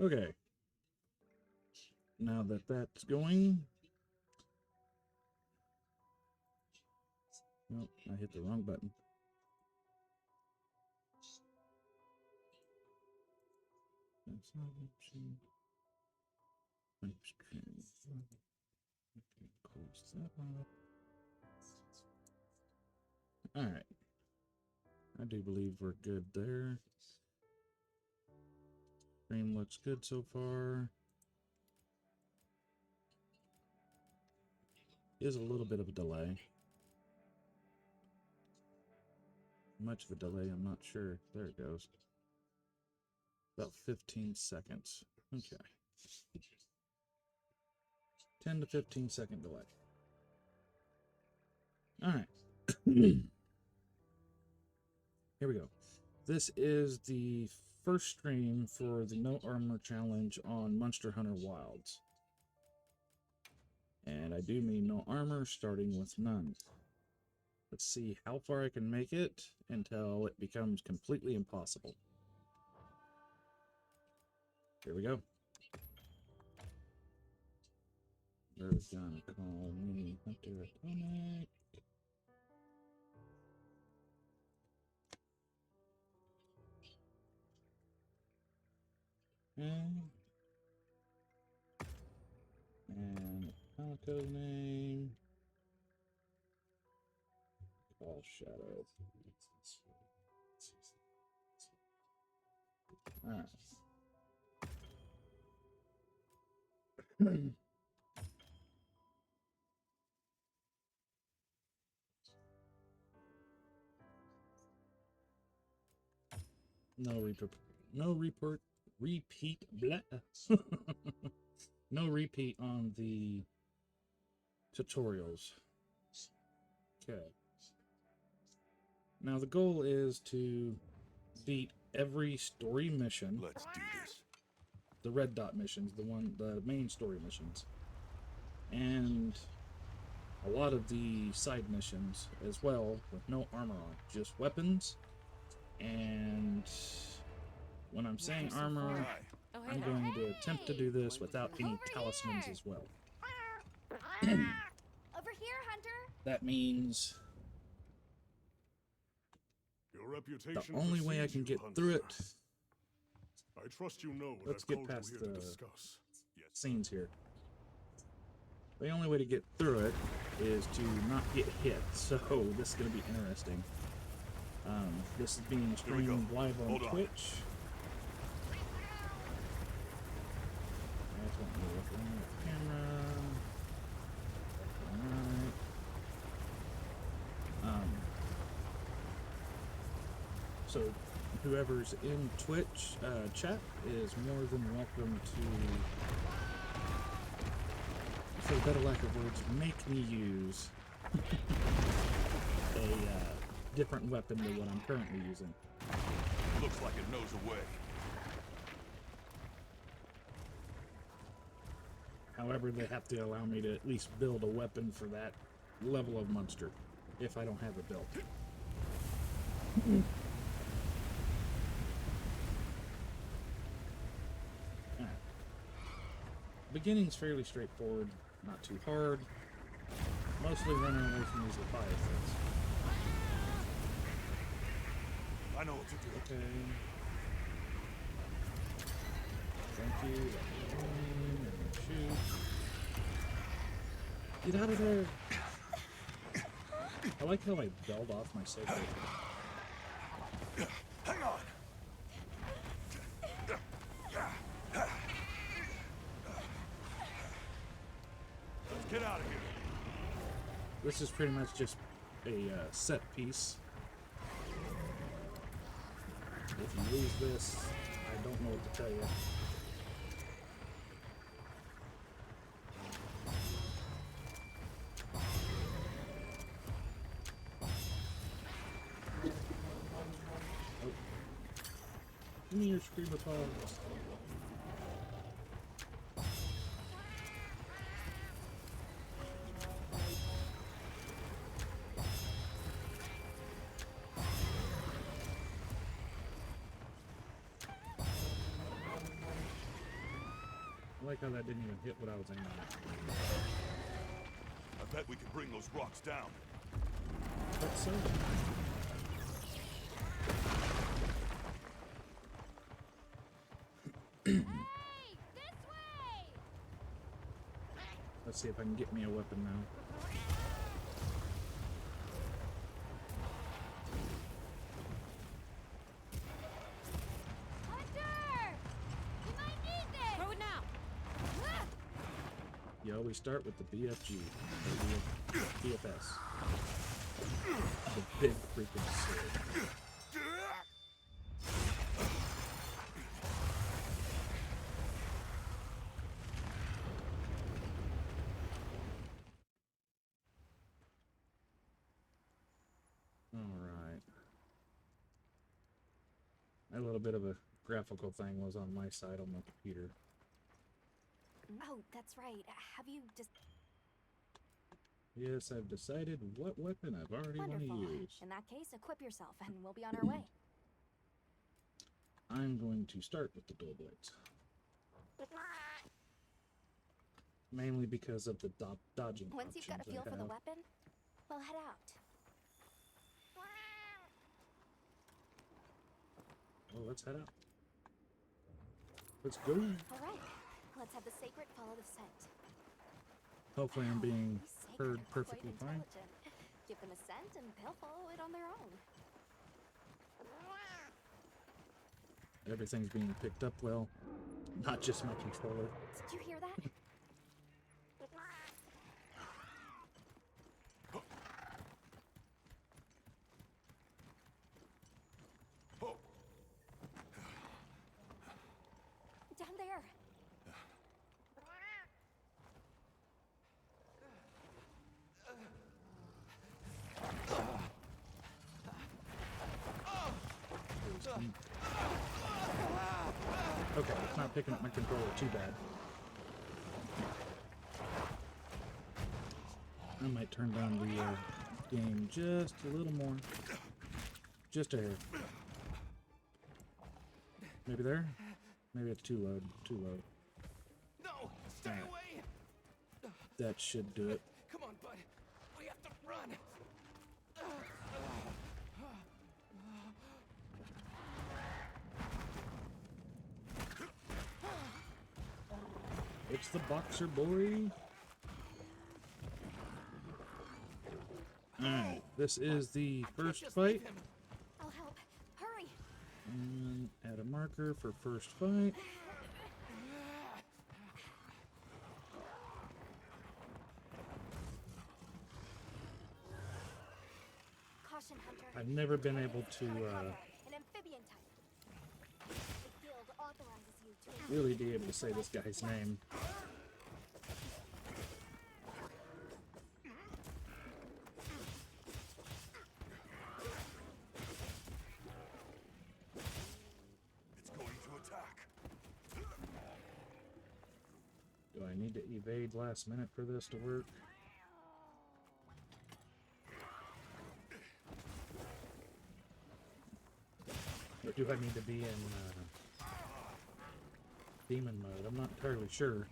Okay. Now that that's going... Nope, I hit the wrong button. That's not option. Close that one. Alright. I do believe we're good there. Stream looks good so far. Is a little bit of a delay. Much of a delay, I'm not sure. There it goes. About 15 seconds. Okay. 10 to 15 second delay. Alright. Here we go. This is the first stream for the No Armor Challenge on Monster Hunter Wilds. And I do mean no armor, starting with none. Let's see how far I can make it until it becomes completely impossible. Here we go. They're gonna call me Hunter Atomic. And Atomico's name. Call Shadow. Alright. Repeat, blah. No repeat on the tutorials. Okay. Now the goal is to beat every story mission. Let's do this. The red dot missions, the main story missions. And a lot of the side missions as well, with no armor on, just weapons. And when I'm saying armor, I'm going to attempt to do this without any talismans as well. Over here, Hunter. That means Your reputation the only way I can get through it. I trust you know what Let's I've get called past you here the to discuss. Yes. scenes here. The only way to get through it is to not get hit, so this is going to be interesting. This is being streamed live on Twitch. I just want to look on the camera. Alright. So whoever's in Twitch chat is more than welcome to, for better lack of words, make me use a different weapon than what I'm currently using. Looks like it knows a way. However, they have to allow me to at least build a weapon for that level of monster, if I don't have it built. Alright. Beginning's fairly straightforward, not too hard. Mostly running away from these Leviathans. I know what to do. Okay. Thank you. Shoot. Get out of there! I like how I belled off my saber. Hang on. Let's get out of here. This is pretty much just a set piece. If you lose this, I don't know what to tell you. Oh. Give me your screamatones. I like how that didn't even hit what I was aiming at. I bet we can bring those rocks down. But so. Hey, this way! Let's see if I can get me a weapon now. Hunter! You might need this! Throw it now! You always start with the BFG, or the BFS. The big freaking sword. Alright. A little bit of a graphical thing was on my side on my computer. Oh, that's right. Have you just... Yes, I've decided what weapon I've already want to Wonderful. use. In that case, equip yourself and we'll be on our way. I'm going to start with the dual blades. Mainly because of the dodging Once you've got a options feel I for the have. weapon, we'll head out. Well, let's head out. Let's go. All right. Let's have the sacred follow the scent. Hopefully I'm being These sacred heard are quite perfectly fine. intelligent. Give them a scent and they'll follow it on their own. Everything's being picked up well. Not just my controller. Did you hear that? Oh, Down there. Okay, it's not picking up my controller too bad. I might turn down the game just a little more. Just a hair. Maybe there? Maybe it's too low. Too low. No! Stay Alright. away! That should do it. Come on, bud. We have to run. It's the boxer boy. Alright, this is the first Just fight. leave him. I'll help. Hurry. And add a marker for first fight. Caution, Hunter. I've never been able to An amphibian type. The guild authorizes you to... really be able to say this guy's name. it's going to attack. Do I need to evade last minute for this to work? Or do I need to be in demon mode? I'm not entirely sure.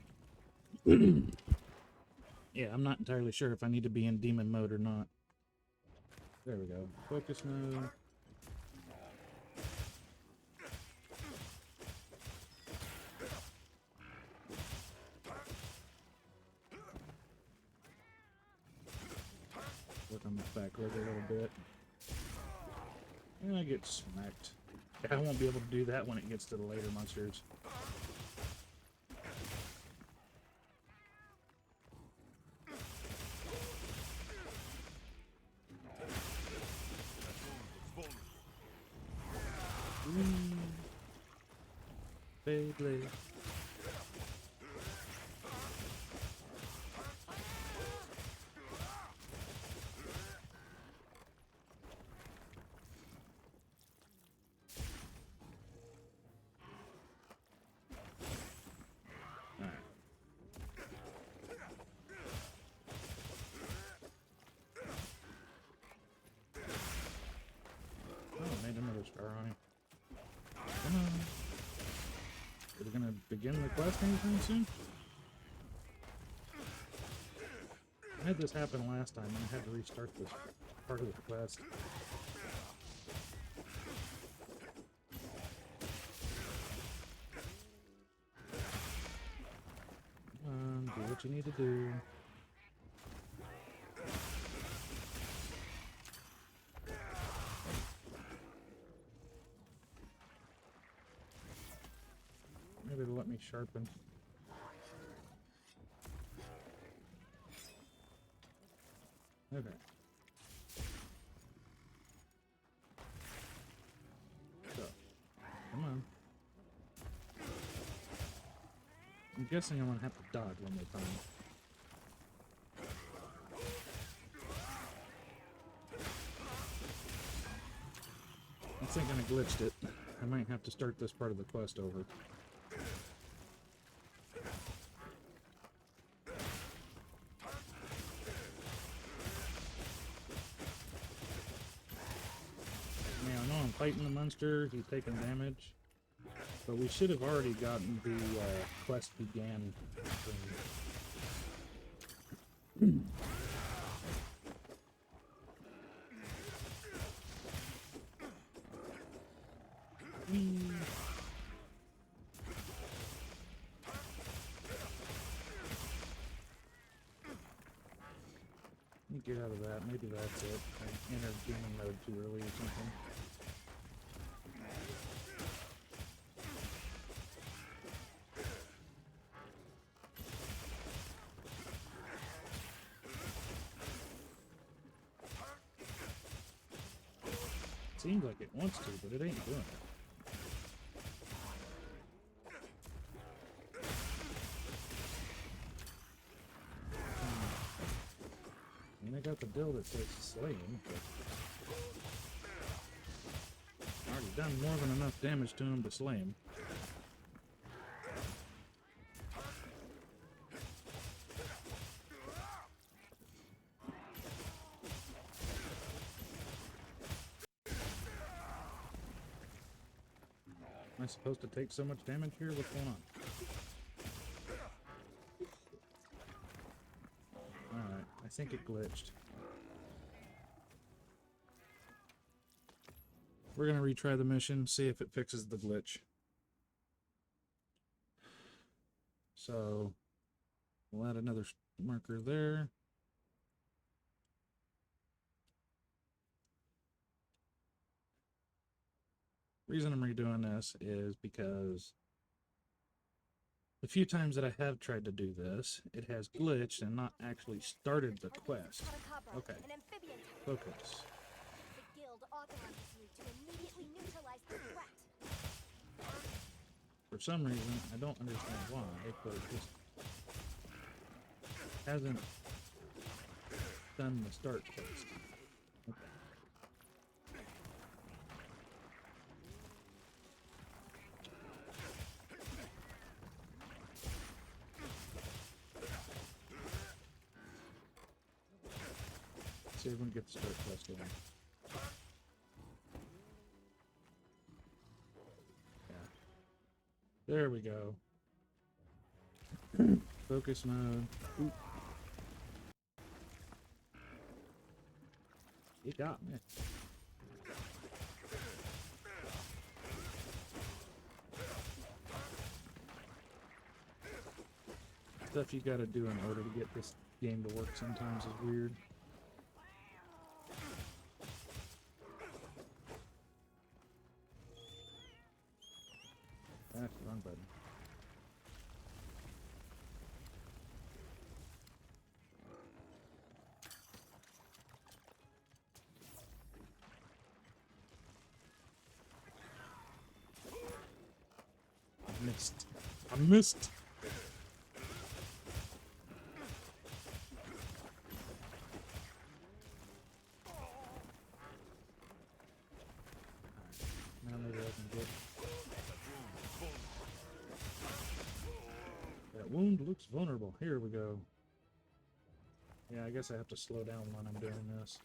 Yeah, I'm not entirely sure if I need to be in demon mode or not. There we go. Focus mode. Work on my back leg a little bit. And I get smacked. I won't be able to do that when it gets to the later monsters. Beyblade. Alright. Oh, I made another star on him. Come on. We're gonna begin the quest anytime soon. I had this happen last time and I had to restart this part of the quest. Do what you need to do. Maybe it'll let me sharpen. Okay. So, come on. I'm guessing I'm gonna have to dodge one more time. I'm thinking I glitched it. I might have to start this part of the quest over. Now, I know I'm fighting the monster, he's taking damage, but we should have already gotten the quest began thing. Whee. Let me get out of that. Maybe that's it. I entered demon mode too early or something. Seems like it wants to, but it ain't doing it. I mean, I got the bill that says slaying, but I already done more than enough damage to him to slay him. Am I supposed to take so much damage here? What's going on? Alright, I think it glitched. We're gonna retry the mission, see if it fixes the glitch. So, we'll add another marker there. Reason I'm redoing this is because the few times that I have tried to do this, it has glitched and not actually started the quest. Okay. An amphibian type. Focus. The guild authorizes you to immediately neutralize the threat. For some reason, I don't understand why, but it just hasn't done the start quest. Okay. See if we can get the start quest going. Yeah. There we go. Focus mode. Oop. It got me. Stuff you gotta do in order to get this game to work sometimes is weird. That's the wrong button. I missed. I missed. Now maybe I can get. That wound looks vulnerable. Here we go. Yeah, I guess I have to slow down when I'm doing this.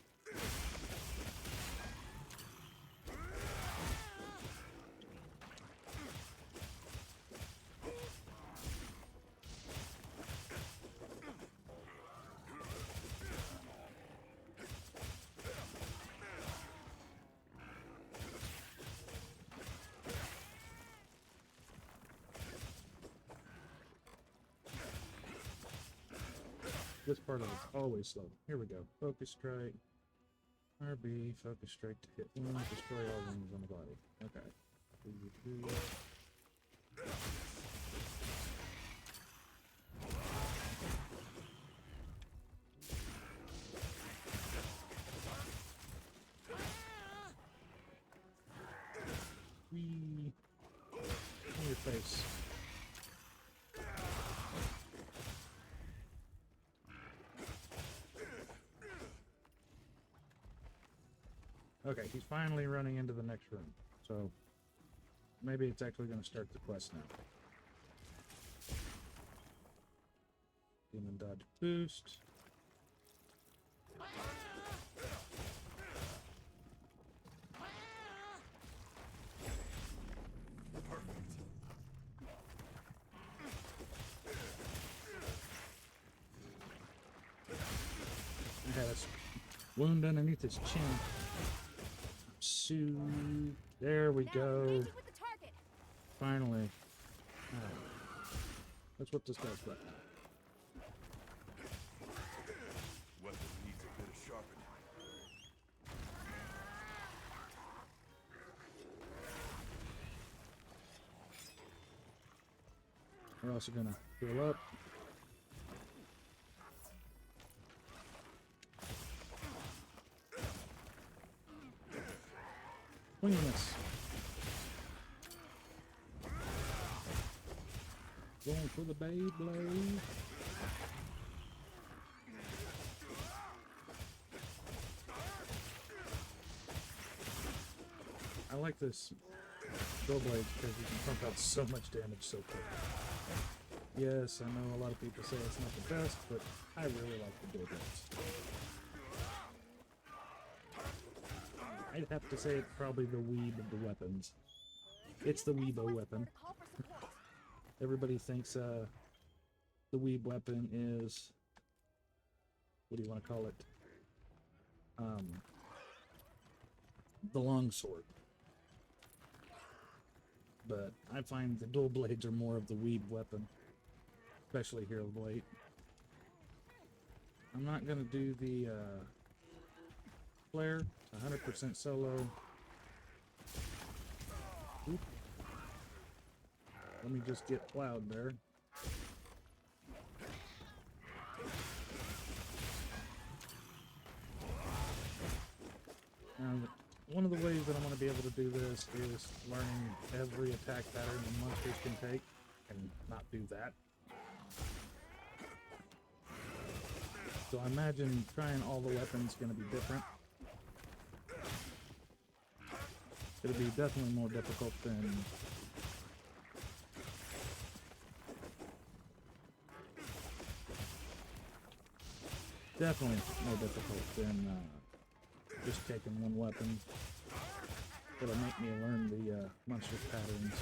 This part of it's always slow. Here we go. Focus strike. RB, focus strike to hit wounds, destroy all wounds on the body. Okay. Whee! In your face. Okay, he's finally running into the next room. So maybe it's actually going to start the quest now. Demon dodge boost. He had a wound underneath his chin. There we Now, go. engaging with the target. Finally. Alright. That's what this guy's got. Weapon needs a bit of sharpening. We're also gonna heal up. Swing and miss. Going for the Beyblade. I like this dual blade because you can pump out so much damage so quick. Yes, I know a lot of people say it's not the best, but I really like the dual blades. I'd have to say it's probably the weeb of the weapons. It's the weebo weapon. Call for support. Everybody thinks the weeb weapon is, what do you want to call it? The longsword. But I find the dual blades are more of the weeb weapon, especially Hero Blade. I'm not gonna do the flare. 100% solo. Oop. Let me just get plowed there. Now, one of the ways that I'm going to be able to do this is learning every attack pattern the monsters can take and not do that. So I imagine trying all the weapons going to be different. It'll be definitely more difficult than just taking one weapon. It'll make me learn the monster patterns.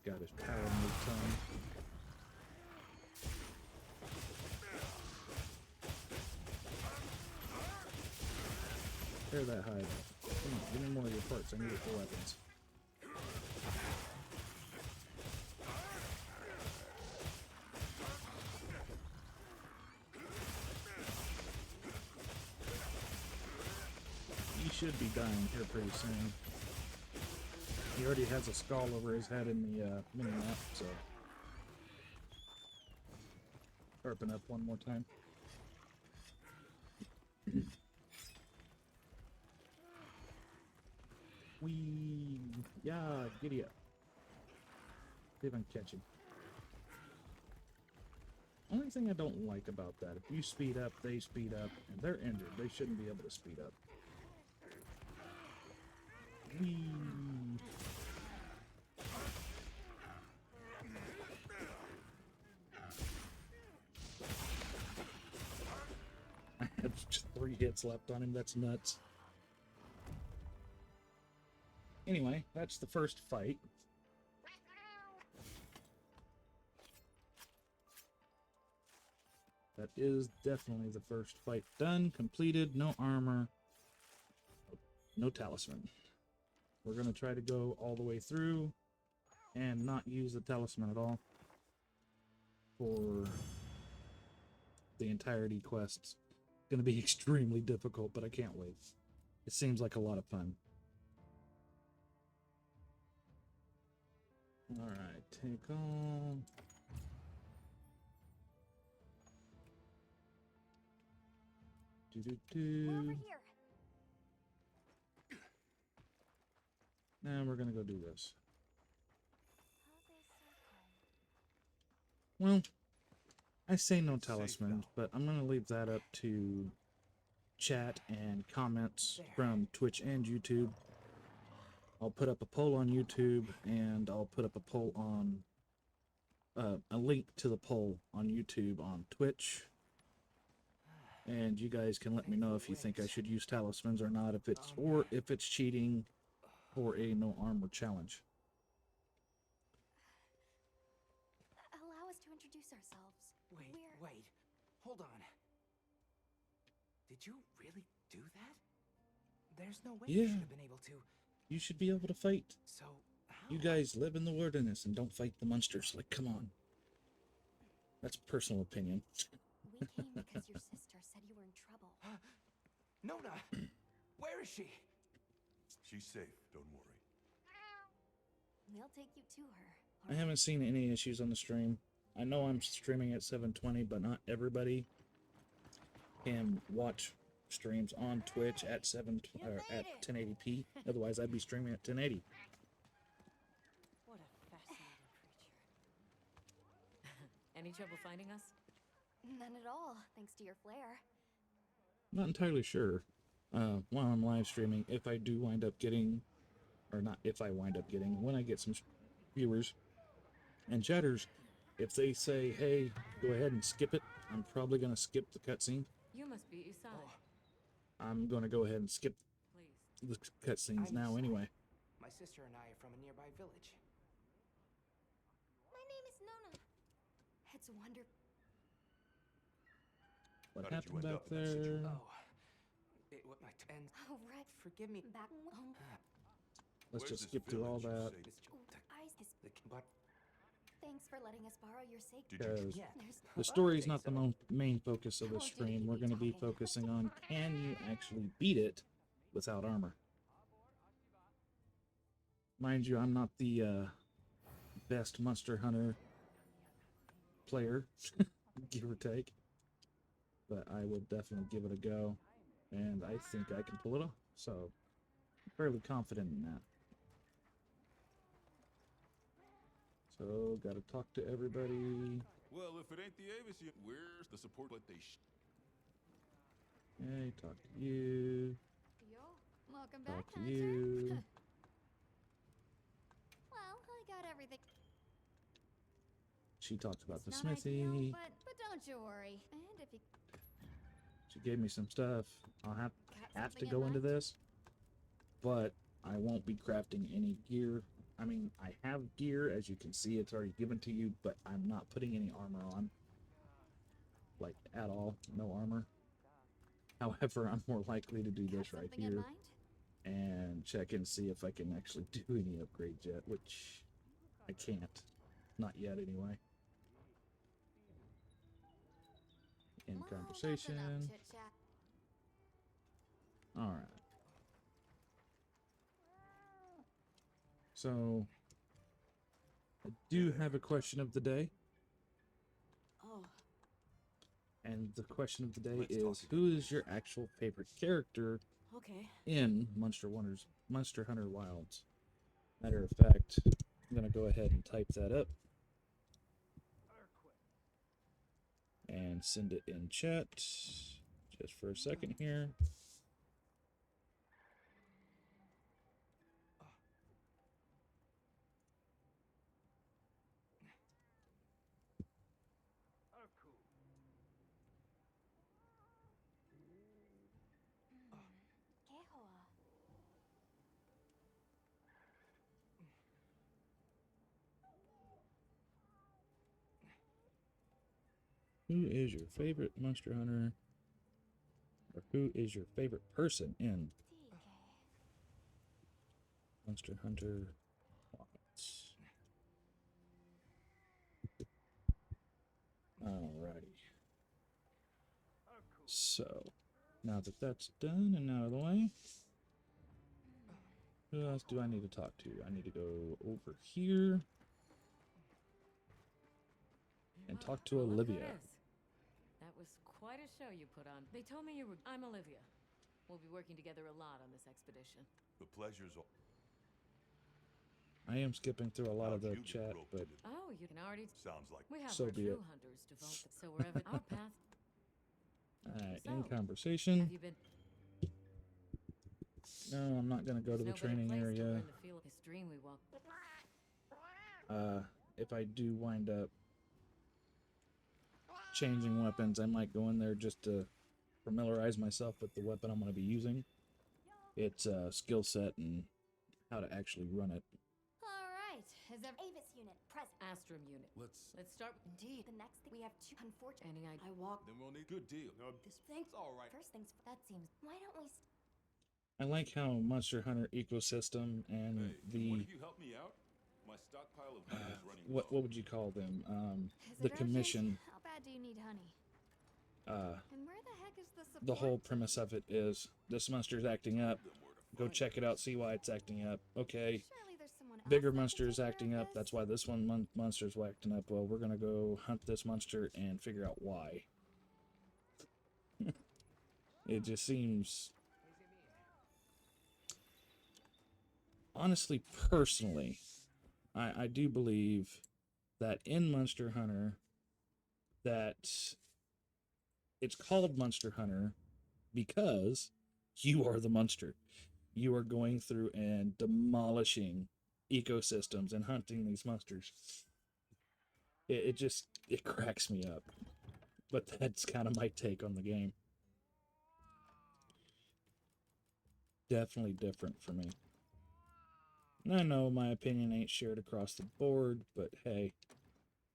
Got his power move time. Clear that hive. Come on, give me more of your parts. I need it for weapons. He should be dying here pretty soon. He already has a skull over his head in the mini-map, so... Sharpen up one more time. Yeah, giddy up. See if I can catch him. Only thing I don't like about that, if you speed up, they speed up, and they're injured. They shouldn't be able to speed up. Whee! I have just 3 hits left on him. That's nuts. Anyway, that's the first fight. That is definitely the first fight done, completed, no armor, no talisman. We're going to try to go all the way through and not use the talisman at all. for the entirety quest. It's going to be extremely difficult, but I can't wait. It seems like a lot of fun. Alright, take on. We're over here. Now we're gonna go do this. How's Well, I say no It's safe talismans, now. but I'm gonna leave that up to chat and comments from Twitch and YouTube. I'll put up a poll on YouTube, and I'll put up a poll on a link to the poll on YouTube on Twitch. And you guys can let me know if you think I should use talismans or not, if it's cheating for a no armor challenge. Allow us to introduce ourselves. Wait, We're... wait. Hold on. Did you really do that? There's no way you Yeah. should have been able to. You should be able to fight. So, how? You guys live in the wilderness and don't fight the monsters. Like, come on. That's personal opinion. We came because your sister said you were in trouble. Nona! Where is she? She's safe, don't worry. We'll take you to her. I haven't seen any issues on the stream. I know I'm streaming at 720, but not everybody can watch streams on Twitch at 1080p. Otherwise, I'd be streaming at 1080. What a fascinating creature. Any trouble finding us? None at all, thanks to your flair. Not entirely sure. While I'm live streaming, if I do wind up getting, or not if I wind up getting, when I get some viewers and chatters, if they say, hey, go ahead and skip it, I'm probably going to skip the cutscene. You must be Isai. I'm going to go ahead and skip Please. the cutscenes I'm now sorry. anyway. My sister and I are from a nearby village. My name is Nona. It's wonderful. What How did you happened end back up in that situation? there? Oh. And Oh, right. forgive me. Back home. Let's Where's just this skip through all village you that. say? But Thanks for letting us borrow your sake. Did you Because yeah. There's the story's not the so. main focus of the stream. We're going to be focusing on, can you actually beat it without armor? Mind you, I'm not the best Monster Hunter player, give or take. But I would definitely give it a go. And I think I can pull it off. So, I'm fairly confident in that. So, gotta talk to everybody. Well, if it ain't the Avis, where's the support? But they Hey, talk to you. Yo, welcome back, Talk to Hunter. you. Well, I got everything. She talked about the It's not smithy. ideal, but don't you worry. And if you She gave me some stuff. I'll have got to something go in into mind? this, but I won't be crafting any gear. I mean, I have gear, as you can see, it's already given to you, but I'm not putting any armor on. Like, at all. No armor. However, I'm more likely to do got this right something in here mind? and check and see if I can actually do any upgrades yet, which I can't. Not yet, anyway. In Well, conversation. that's enough chit-chat. All right. So, I do have a question of the day, Oh, and the question of the day Let's talk is: again. who is your actual favorite character okay. in Monster Hunter Wilds? Matter of fact, I'm gonna go ahead and type that up and send it in chat. Just for a second here. Kehoa. Who is your favorite Monster Hunter? Or who is your favorite person in DK. Monster Hunter Wilds? So, now that that's done and out of the way, who else do I need to talk to? I need to go over here and talk to Look who it Olivia. is. That was quite a show you put on. They told me you were. I'm Olivia. We'll be working together a lot on this expedition. The pleasure's all. I am skipping through a lot of How'd the you get chat, roped but into- Oh, you can already. Sounds like We have So our be true it. hunters devote. So wherever our path. in So, conversation. Have you been? No, I'm not going to go to the There's no better training place to area. learn the feel of his dream we walk. If I do wind up changing weapons, I might go in there just to familiarize myself with the weapon I'm going to be using. Its skill set and how to actually run it. Alright, is there Avis unit present? Astrum unit. Let's. Let's start. Indeed. The next thing we have two unfortunate. Any idea? I walk Then we'll need good deal. No, this thing. it's all right. First things that seems. Why don't we? I like how Monster Hunter ecosystem and Hey, the one of you help me out? My stockpile of honey is running what low. would you call them? Is The it urgent? commission. How bad do you need honey? Uh, And where the heck is the support? the whole premise of it is this monster's acting up. Them where to Go find check it out, see why it's acting up. Okay, Surely there's someone else bigger that can monster is take care of acting up. this? That's why this one monster's acting up. Well, we're gonna go hunt this monster and figure out why. It just seems, honestly, personally, I do believe that in Monster Hunter, that it's called Monster Hunter because you are the monster. You are going through and demolishing ecosystems and hunting these monsters. It cracks me up. But that's kind of my take on the game. Definitely different for me. And I know my opinion ain't shared across the board, but hey,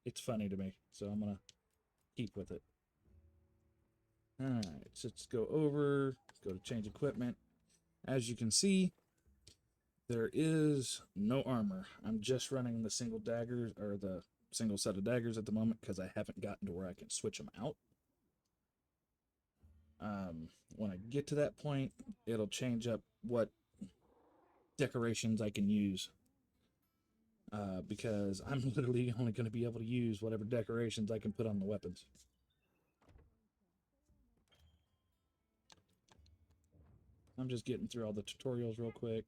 it's funny to me, so I'm gonna keep with it. Alright, so let's go over, go to change equipment. As you can see, there is no armor. I'm just running the single daggers, or the single set of daggers at the moment, because I haven't gotten to where I can switch them out. When I get to that point, it'll change up what decorations I can use. Because I'm literally only going to be able to use whatever decorations I can put on the weapons. I'm just getting through all the tutorials real quick.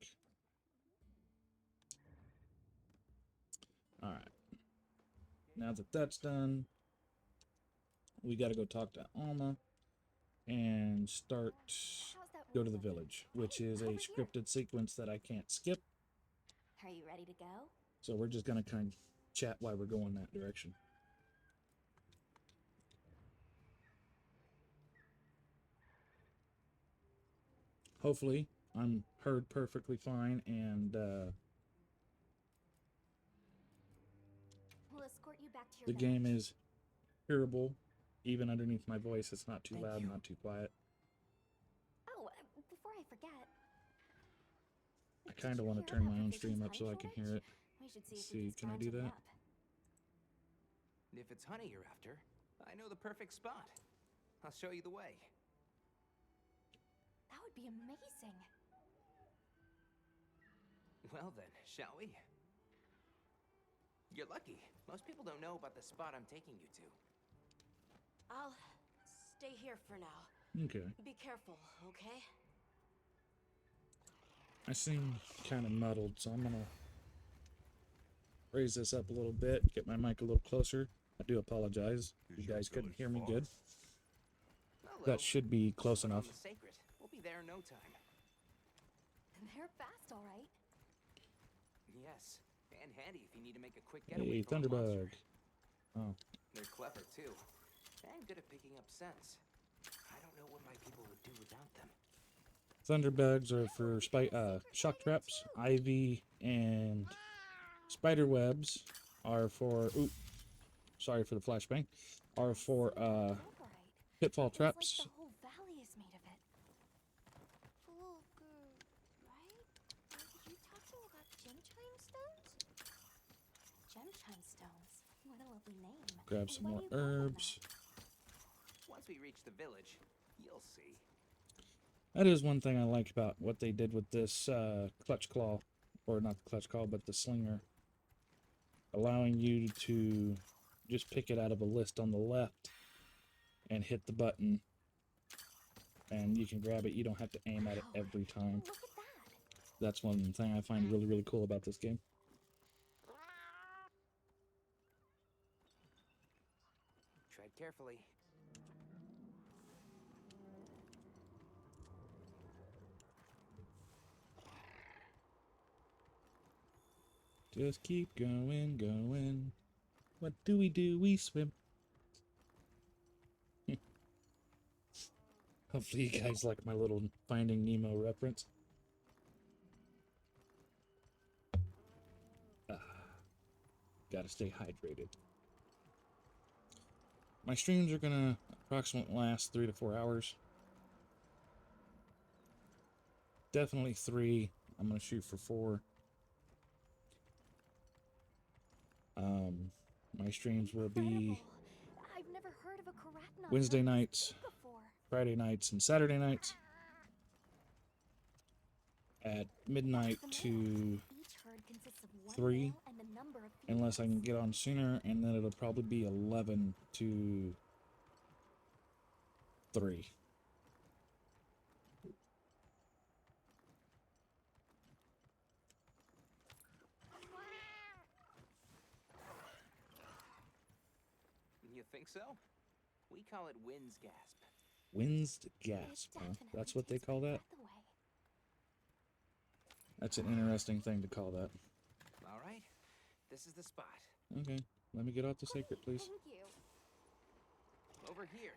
Alright. Now that that's done, we got to go talk to Alma and start, How's that go to the working? village, which is a Over here. scripted sequence that I can't skip. Are you ready to go? So we're just going to kind of chat while we're going that direction. Hopefully, I'm heard perfectly fine, and We'll escort you back to your the game village. is hearable, even underneath my voice. It's not too Thank loud, you. not too quiet. Oh, before I forget. I did kind of you want hear to turn about my own Provision's stream up so honey I can shortage? hear it. We should see Let's if we see, can I scrounge do any that? up. If it's honey you're after, I know the perfect spot. I'll show you the way. That would be amazing. Well then, shall we? You're lucky. Most people don't know about the spot I'm taking you to. I'll stay here for now. Okay. Be careful, okay? I seem kind of muddled, so I'm going to raise this up a little bit, get my mic a little closer. I do apologize. Is You your guys couldn't village hear me far? good. Hello. That should be close Put on enough. the sacred. We'll be there in no time. They're fast, all right. Yes, and handy if you need to make a quick getaway Hey, from a Thunderbug. monster. Oh, They're clever too, and good at picking up scents. I don't know what my people would do without them. Thunderbugs are for shock traps. Ivy and spider webs are for. Oop, sorry for the flashbang. Are for All right. pitfall It's like traps. the whole valley is made of it. Fulgur, right? Did you talk to him about gemchime stones? Gemchime stones. What a lovely name. Grab And some why more do you call them herbs. Once we reach the village, You'll see. That is one thing I like about what they did with this clutch claw, or not the clutch claw, but the slinger, allowing you to just pick it out of a list on the left and hit the button, and you can grab it. You don't have to aim at it every time. Look at that. That's one thing I find really, really cool about this game. Tread carefully. Just keep going, going. What do? We swim. Hopefully you guys like my little Finding Nemo reference. Gotta stay hydrated. My streams are gonna approximately last 3 to 4 hours. Definitely 3. I'm gonna shoot for 4. My streams will be Incredible. I've never heard of a Karatna Wednesday herd nights, before. Friday nights, and Saturday nights at midnight What's the to minimum? Each herd consists of one 3, male and the number of unless I can females. get on sooner, and then it'll probably be 11 to 3. You think so? We call it wind's gasp. Wind's It gasp, huh? definitely That's what they takes call my that? breath away. That's an interesting thing to call that. All right, this is the spot. Okay, let me get off the sacred, please. Thank you. Over here.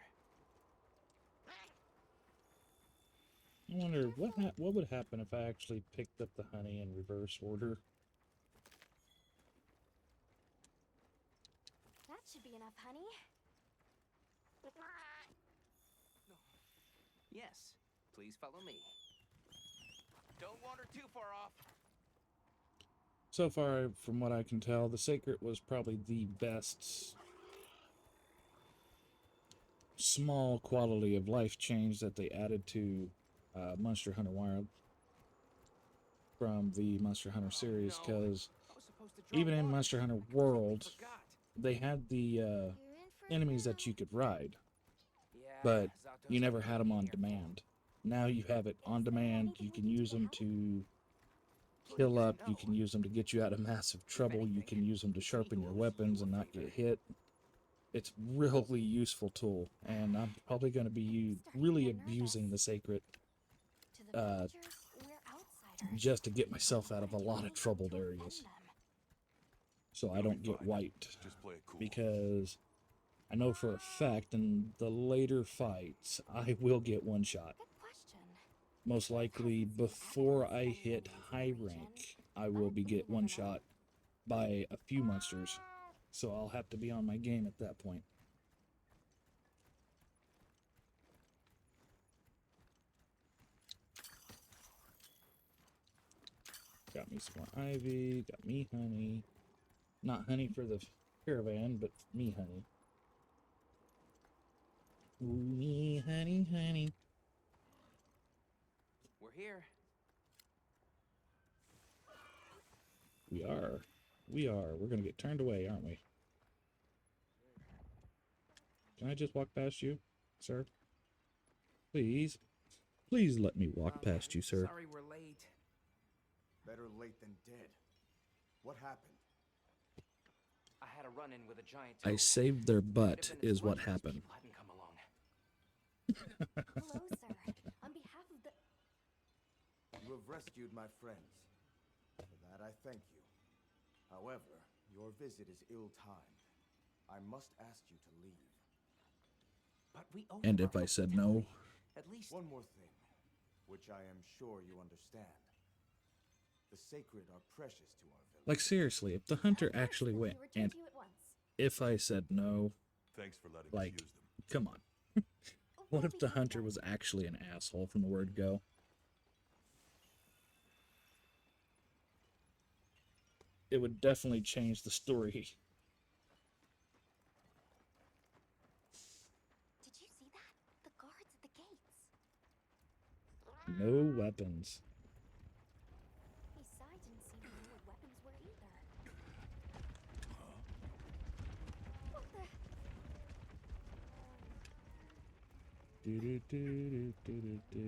I wonder what would happen if I actually picked up the honey in reverse order. That should be enough, honey. Yes, please follow me. Don't wander too far off. So far, from what I can tell, the Sacred was probably the best small quality of life change that they added to Monster Hunter Wild from the Monster Hunter series, because I was supposed to draw even in water. Monster Hunter I completely World, forgot. they had the You're in for a enemies now. that you could ride, Yeah, but Zato's you never gonna had put them me in on your demand. Now you have it on Is there demand. anything You we can can do use to them help? to Please, heal up. You no. can use them to get you out of massive trouble. You anything, can use them to you need sharpen to your owe me weapons a and not favor. get hit. It's really useful tool, and I'm probably going to be Starting to really get abusing nervous. the Sacred To the villagers, we're outsiders. just to get myself out of a We're lot doing of troubled something to areas, offend them. so I You'll don't be get fine. wiped. Just play it cool. Because I know for a fact in the later fights I will get one shot. Good question. Most likely before I hit high rank, I will be get one shot by a few monsters. So I'll have to be on my game at that point. Got me some more ivy, got me honey. Not honey for the caravan, but me honey. Ooh, me honey, honey. We're here. We are. We are. We're gonna get turned away, aren't we? Can I just walk past you, sir? Please. Please let me walk past you, sir. Sorry we're late. Better late than dead. What happened? I had a run-in with a giant I toad. saved their If it butt, had been is as what lucky as happened. people hadn't come along. Hello, sir. On behalf of the... You have rescued my friends. For that I thank you. However, your visit is ill-timed. I must ask you to leave. But we owe And you if our I said no, At least One more thing, which I am sure you understand. The sacred are precious to our village. like seriously, if the hunter actually We'll went, be returned and to you at once. if I said no, Thanks for letting like, us use them. come on. What if the hunter was actually an asshole from the word go? It would definitely change the story. Did you see that? The guards at the gate. no weapons. Besides, didn't seem to know what weapons were either. What the? Do do do do do do.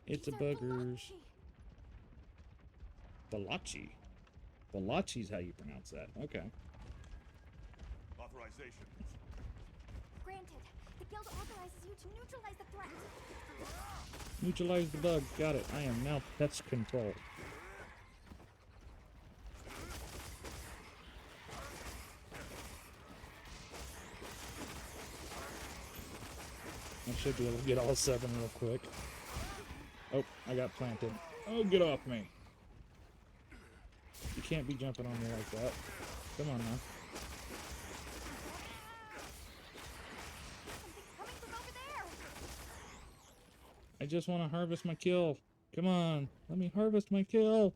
It's a These are buggers. Balachi. Balachi. Balachi's how you pronounce that. Okay. Authorization. Granted, the guild authorizes you to neutralize the threat. Neutralize the bug. Got it. I am now pest control. I should be able to get all 7 real quick. Oh, I got planted. Oh, get off me. You can't be jumping on me like that. Come on now. Something's coming from over there. I just want to harvest my kill. Come on. Let me harvest my kill.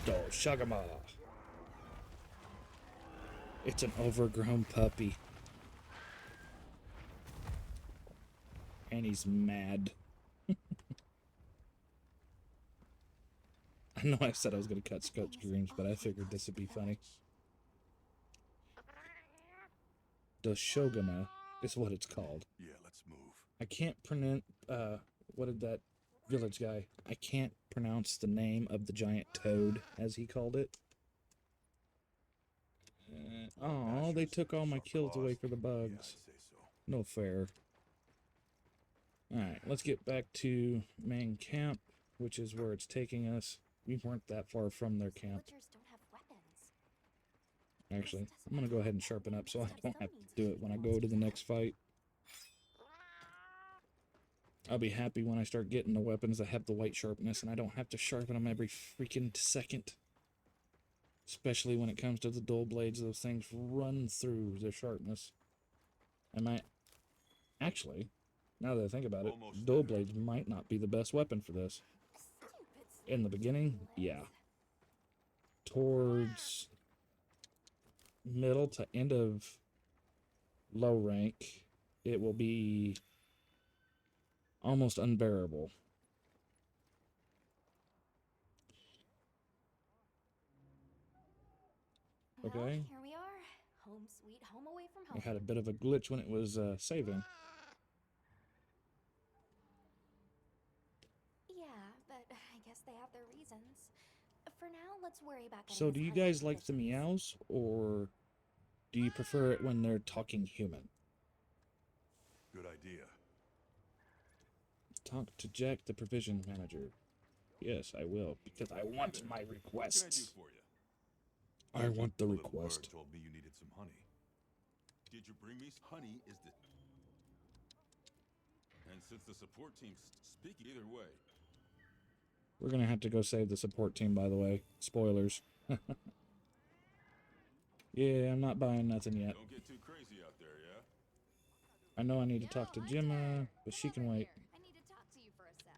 Oh, Shagama. It's an overgrown puppy. And he's mad. I know I said I was going to cut scope screens, but I figured this would be funny. Doshogama is what it's called. Yeah, let's move. I can't pronounce, what did that village guy? I can't pronounce the name of the giant toad, as he called it. Oh, they took all my kills away for the Yeah, I'd bugs. say so. No fair. Alright, let's get back to main camp, which is where it's taking us. We weren't that far from their camp. Villagers don't have weapons. Actually, I'm going to go ahead and sharpen up so I don't have to do it when I go to the next fight. I'll be happy when I start getting the weapons that have the white sharpness and I don't have to sharpen them every freaking second. Especially when it comes to the dull blades, those things run through the sharpness. I might... Actually, now that I think about it, Almost dull there. blades might not be the best weapon for this. Stupid. In the beginning, yeah. Towards middle to end of low rank, it will be almost unbearable. Well, Okay. here we are. Home sweet home away from I home. had a bit of a glitch when it was saving. Yeah, but I guess they have their reasons. For now, let's worry about getting So this do you present guys like the conditions. meows, or do you prefer it when they're talking human? Good idea. Talk to Jack, the provision manager. Yes, I will, because I want my What can I do requests. for you? I want the A little word request. told me you needed some honey. Did you bring me honey? Is the and since the support team's speak either way, We're gonna have to go save the support team, by the way. Spoilers. Yeah, I'm not buying nothing yet. don't get too crazy out there, yeah? I know I need to talk to Gemma, but she can wait. I need to talk to you for a sec.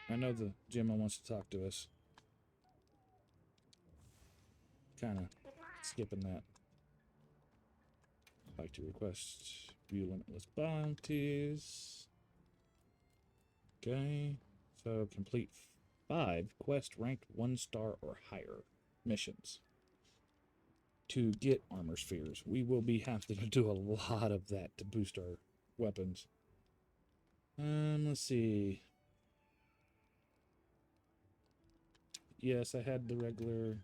I know the Gemma wants to talk to us. Kinda skipping that. Like to request view limitless bounties. Okay, so complete 5 quest ranked 1 star or higher missions to get armor spheres. We will be having to do a lot of that to boost our weapons. Let's see. Yes, I had the regular.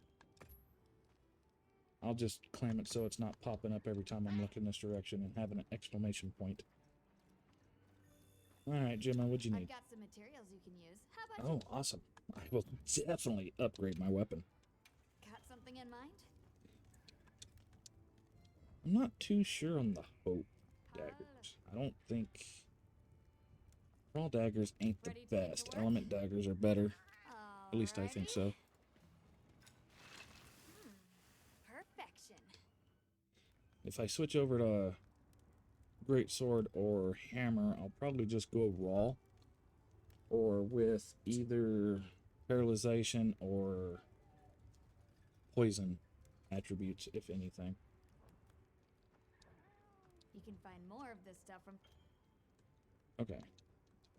I'll just claim it so it's not popping up every time I'm looking this direction and having an exclamation point. Alright, Gemma, what'd you I've need? got some materials you can use. How about Oh, awesome. I will definitely upgrade my weapon. you? Got something in mind? I'm not too sure on the Hope daggers. I don't think... Raw daggers ain't the Ready to get to best. work? Element daggers are better. At least I think Alrighty. so. Perfection. If I switch over to Great Sword or Hammer, I'll probably just go raw. Or with either paralyzation or poison attributes, if anything. You can find more of this stuff from. Okay.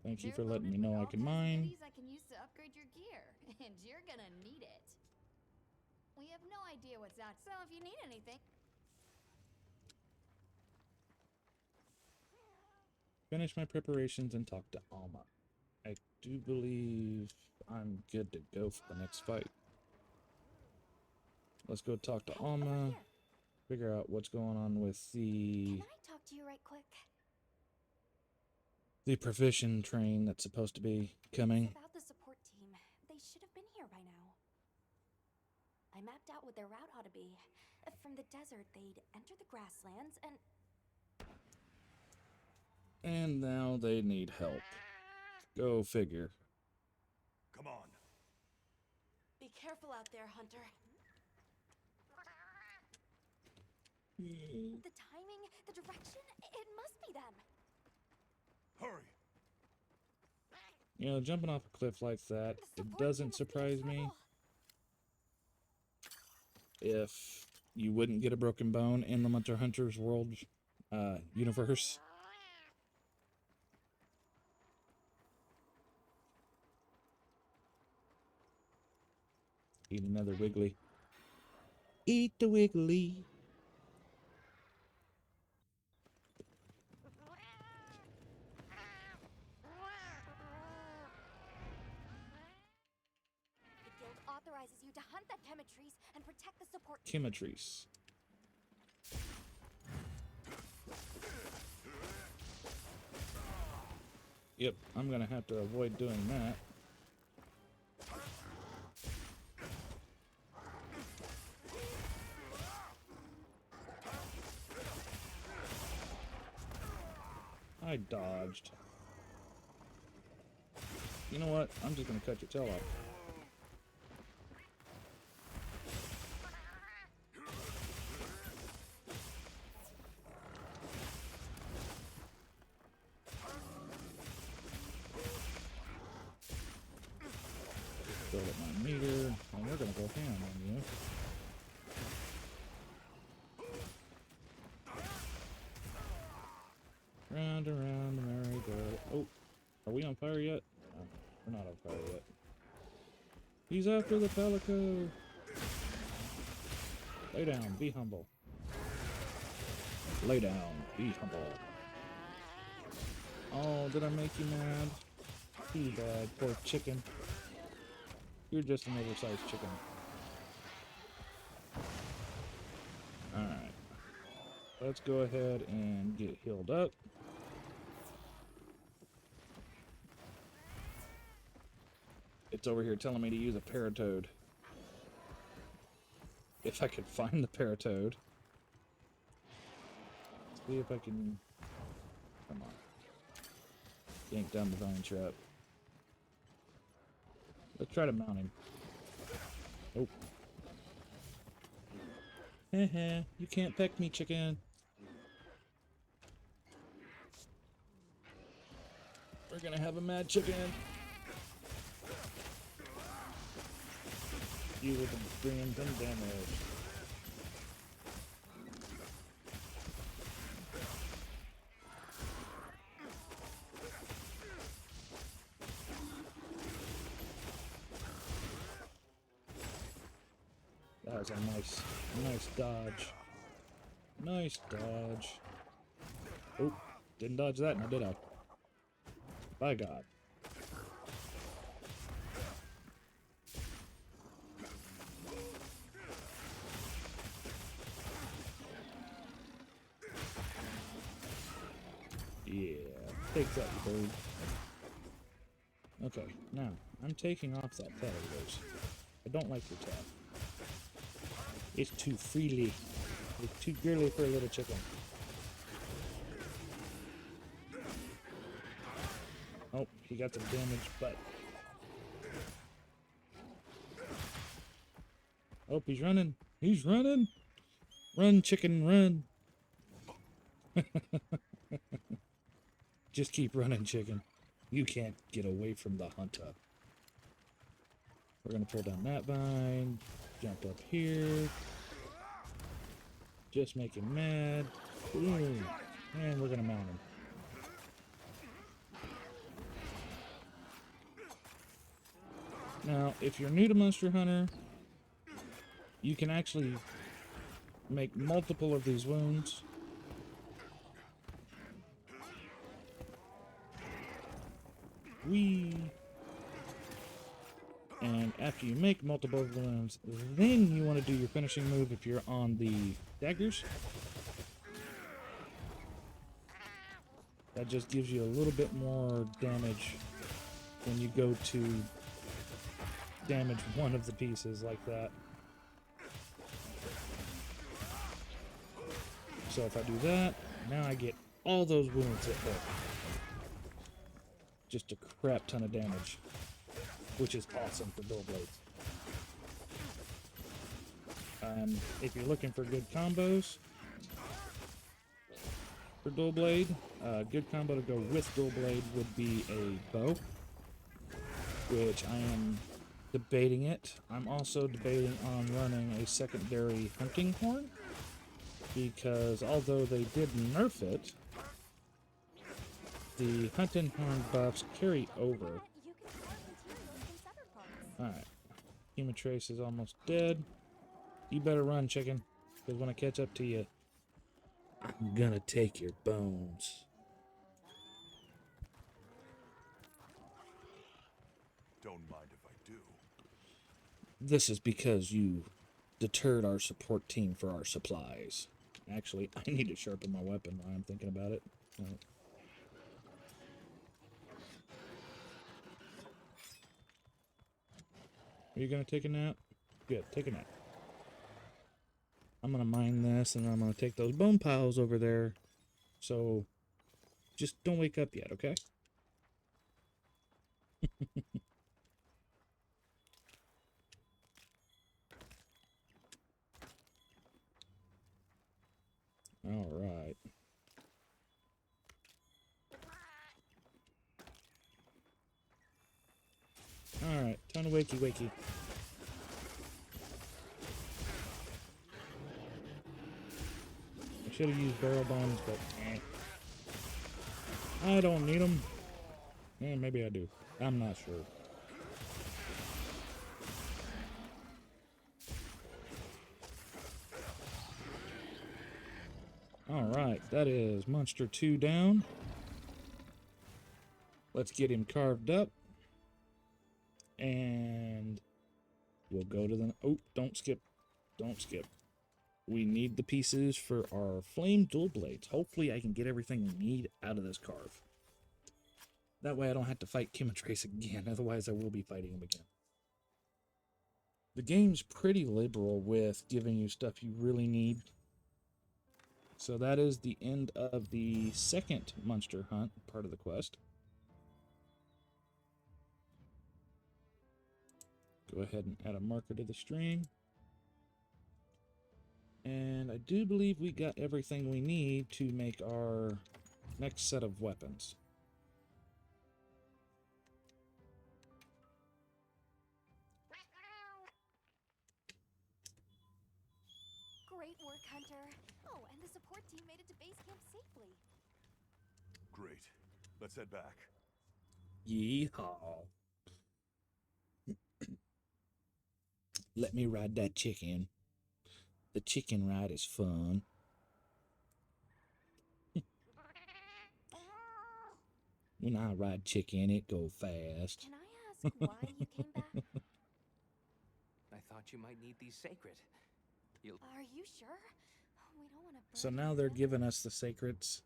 Thank you They're for letting me loaded with know I all can kinds of mine. goodies I can use to upgrade your gear, and you're gonna need it. We have no idea what's out, so if you need anything. Finish my preparations and talk to Alma. I do believe I'm good to go for the next fight. Let's go talk to Hey, over Alma. here. Figure out what's going on with the Can I talk to you right quick? provision train that's supposed to be coming. It's about the support team. They should have been here by now. I mapped out what their route ought to be. From the desert, they'd enter the grasslands and... And now they need help. Go figure. Come on. Be careful out there, Hunter. The timing, the direction, it must be them. Hurry. You know, jumping off a cliff like that, The it support doesn't team must be in surprise me trouble. if you wouldn't get a broken bone in the Monster Hunter's world universe. Eat another Wiggly. Eat the Wiggly. The guild authorizes you to hunt the Chemetries and protect the support Chemetries. Yep, I'm gonna have to avoid doing that. I dodged. You know what? I'm just gonna cut your tail off. Build up my meter, and we're gonna go ham on you. Round and round the merry-go. Oh, are we on fire yet? No, we're not on fire yet. He's after the Pelico! Lay down, be humble. Lay down, be humble. Oh, did I make you mad? Too bad, poor chicken. You're just an oversized chicken. Alright. Let's go ahead and get healed up. It's over here telling me to use a Paratoad. If I could find the Paratoad. See if I can... Come on. Yank down the vine trap. Let's try to mount him. Nope. Heh, you can't peck me, chicken. We're gonna have a mad chicken. You will be bringing some damage. That was a nice dodge. Nice dodge. Oh, didn't dodge that now, did I? By God. Yeah, take that, you bird. Okay, now, I'm taking off that tail of yours. I don't like your tail. It's too freely. It's too girly for a little chicken. Oh, he got some damage, but... Oh, he's running. He's running! Run, chicken, run! Just keep running, chicken. You can't get away from the hunter. We're gonna pull down that vine, jump up here, just make him mad, boom, and we're gonna mount him. Now, if you're new to Monster Hunter, you can actually make multiple of these wounds. And after you make multiple wounds, then you want to do your finishing move if you're on the daggers. That just gives you a little bit more damage when you go to damage one of the pieces like that. So if I do that, now I get all those wounds that hit. Just a crap ton of damage, which is awesome for dual blades. If you're looking for good combos for dual blade, a good combo to go with dual blade would be a bow, which I am debating it. I'm also debating on running a secondary hunting horn, because although they did nerf it, the hunting horn buffs carry over. You can find materials in severed parts. Alright. Human Trace is almost dead. You better run, chicken, because when I catch up to you, I'm gonna take your bones. Don't mind if I do. This is because you deterred our support team for our supplies. Actually, I need to sharpen my weapon while I'm thinking about it. Right. Are you gonna take a nap? Good, take a nap. I'm gonna mine this, and I'm gonna take those bone piles over there. So, just don't wake up yet, okay? All right. All right, time to wakey. I should have used barrel bombs, but I don't need them. Yeah, maybe I do. I'm not sure. Alright, that is Monster 2 down. Let's get him carved up. And we'll go to the... Oh, don't skip. Don't skip. We need the pieces for our flame dual blades. Hopefully I can get everything we need out of this carve. That way I don't have to fight Chemitrace again. Otherwise I will be fighting him again. The game's pretty liberal with giving you stuff you really need. So that is the end of the second monster hunt part of the quest. Go ahead and add a marker to the string. And I do believe we got everything we need to make our next set of weapons. Great work, Hunter. Oh, and the support team made it to base camp safely. Great. Let's head back. Yeehaw. Let me ride that chicken. The chicken ride is fun. When I ride chicken, it go fast. Can I ask why you came back? I thought you might need these sacred. Are you sure? We don't want to. So now they're giving us the sacrets.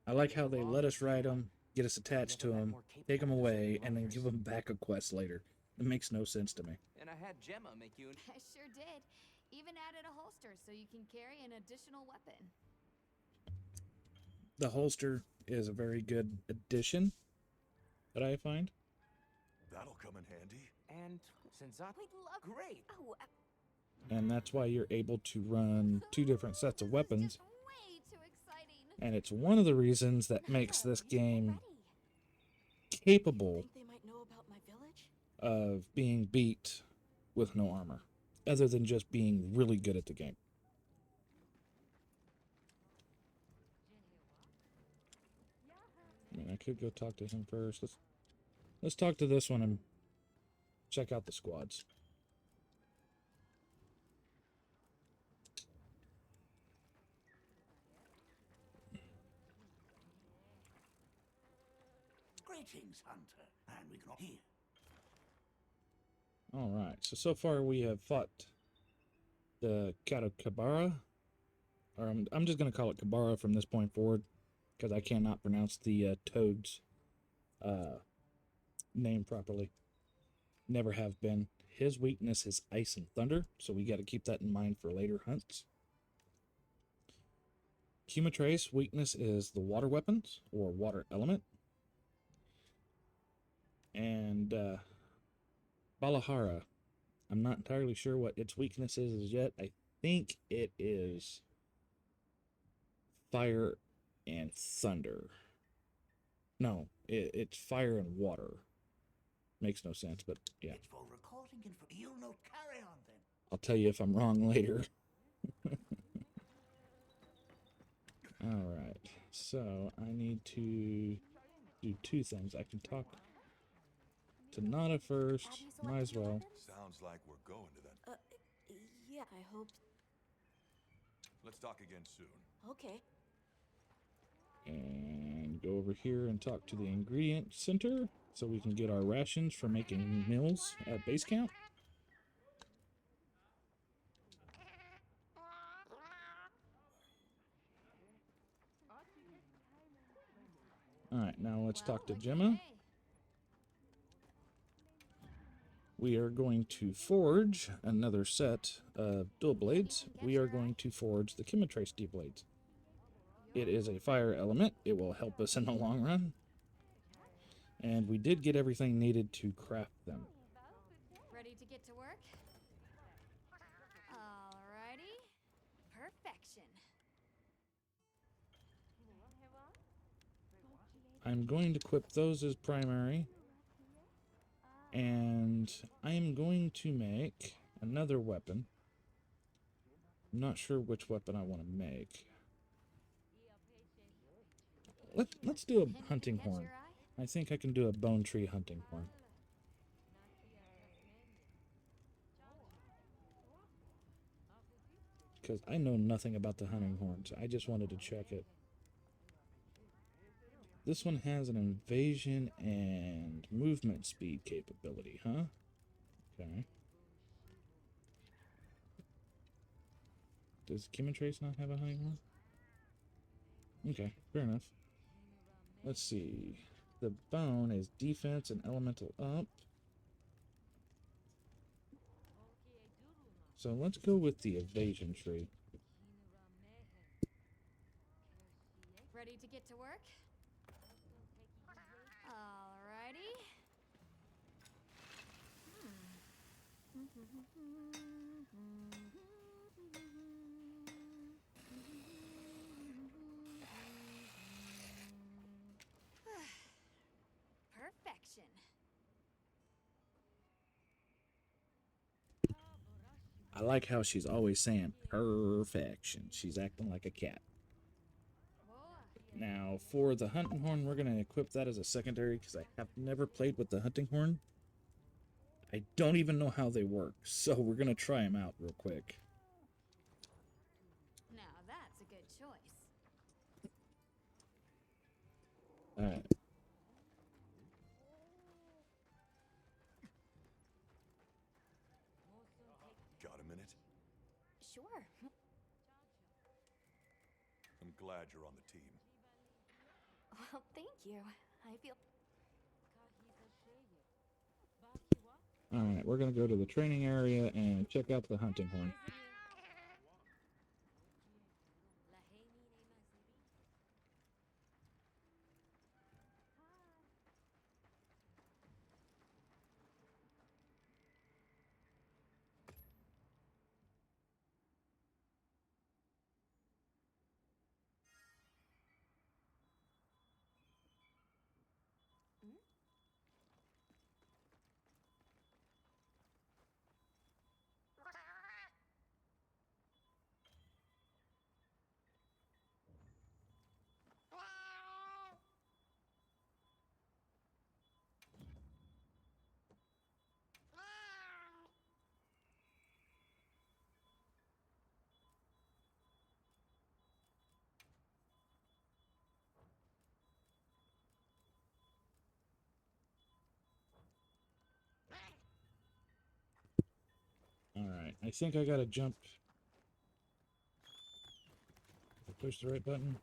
I like how they let us ride them, get us attached to them, take them away, and then give them back a quest later. It makes no sense to me. And I had Gemma make you an... I sure did. Even added a holster so you can carry an additional weapon. The holster is a very good addition that I find. That'll come in handy. And since I... We'd love. Great! Oh, And that's why you're able to run two different sets of weapons. Just way too exciting. And it's one of the reasons that makes this you should get game ready. capable Think they might know about my village? of being beat with no armor, other than just being really good at the game. I mean, I could go talk to him first. Let's talk to this one and check out the squads. Greetings, Hunter. And we can here. All right. So far we have fought the Katakabara, or I'm just gonna call it Kabara from this point forward, because I cannot pronounce the toad's name properly. Never have been. His weakness is ice and thunder, so we got to keep that in mind for later hunts. Kumatrace weakness is the water weapons or water element. And Balahara, I'm not entirely sure what its weakness is yet. I think it is fire and thunder. No, it's fire and water. Makes no sense, but yeah. It's for recording and for you'll not carry on then. I'll tell you if I'm wrong later. Alright, so I need to do two things. I can talk to Nada first. Might as well. Sounds like we're going to that. Yeah, I hope. Let's talk again soon. Okay. And go over here and talk to the ingredient center so we can get our rations for making meals at base camp. Alright, now let's talk to Gemma. We are going to forge another set of dual blades. We are going to forge the Kumatrace D-blades. It is a fire element. It will help us in the long run. And we did get everything needed to craft them. Ready to get to work? Alrighty. Perfection. I'm going to equip those as primary. And I'm going to make another weapon. I'm not sure which weapon I want to make. Let's do a hunting horn. I think I can do a bone tree hunting horn. Because I know nothing about the hunting horns. I just wanted to check it. This one has an invasion and movement speed capability, huh? Okay. Does Kumatrace not have a hunting horn? Okay, fair enough. Let's see. The bone is defense and elemental up. So let's go with the evasion tree. Ready to get to work? Alrighty. Perfection. I like how she's always saying perfection. She's acting like a cat. Now, for the hunting horn, we're going to equip that as a secondary because I have never played with the hunting horn. I don't even know how they work, so we're going to try them out real quick. Now that's a good choice. Alright. Got a minute? Sure. I'm glad you're on the team. Well, thank you. I feel. Alright, we're going to go to the training area and check out the hunting horn. I think I gotta jump. Push the right button.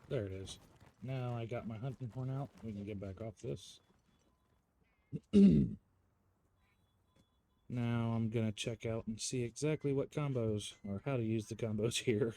There it is. Now I got my hunting horn out. We can get back off this. Now I'm gonna check out and see exactly what combos, or how to use the combos here.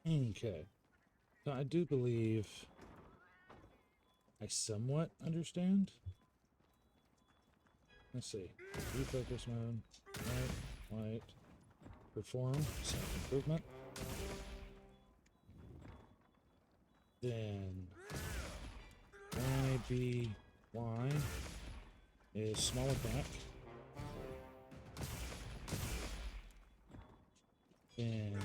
Okay. So I do believe I somewhat understand. Let's see. Refocus mode. Light. Perform. Self-improvement. Then Y is small attack. Then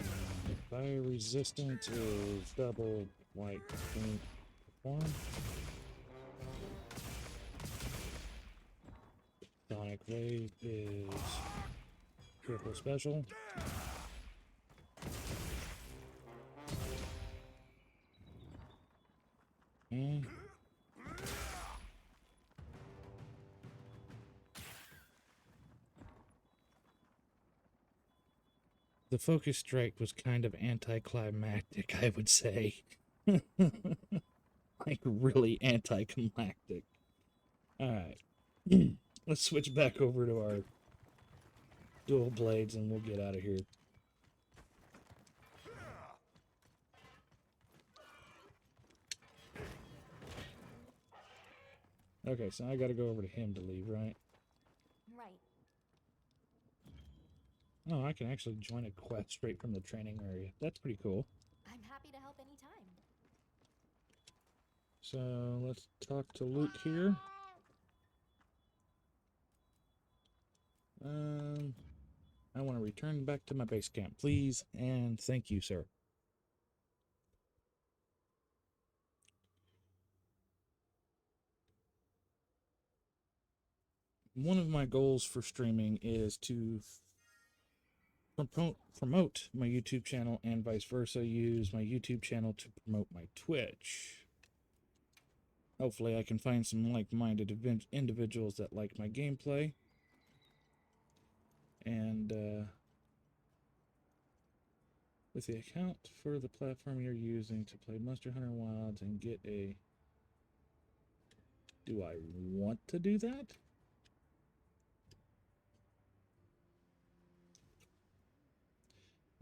fire resistant is double white green perform. Sonic wave is triple special. Okay. The focus strike was kind of anticlimactic, I would say. Like, really anticlimactic. Alright. Let's switch back over to our dual blades and we'll get out of here. Okay, so I gotta go over to him to leave, right? Right. Oh, I can actually join a quest straight from the training area. That's pretty cool. I'm happy to help anytime. So, let's talk to Luke here. I want to return back to my base camp, please, and thank you, sir. One of my goals for streaming is to promote my YouTube channel and vice versa, use my YouTube channel to promote my Twitch. Hopefully I can find some like-minded individuals that like my gameplay. And with the account for the platform you're using to play Monster Hunter Wilds and get a... Do I want to do that?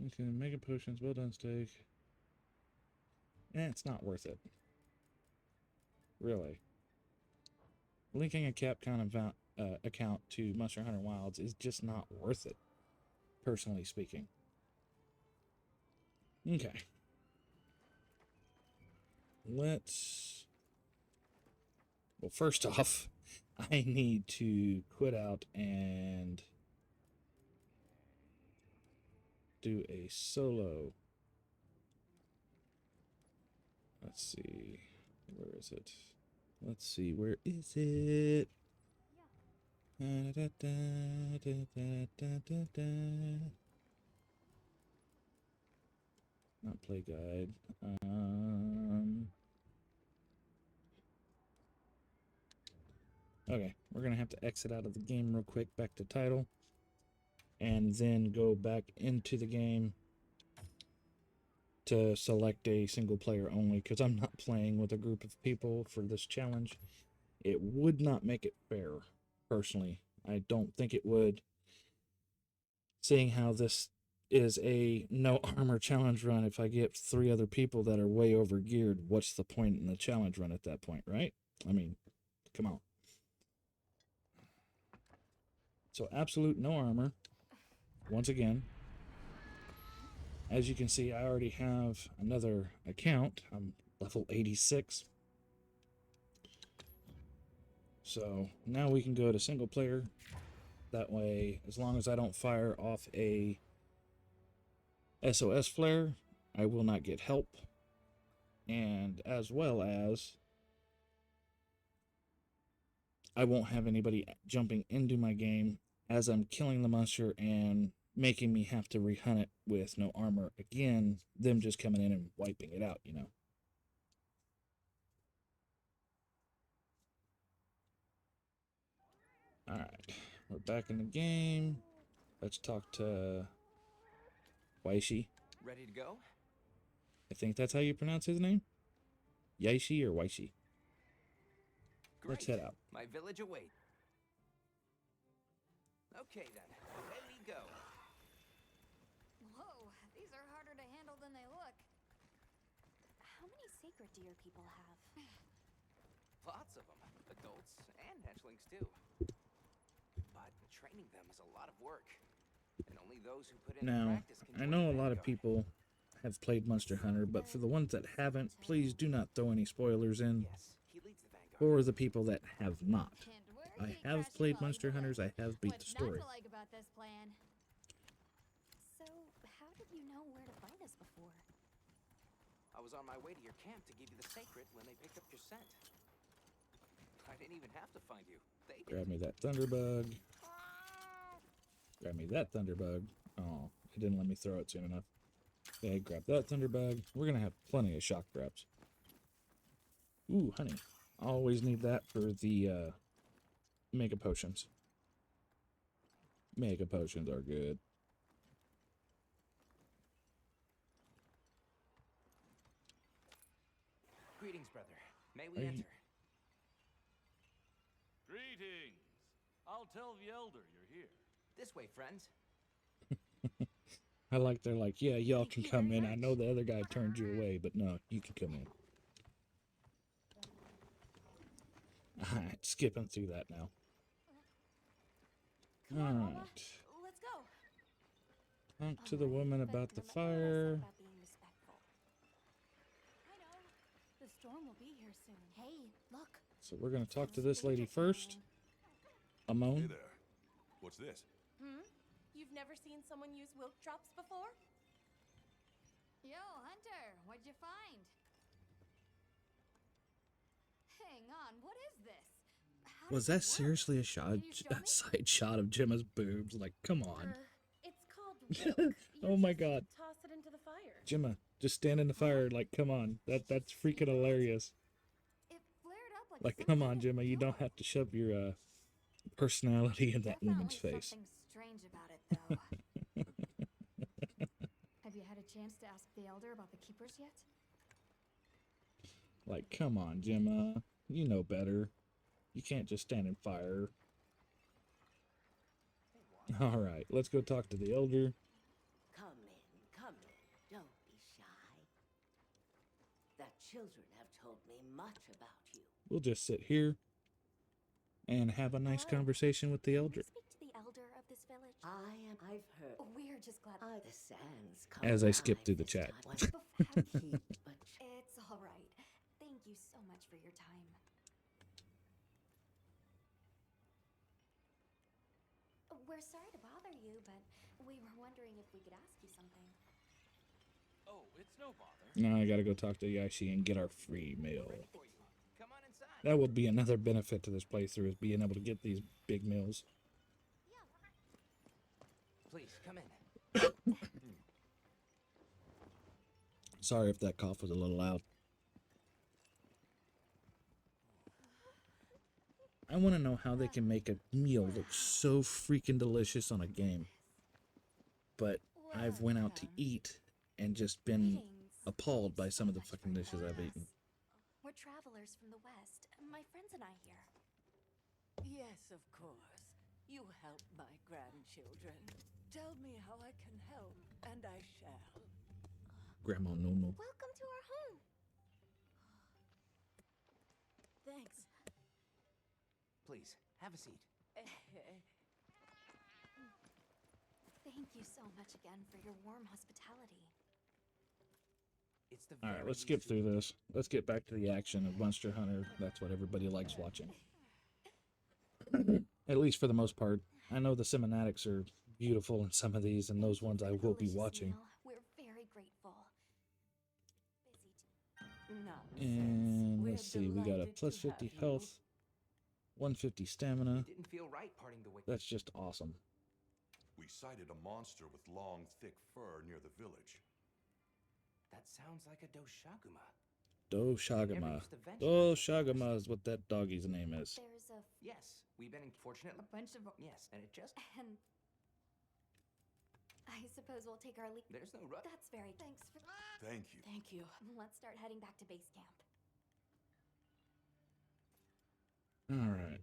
Okay, mega potions, well done steak. It's not worth it. Really. Linking a Capcom account to Monster Hunter Wilds is just not worth it, personally speaking. Okay. Let's... Well, first off, I need to quit out and do a solo. Let's see. Where is it? Let's see. Where is it? Not play guide. Okay, we're gonna have to exit out of the game real quick, back to title, and then go back into the game to select a single player only, because I'm not playing with a group of people for this challenge. It would not make it fair, personally. I don't think it would, seeing how this is a no armor challenge run. If I get 3 other people that are way over geared, what's the point in the challenge run at that point, right? I mean, come on. So absolute no armor, once again. As you can see, I already have another account. I'm level 86. So now we can go to single player. That way, as long as I don't fire off a SOS flare, I will not get help. And as well as I won't have anybody jumping into my game as I'm killing the monster and making me have to rehunt it with no armor again, them just coming in and wiping it out, you know. Alright, we're back in the game. Let's talk to Waishi. Ready to go? I think that's how you pronounce his name? Yaishi or Waishi? Let's head out. My village awaits. Okay then, away we go. Whoa, these are harder to handle than they look. How many sacred deer people have? Lots of them, adults and hatchlings too. But training them is a lot of work, and only those who put in the Now, practice can I join know the a lot of vanguard. people have played Monster Hunter, but for the ones that haven't, please do not throw any spoilers in. Yes, he leads the vanguard. For the people that have not. And we're I gate have crashing played while he's Monster away. Hunters, I have beat the What's story. not to like about this plan? So, how did you know where to find us before? I was on my way to your camp to give you the sacred when they picked up your scent. I didn't even have to find you. They did. Grab me that Thunderbug. Grab me that Thunderbug. Oh, it didn't let me throw it soon enough. Okay, grab that Thunderbug. We're gonna have plenty of shock grabs. Ooh, honey. Always need that for the Mega Potions. Mega Potions are good. Greetings, brother. May Are we you- enter? Greetings. I'll tell the elder you're here. This way, friends. I like they're like, yeah, y'all can come in. I know the other guy turned you away, but no, you can come in. Alright, skipping through that now. Come on, Mama. Alright. Let's go. Talk to the woman But about the remember what I said fire. about being respectful. I know. The storm will be here soon. Hey, look. So we're gonna talk to this lady first. Hey Amon. there. What's this? You've never seen someone use wilk drops before? Yo, Hunter, what'd you find? Hang on, what is this? How Was does it that work? seriously a shot, Can you show a me? side shot of Gemma's boobs? Like, come on, It's called wilk. Oh my God. Toss it into the fire. Gemma, just stand in the fire. Like, come on, that's freaking hilarious. It flared up like Like, some come kind on, of Gemma, you don't pillow. have to shove your personality in that woman's Definitely face. something strange about it, though. Have you had a chance to ask the elder about the keepers yet? Like, come on, Gemma, you know better. You can't just stand in fire. All right, let's go talk to the elder. Come in. Don't be shy. The children have told me much about you. We'll just sit here. and have a nice conversation with the Can elder. we speak to the elder of this village? I've heard. We're just glad. The sands come As I skip alive through the this chat. time. Have Heat, but It's all right. Thank you so much for your time. We're sorry to bother you, but we were wondering if we could ask you something. Oh, it's no bother. Now I gotta go talk to Yashi and get our free meal. For you. Come on inside. That will be another benefit to this playthrough, is being able to get these big meals. Please, come in. Sorry if that cough was a little loud. I want to know how they can make a meal look so freaking delicious on a game. But I've went out to eat and just been appalled by some of the fucking dishes I've eaten. We're travelers from the West, my friends and I here. yes, of course. You help my grandchildren. Tell me how I can help, and I shall. Grandma no. Welcome to our home. Thanks. Please, have a seat. Thank you so much again for your warm hospitality. It's the Alright, very let's skip least we through this. Let's get back to the action of Monster Hunter. That's what everybody likes watching. At least for the most part. I know the cinematics are beautiful in some of these, and those ones I will be Delicious watching. meal. We're very grateful. Busy Nonsense. And We're let's see, we got a delighted plus to have 50 you. health, 150 stamina. It didn't feel right parting the way. That's just awesome. We sighted a monster with long, thick fur near the village. That sounds like a Doshaguma. Doshagama. used to venture out Doshagama is what that doggy's name is. There's a Yes, we've been fortunate. bunch of Yes, and it just. and I suppose we'll take our leave. There's no rush. That's very thanks for. Thank you. Thank you. Let's start heading back to base camp. Alright.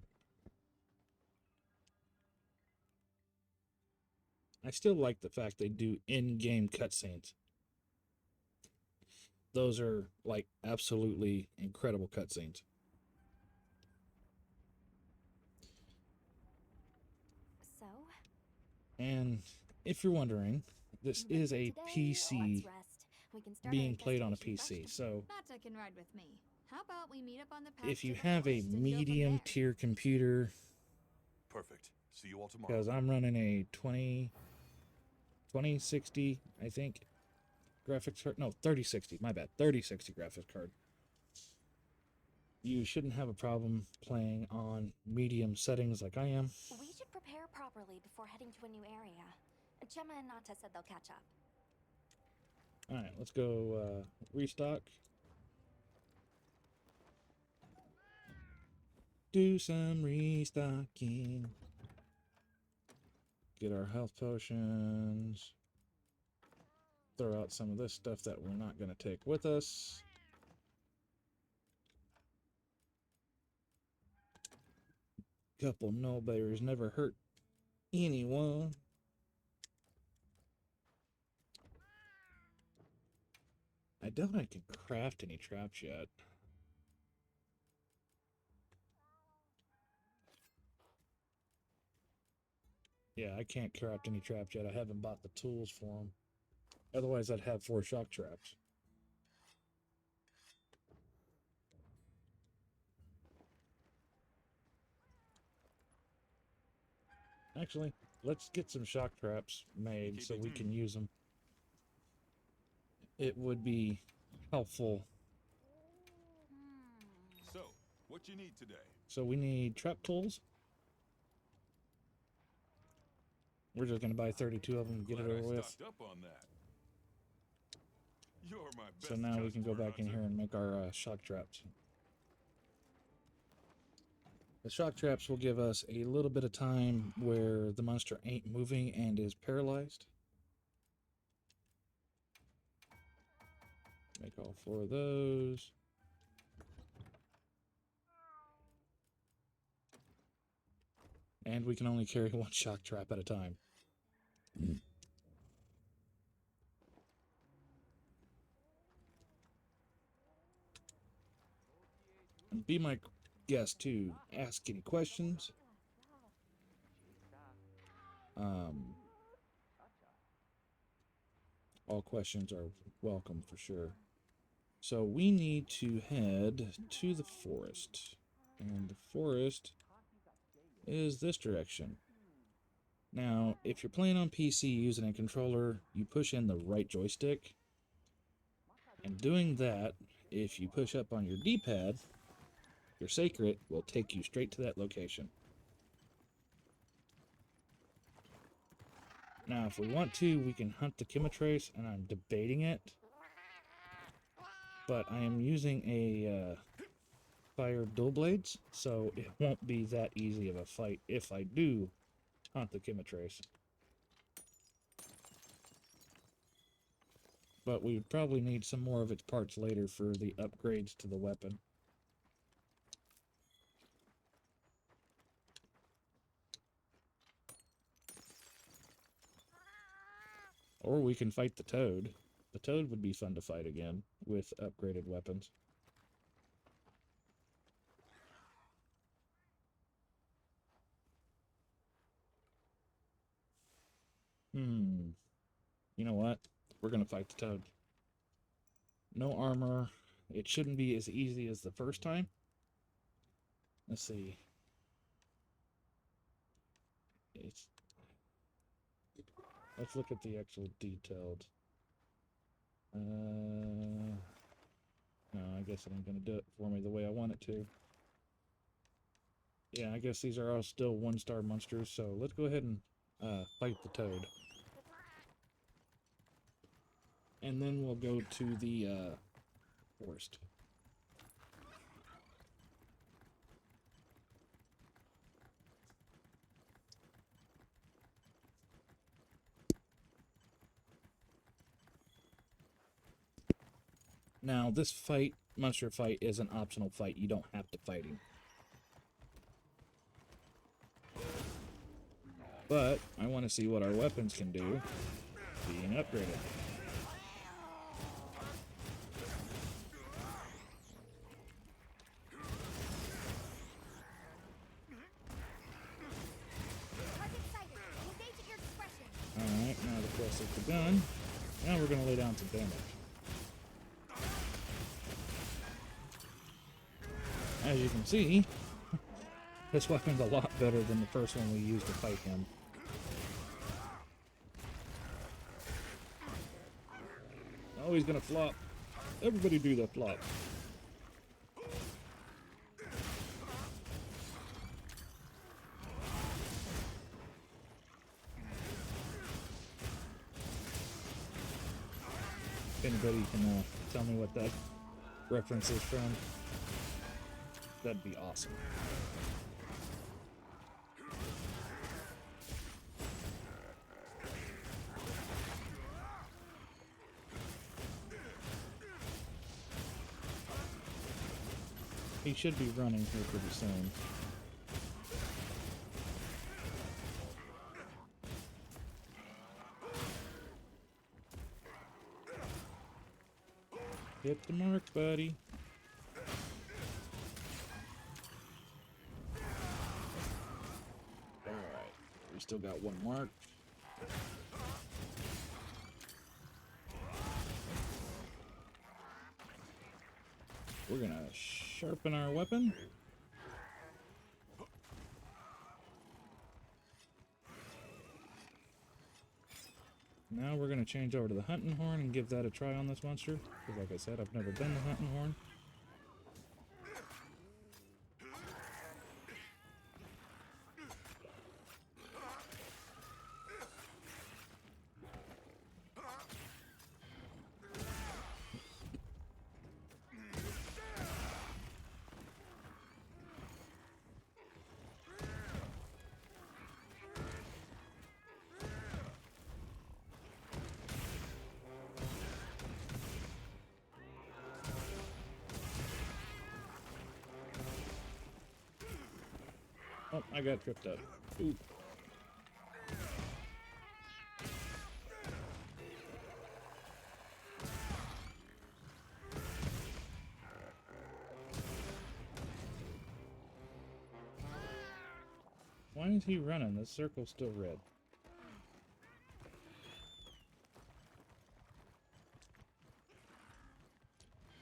I still like the fact they do in-game cutscenes. Those are, like, absolutely incredible cutscenes. So, And if you're wondering, this ready is for a today? PC Let's rest. We can start being our played on a investigation PC. fresh. So Nata can ride with me. How about we meet up on the path if you to the have a forest and go from medium there? tier computer, Perfect. See you all tomorrow. because I'm running a 2060, I think, graphics card. No, 3060. My bad. 3060 graphics card. You shouldn't have a problem playing on medium settings like I am. We should prepare properly before heading to a new area. Gemma and Nata said they'll catch up. Alright, let's go restock. Do some restocking. Get our health potions. Throw out some of this stuff that we're not going to take with us. Couple no bears never hurt anyone. I doubt I can craft any traps yet. Yeah, I can't craft any traps yet. I haven't bought the tools for them. Otherwise, I'd have 4 shock traps. Actually, let's get some shock traps made so we can use them. It would be helpful. So, what you need today? So we need trap tools. We're just gonna buy 32 of them and get it Glad I over with. stocked up on that. You're my best So now we can go customer, back in Hunter. here and make our shock traps. The shock traps will give us a little bit of time where the monster ain't moving and is paralyzed. Make all 4 of those. And we can only carry 1 shock trap at a time. And guests to ask any questions. All questions are welcome for sure. So we need to head to the forest. And the forest is this direction. Now, if you're playing on PC using a controller, you push in the right joystick. And doing that, if you push up on your D-pad, your Sacred will take you straight to that location. Now, if we want to, we can hunt the Chemitrace, and I'm debating it. But I am using a fire dual blades, so it won't be that easy of a fight if I do hunt the Chemitrace. But we would probably need some more of its parts later for the upgrades to the weapon. Or we can fight the Toad. The Toad would be fun to fight again with upgraded weapons. You know what? We're gonna fight the Toad. No armor. It shouldn't be as easy as the first time. Let's see. Let's look at the actual detailed. No, I guess it ain't gonna do it for me the way I want it to. Yeah, I guess these are all still 1-star monsters, so let's go ahead and fight the Toad. And then we'll go to the forest. Now, this monster fight is an optional fight. You don't have to fight him. But I want to see what our weapons can do being upgraded. Alright, now the quest has begun. Now we're going to lay down some damage. As you can see, this weapon's a lot better than the first one we used to fight him. Oh, he's gonna flop. Everybody do the flop. If anybody can tell me what that reference is from, that'd be awesome. He should be running here pretty soon. Hit the mark, buddy. Alright, we still got one mark. We're gonna sharpen our weapon. Now we're gonna change over to the hunting horn and give that a try on this monster. Because like I said, I've never done the hunting horn. Oh, I got tripped up. Ooh. is he running? The circle's still red.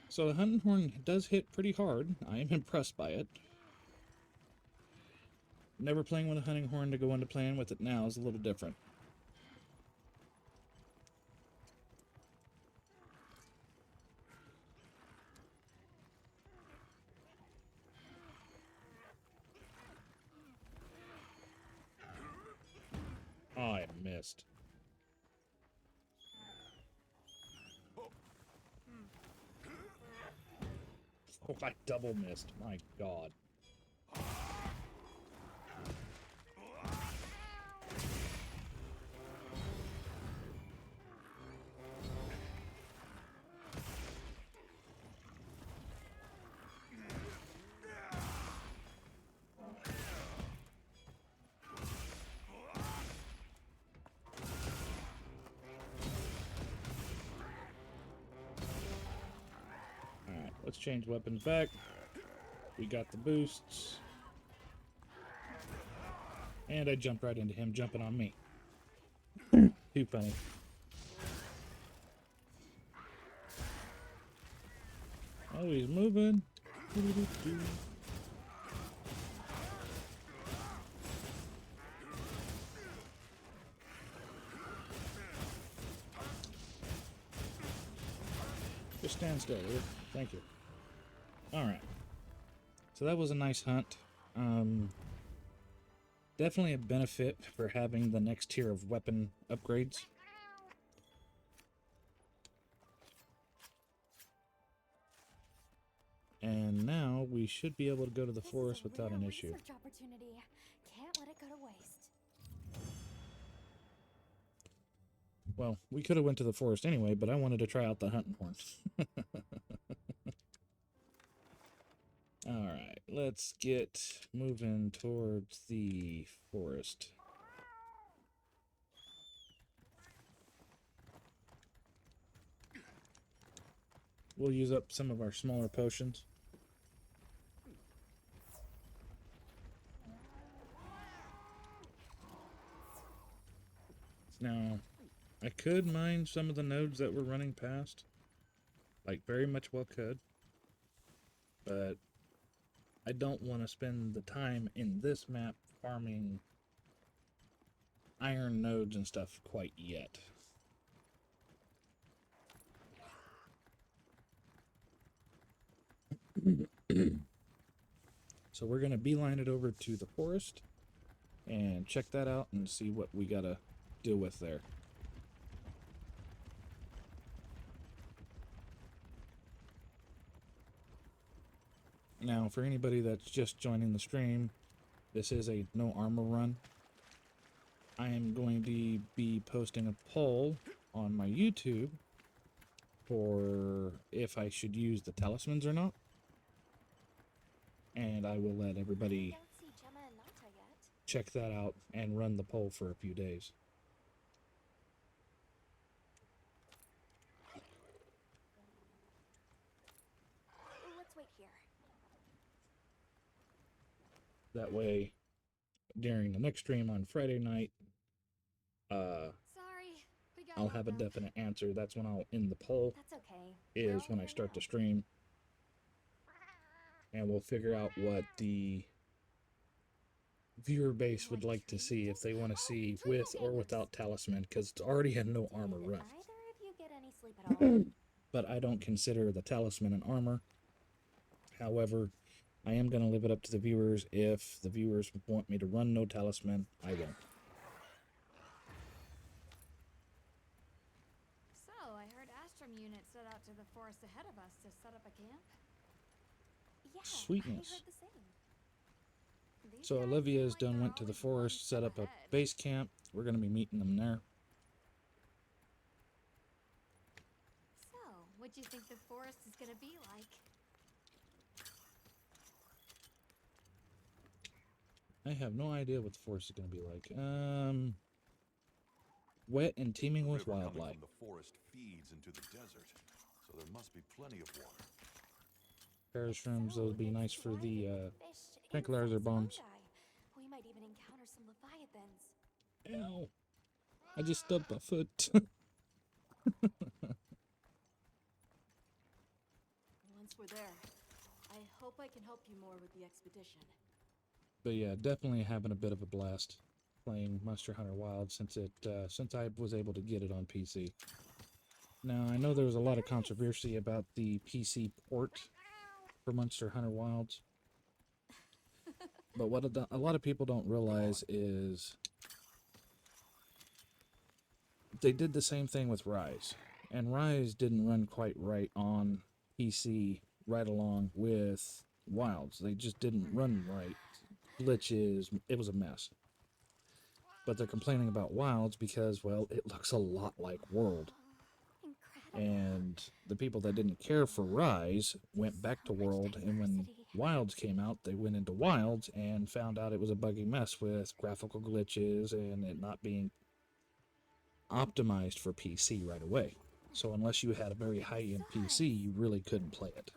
So the hunting horn does hit pretty hard. I am impressed by it. Never playing with a hunting horn to go into playing with it now is a little different. Oh, I missed. Oh, I double missed. My God. Alright, let's change weapons back. We got the boosts. And I jumped right into him jumping on me. Too funny. Oh, he's moving. Just stand still, dude. Thank you. Alright. So that was a nice hunt. Definitely a benefit for having the next tier of weapon upgrades. And now we should be able to go to the forest without an issue. Research opportunity. Can't let it go to waste. Well, we could have went to the forest anyway, but I wanted to try out the hunting horn. Alright, let's get moving towards the forest. We'll use up some of our smaller potions. Now, I could mine some of the nodes that we're running past. Like, very much well could. But I don't want to spend the time in this map farming iron nodes and stuff quite yet. So we're going to beeline it over to the forest and check that out and see what we got to deal with there. Now, for anybody that's just joining the stream, this is a no armor run. I am going to be posting a poll on my YouTube for if I should use the talismans or not. And I will let everybody Don't see Gemma and Nata yet. check that out and run the poll for a few days. Let's wait here. That way, during the next stream on Friday night, Sorry, we got I'll have a locked up. definite answer. That's when I'll end the poll, That's okay. is when I start the stream. And we'll figure out what the viewer base would like to see, if they want to see with or without talisman, because it's already had no armor Did run. either of you get any sleep at all? But I don't consider the talisman an armor. However, I am going to leave it up to the viewers. If the viewers want me to run no talisman, I won't. So, I heard Astrum unit set out to the forest ahead of us to set up a camp. Yeah, Sweetness. I heard the same. These So guys Olivia's seem like done they're went to the always one forest, step set up a ahead. base camp. We're going to be meeting them there. So, what do you think the forest is gonna be like? I have no idea what the forest is going to be like. Wet and teeming The with river coming wildlife. from the forest feeds into the desert, so there must be plenty of water. Paris rooms, those would be nice for the Fish, tranquilizer insects, bombs. fungi. We might even encounter some leviathans. Ow. I just stubbed my foot. Once we're there, I hope I can help you more with the expedition. But yeah, definitely having a bit of a blast playing Monster Hunter Wilds since I was able to get it on PC. Now, I know there was a lot of controversy about the PC port for Monster Hunter Wilds. But what a lot of people don't realize is they did the same thing with Rise. And Rise didn't run quite right on PC right along with Wilds. They just didn't run right. Glitches, it was a mess. But they're complaining about Wilds because, well, it looks a lot like World. And the people that didn't care for Rise went back to World, and when Wilds came out, they went into Wilds and found out it was a buggy mess with graphical glitches and it not being optimized for PC right away. So unless you had a very high-end PC, you really couldn't play it.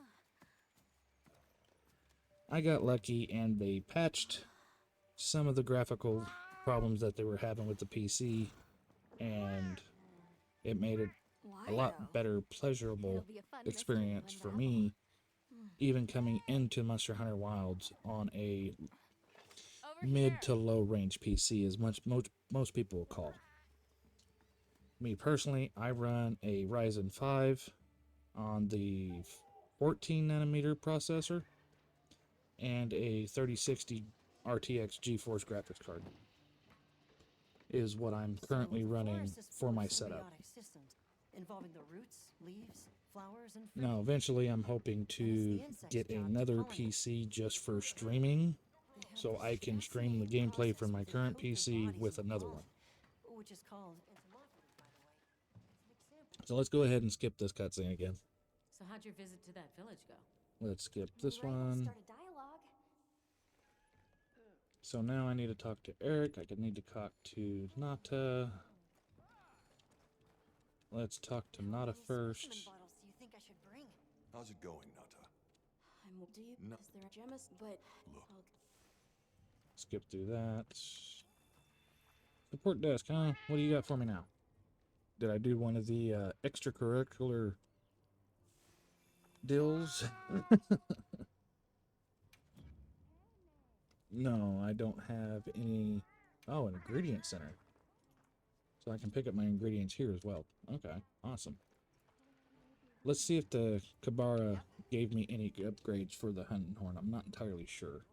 I got lucky and they patched some of the graphical problems that they were having with the PC, and it made it a lot better, pleasurable experience for me, even coming into Monster Hunter Wilds on a mid to low range PC, as most people will call. Me personally, I run a Ryzen 5 on the 14 nanometer processor and a 3060 RTX GeForce graphics card is what I'm currently running for my setup. Involving the roots, leaves, flowers, and fruit. Now, eventually I'm hoping to get another PC just for streaming, so I can stream the gameplay from my current PC with another one. Which is called So let's go ahead and skip this cutscene again. So how'd your visit to that village go? Let's skip this one. Start a dialogue. So now I need to talk to Eric. I could need to talk to Nata. Let's talk to Nata first. Bottles do you think I should bring? How's it going, Nata? Do you? No. Is there a gemus? But Look. Skip through that. Support desk, huh? What do you got for me now? Did I do one of the extracurricular deals? No, I don't have any. Oh, an ingredient center. So I can pick up my ingredients here as well. Okay, awesome. Let's see if the Kabara gave me any upgrades for the hunting horn. I'm not entirely sure.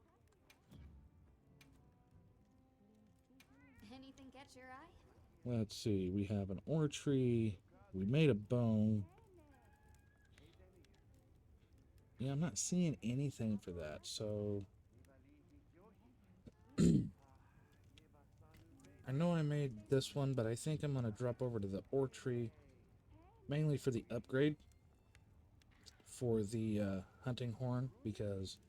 Anything catch your eye? Let's see. We have an ore tree. We made a bone. Yeah, I'm not seeing anything for that, so... I know I made this one, but I think I'm going to drop over to the ore tree, mainly for the upgrade for the hunting horn, because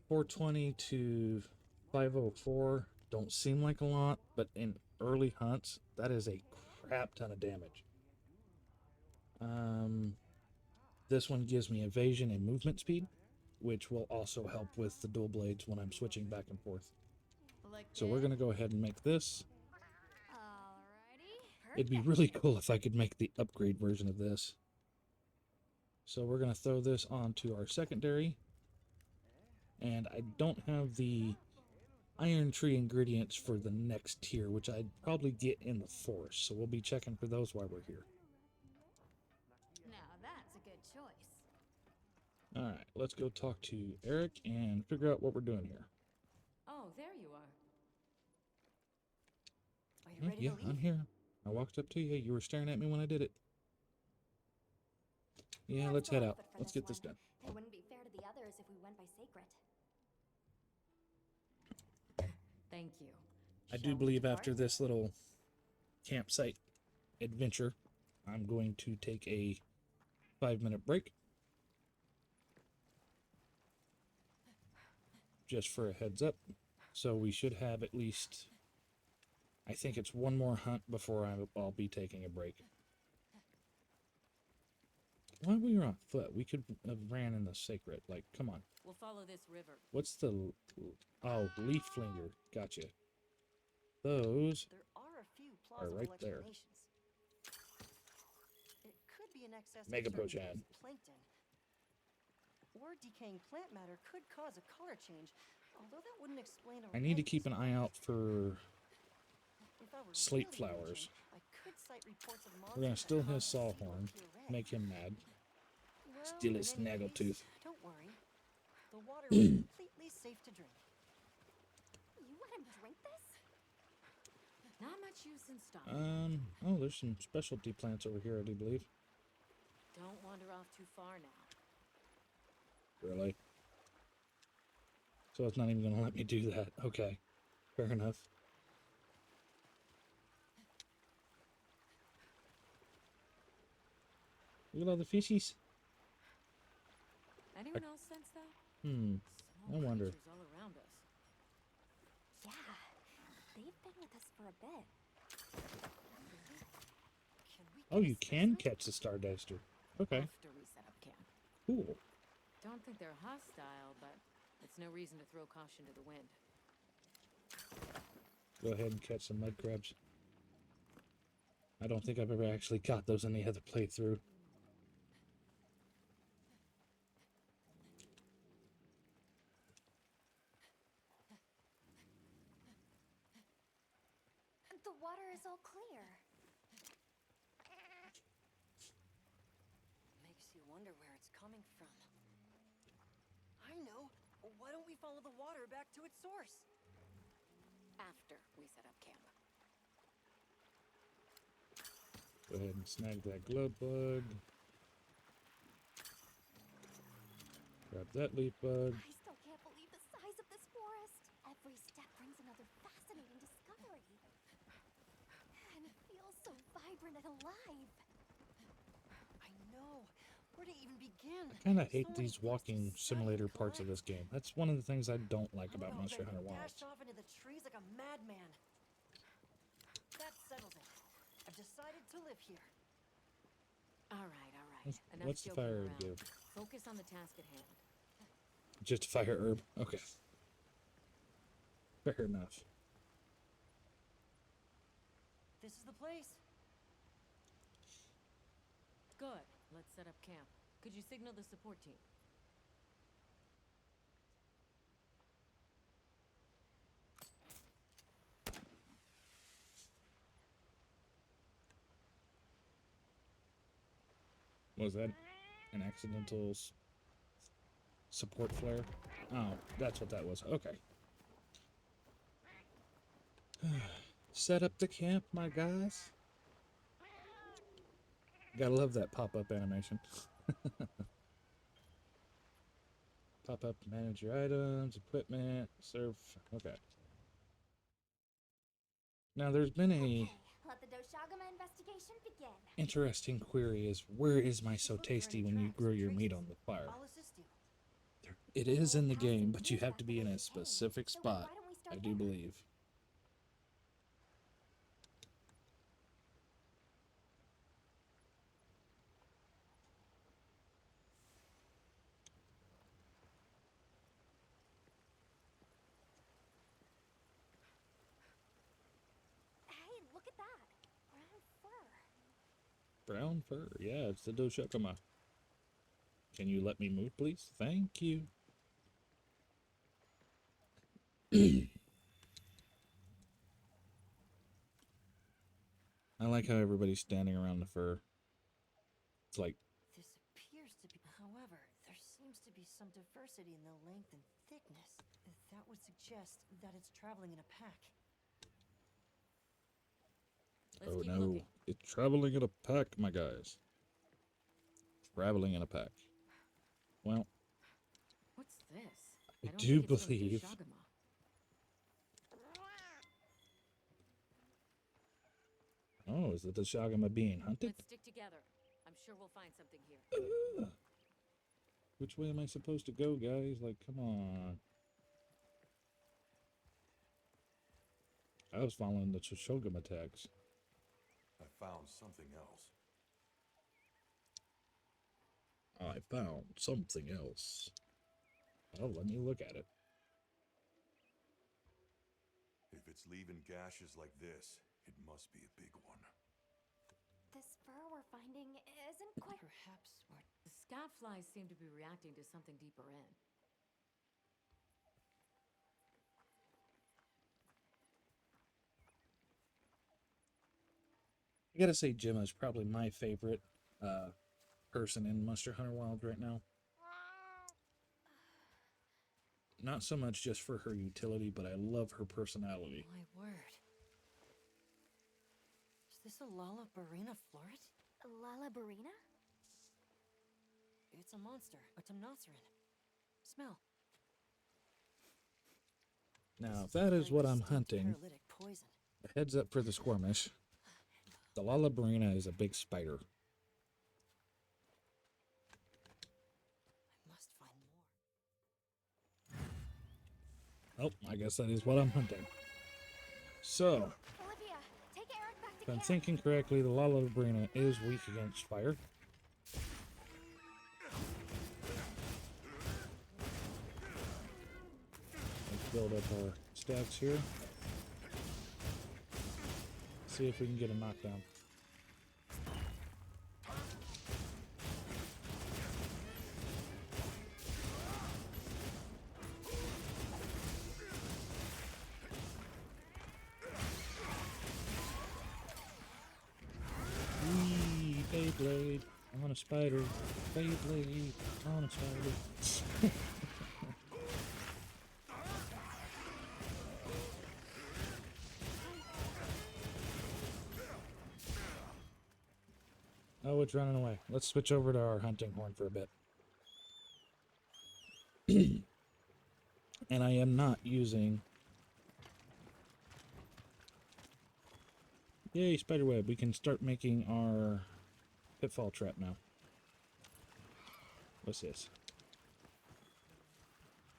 420 to 504 don't seem like a lot, but in early hunts, that is a crap ton of damage. This one gives me evasion and movement speed, which will also help with the dual blades when I'm switching back and forth. So we're going to go ahead and make this. Alrighty. It'd be really cool if I could make the upgrade version of this. So we're going to throw this onto our secondary. And I don't have the iron tree ingredients for the next tier, which I'd probably get in the forest. So we'll be checking for those while we're here. Now that's a good choice. Alright, let's go talk to Eric and figure out what we're doing here. Oh, there you are. Are you ready Yeah, to leave? I'm here. I walked up to you. You were staring at me when I did it. Yeah, let's head out. Let's get this done. It wouldn't be fair to the others if we went by Sacred. Thank you. I Shall do we believe depart? after this little campsite adventure, I'm going to take a 5-minute break. Just for a heads up. So we should have at least, I think it's one more hunt before I'll be taking a break. Why we were on foot? We could have ran in the sacred. Like, come on. We'll follow this river. What's the... Oh, leaf flinger. Gotcha. Those There are a few are plausible right there. explanations. It could be an excess Mega of certain Potion. types of plankton. Or decaying plant matter could cause a color change, although that wouldn't explain a I need to red keep an eye out for If I were slate really flowers. raging, I could cite reports of We're gonna monsters steal that his cause the sea to Sawhorn, appear red. make him mad. Well, Steal his in any case, Snaggletooth. Don't worry. The water is completely safe to drink. You let him drink this? Not much use in stopping. Oh, there's some specialty plants over here, I do believe. Don't wander off too far now. Really? So it's not even gonna let me do that. Okay. Fair enough. Look at all the fishies. Anyone else sense that? I Small wonder. creatures all around us. Yeah. They've been with us for a bit. Can we Oh, get a you can specimen? catch the Starduster. Okay. After we set up camp. Cool. Don't think they're hostile, but it's no reason to throw caution to the wind. Go ahead and catch some mud crabs. I don't think I've ever actually caught those in the other playthrough. The water is all clear. Makes you wonder where it's coming from. I know. Why don't we follow the water back to its source? After we set up camp. Go ahead and snag that glow bug. Grab that leaf bug. I still can't believe the size of this forest. Every step brings another fascinating discovery. And it feels so vibrant and alive. I know. Where to even begin? I kind of So hate many these things to walking study and simulator parts of collect. this game. That's one of the things I don't like about I'm Monster ready Hunter to Wilds. dash off into the trees like a madman. That settles it. I've decided to live here. All right, all right. Enough What's the joking fire around. do? Focus on the task at hand. Just a fire herb. Okay. Fair enough. This is the place. Good. Let's set up camp. Could you signal the support team? Was that an accidental support flare? Oh, that's what that was. Okay. Set up the camp, my guys. Gotta love that pop-up animation. Pop-up, manage your items, equipment, serve. Okay. Now, there's been a Okay, let the Doshagama investigation begin. interesting query: is where is my so Look for any tasty when you tracks grill or your meat traces. on the fire? I'll assist you. It is in the Well, game, passing but you news have to be in a after the campaign. specific So spot. why don't we I start do there? believe. Hey, look at that. Brown fur. Brown fur. Yeah, it's the Doshakama. Can you let me move, please? Thank you. I like how everybody's standing around the fur. It's like, This appears to be. However, there seems to be some diversity in the length and thickness. That would suggest that it's traveling in a pack. Let's oh keep no, looking. it's traveling in a pack, my guys. Traveling in a pack. Well, What's this? I don't do think it's from believe- Doshagama. oh, is the Doshagama being hunted? Let's stick together. I'm sure we'll find something here. Which way am I supposed to go, guys? Like, come on. I was following the Doshagama tags. I found something else. I found something else. Well, let me look at it. If it's leaving gashes like this, it must be a big one. This fur we're finding isn't quite. Perhaps we're... The scat flies seem to be reacting to something deeper in. I gotta say, Gemma is probably my favorite person in Monster Hunter Wilds right now. Not so much just for her utility, but I love her personality. My word. Is this a Lalabarina floret? Lalabarina? It's a monster, a Temnoceran. Smell. Now, if that is what I'm hunting, Paralytic poison. a heads up for the Squirmish. The Lalabarina is a big spider. I must find more. Oh, I guess that is what I'm hunting. So, Olivia, take Eric back if to I'm camp. thinking correctly, the Lalabarina is weak against fire. Let's build up our stacks here. See if we can get a knockdown. Wee, Beyblade on a spider. Beyblade on a spider. Oh, it's running away. Let's switch over to our hunting horn for a bit. And I am not using... Yay, spiderweb. We can start making our pitfall trap now. What's this?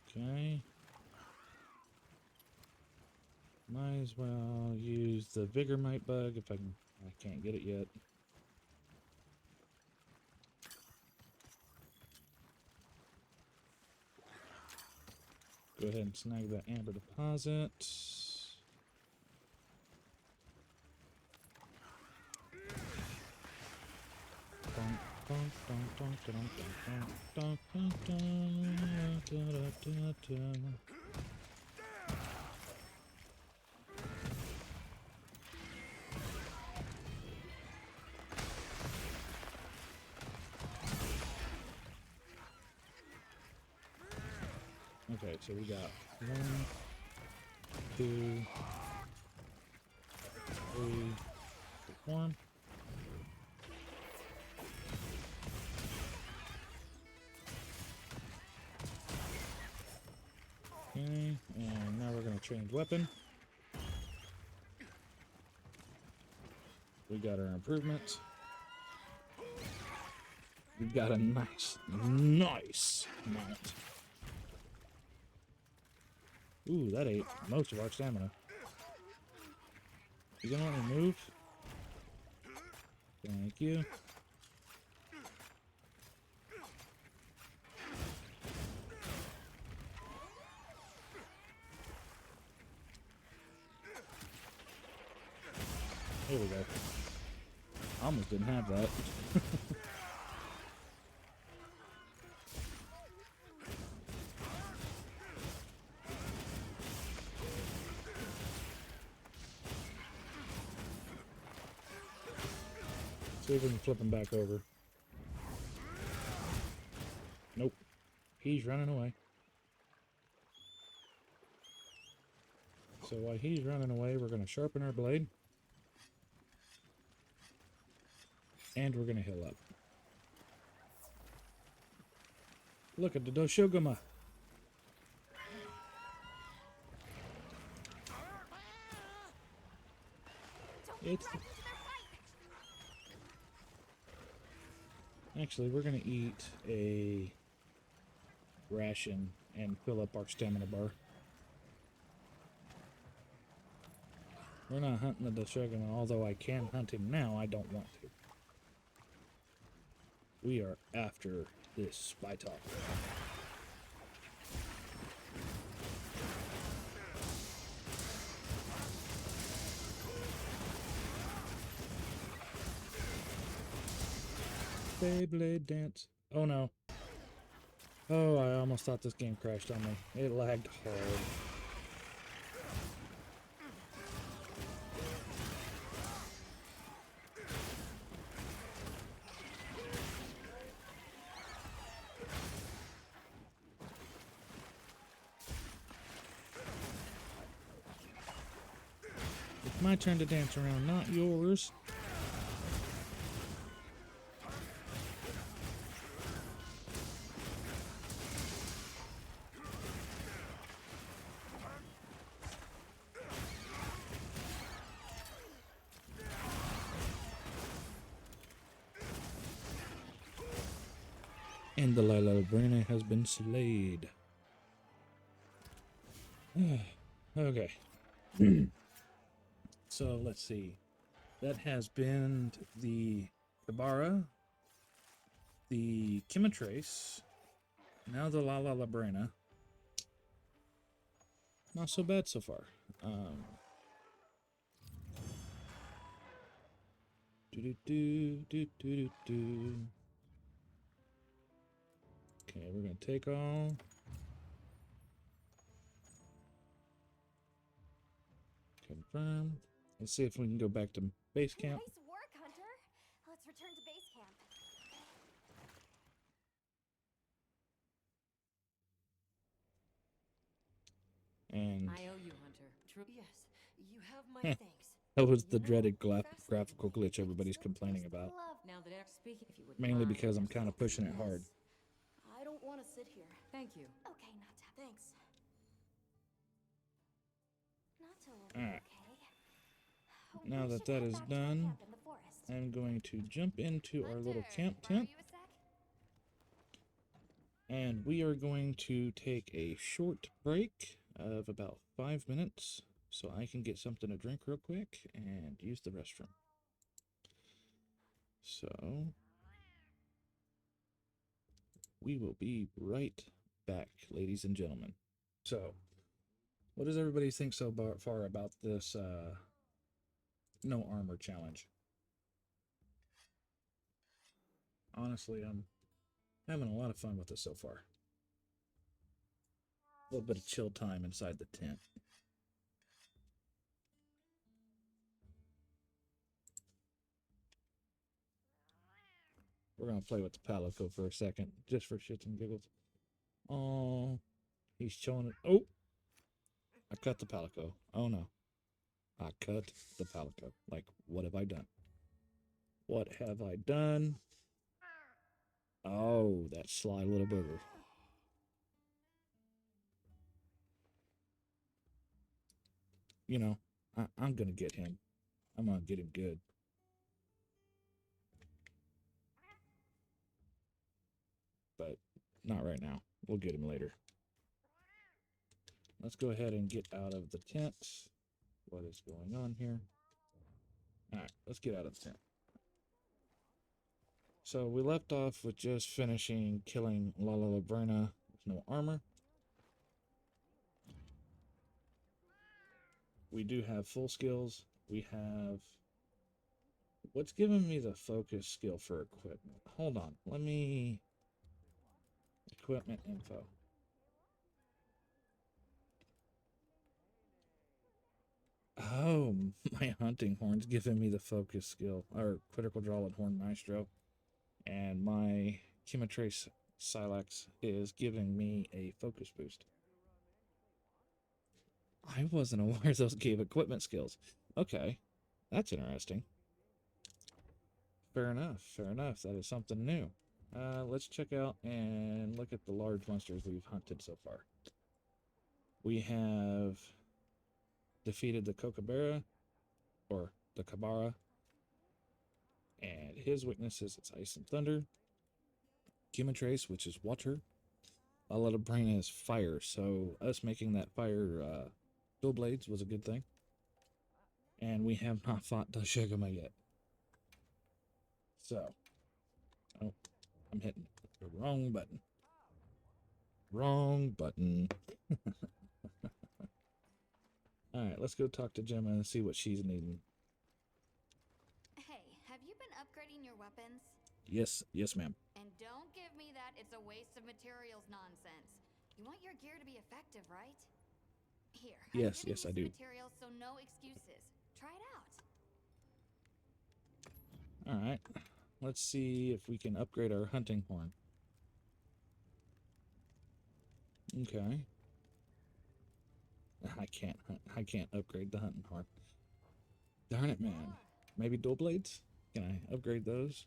Okay. Might as well use the Vigormite bug if I can. I can't get it yet. Go ahead and snag that amber deposit. Okay, so we got 1, 2, 3, 4. Okay, and now we're going to change weapon. We got our improvements. We've got a nice mount. Ooh, that ate most of our stamina. You gonna let me move? Thank you. Here we go. Almost didn't have that. See if we can flip him back over. Nope. He's running away. So while he's running away, we're going to sharpen our blade. And we're going to heal up. Look at the Doshugama. It's... Actually, we're going to eat a ration and fill up our stamina bar. We're not hunting the Doshugama, although I can hunt him now, I don't want to. We are after this spy talk. Beyblade dance. Oh no. Oh, I almost thought this game crashed on me. It lagged hard. It's my turn to dance around, not yours. And the Lila Brina has been slayed. Okay. So let's see. That has been the Kabara, the Chemitrace, now the La Brina. Not so bad so far. Okay, we're gonna take all. Confirm. Let's see if we can go back to base camp. Nice work, Hunter. Let's return to base camp. And I owe you, Hunter. Yes, you have my thanks. that was the dreaded graphical glitch everybody's complaining about. Now that I'm speaking, if you would Mainly because I'm kind of pushing it hard. I don't want to sit here. Thank you. Okay, Nata. Thanks. Nata will be Alright. okay. Now We that should that head is back to our done, camp in the forest. I'm going to jump into our little Hunter, camp borrow tent. you a sec? And we are going to take a short break of about 5 minutes so I can get something to drink real quick and use the restroom. So we will be right back, ladies and gentlemen. So, what does everybody think so far about this no armor challenge? Honestly, I'm having a lot of fun with this so far. A little bit of chill time inside the tent. We're gonna play with the Palico for a second, just for shits and giggles. Oh, he's showing it. Oh, I cut the Palico. Oh no, I cut the Palico. Like, what have I done? What have I done? Oh, that sly little booger. You know, I'm gonna get him. I'm gonna get him good. But not right now. We'll get him later. Let's go ahead and get out of the tent. What is going on here? Alright, let's get out of the tent. So we left off with just finishing killing Lala Labrena with no armor. We do have full skills. We have... What's giving me the focus skill for equipment? Hold on. Let me... Equipment info. Oh, my hunting horn's giving me the focus skill. Or critical draw with Horn Maestro. And my Chemitrace Silex is giving me a focus boost. I wasn't aware those gave equipment skills. Okay, that's interesting. Fair enough, fair enough. That is something new. Let's check out and look at the large monsters we've hunted so far. We have defeated the Kookaburra, or the Kabara, and his weakness is its ice and thunder. Chemitrace, which is water. Lala Brina is fire, so us making that fire dual blades was a good thing. And we have not fought Dashigama yet. So, oh, I'm hitting. The wrong button. Wrong button. Alright, let's go talk to Gemma and see what she's needing. Hey, have you been upgrading your weapons? Yes, ma'am. And don't give me that it's a waste of materials nonsense. You want your gear to be effective, right? Here. Yes, I'm yes, I giving you do. some materials, so no excuses. Try it out. Alright. Let's see if we can upgrade our hunting horn. Okay. I can't upgrade the hunting horn. Darn it, man. Maybe dual blades? Can I upgrade those?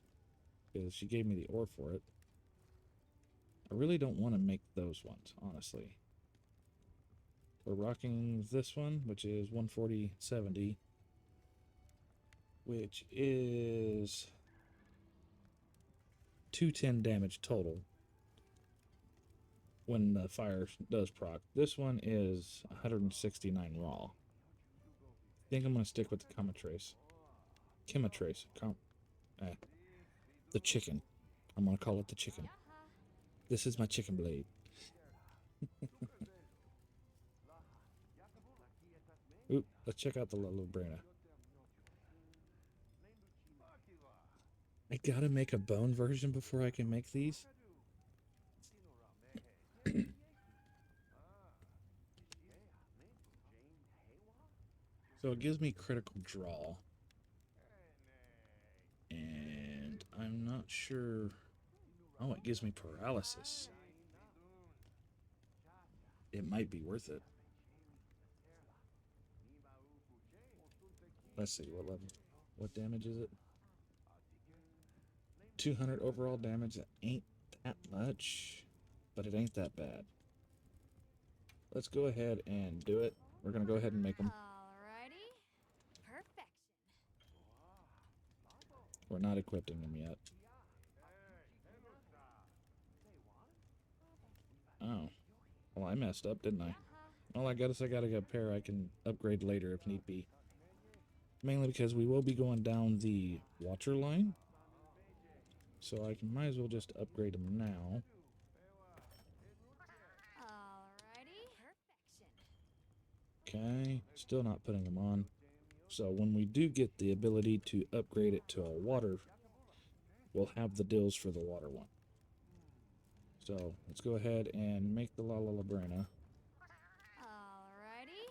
Because she gave me the ore for it. I really don't want to make those ones, honestly. We're rocking this one, which is 140/70, which is 210 damage total when the fire does proc. This one is 169 raw. I think I'm going to stick with the Chemitrace. The chicken. I'm going to call it the chicken. This is my chicken blade. Oop, let's check out the La Lubrena. I gotta make a bone version before I can make these. So it gives me critical draw. And I'm not sure. Oh, it gives me paralysis. It might be worth it. Let's see, what damage is it? 200 overall damage. That ain't that much, but it ain't that bad. Let's go ahead and do it. We're gonna go ahead and make them. Alrighty. Perfection. We're not equipping them yet. Oh. Well, I messed up, didn't I? Well, I guess I gotta get a pair I can upgrade later if need be. Mainly because we will be going down the Watcher line. So I might as well just upgrade them now. Alrighty. Perfection. Okay, still not putting them on. So when we do get the ability to upgrade it to a water, we'll have the dills for the water one. So let's go ahead and make the La Lubrena. Alrighty.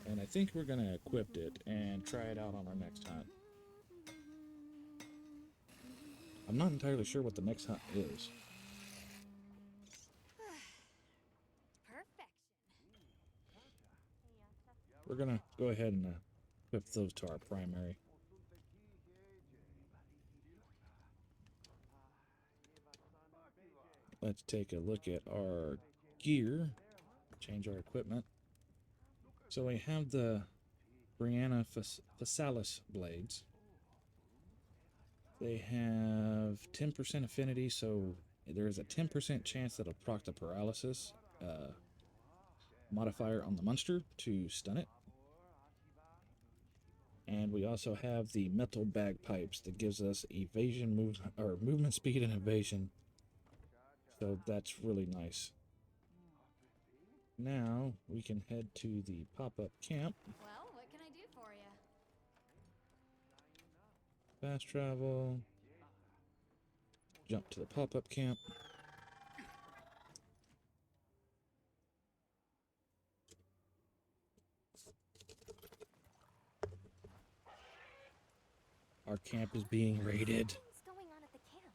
And I think we're going to equip it and try it out on our next hunt. I'm not entirely sure what the next hunt is. Perfection. We're going to go ahead and equip those to our primary. Let's take a look at our gear. Change our equipment. So we have the Brianna Phasalis blades. They have 10% affinity, so there is a 10% chance that it'll proc the paralysis modifier on the monster to stun it. And we also have the metal bagpipes that gives us evasion movement speed and evasion. So that's really nice. Now we can head to the pop-up camp. Well, what can I do for you? Fast travel. Jump to the pop-up camp. Our camp is being raided. What's going on at the camp?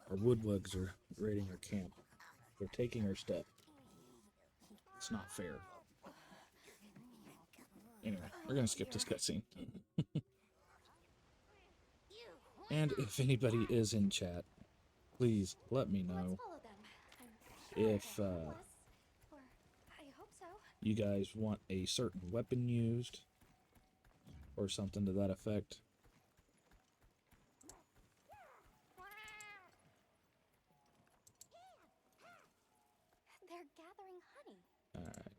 Our woodwugs are raiding our camp. They're taking our stuff. It's not fair. Anyway, we're gonna skip this cutscene. And if anybody is in chat, please let me know Let's follow them. I'm sure if they'll help us. Or I hope so. you guys want a certain weapon used or something to that effect. They're gathering honey. Alright.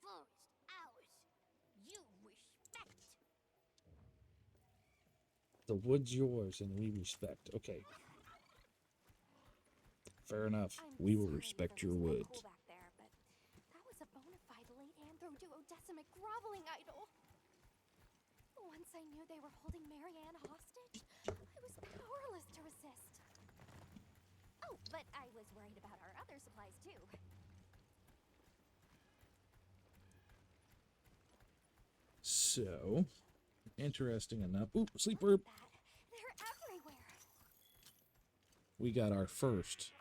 Forest ours. You respect. The wood's yours and we respect. Okay. Fair enough. We will respect your woods. Cool back there, but that was a bona fide late anthro-duodecimic groveling idol. Once I knew they were holding Marianne hostage, I was powerless to resist. Oh, but I was worried about our other supplies too. So, interesting enough. Ooh, sleeper. They're everywhere. We got our first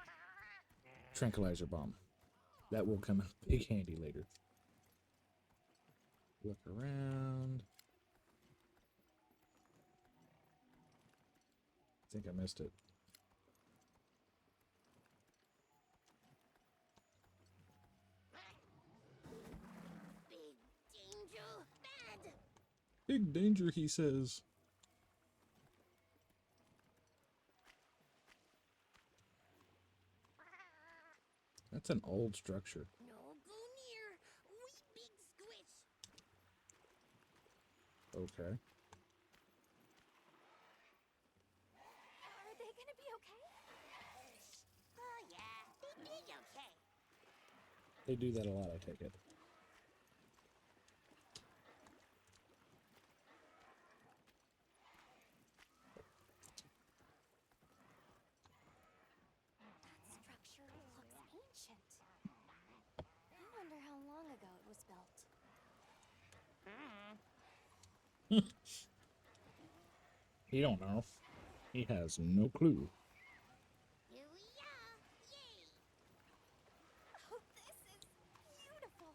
tranquilizer bomb. That will come in big handy later. Look around. I think I missed it. Big danger, bad. Big danger, he says. That's an old structure. No go near, we big squish. Okay. Are they gonna be okay? Oh yeah, big okay. They do that a lot, I take it. That structure looks ancient. I wonder how long ago it was built. He don't know. He has no clue. Here we are! Yay! Oh, this is beautiful!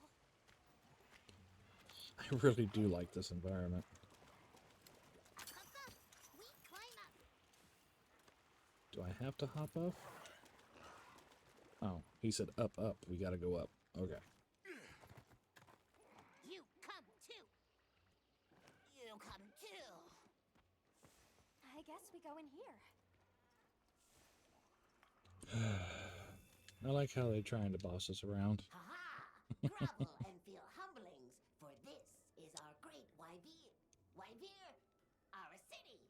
I really do like this environment. We climb up. Do I have to hop off? Oh, he said up, up. We gotta go up. Okay. You come too. You come too. I guess we go in here. I like how they're trying to boss us around. Ha-ha! Grovel and feel humblings, for this is our great Wyvir. Wyvir, our city.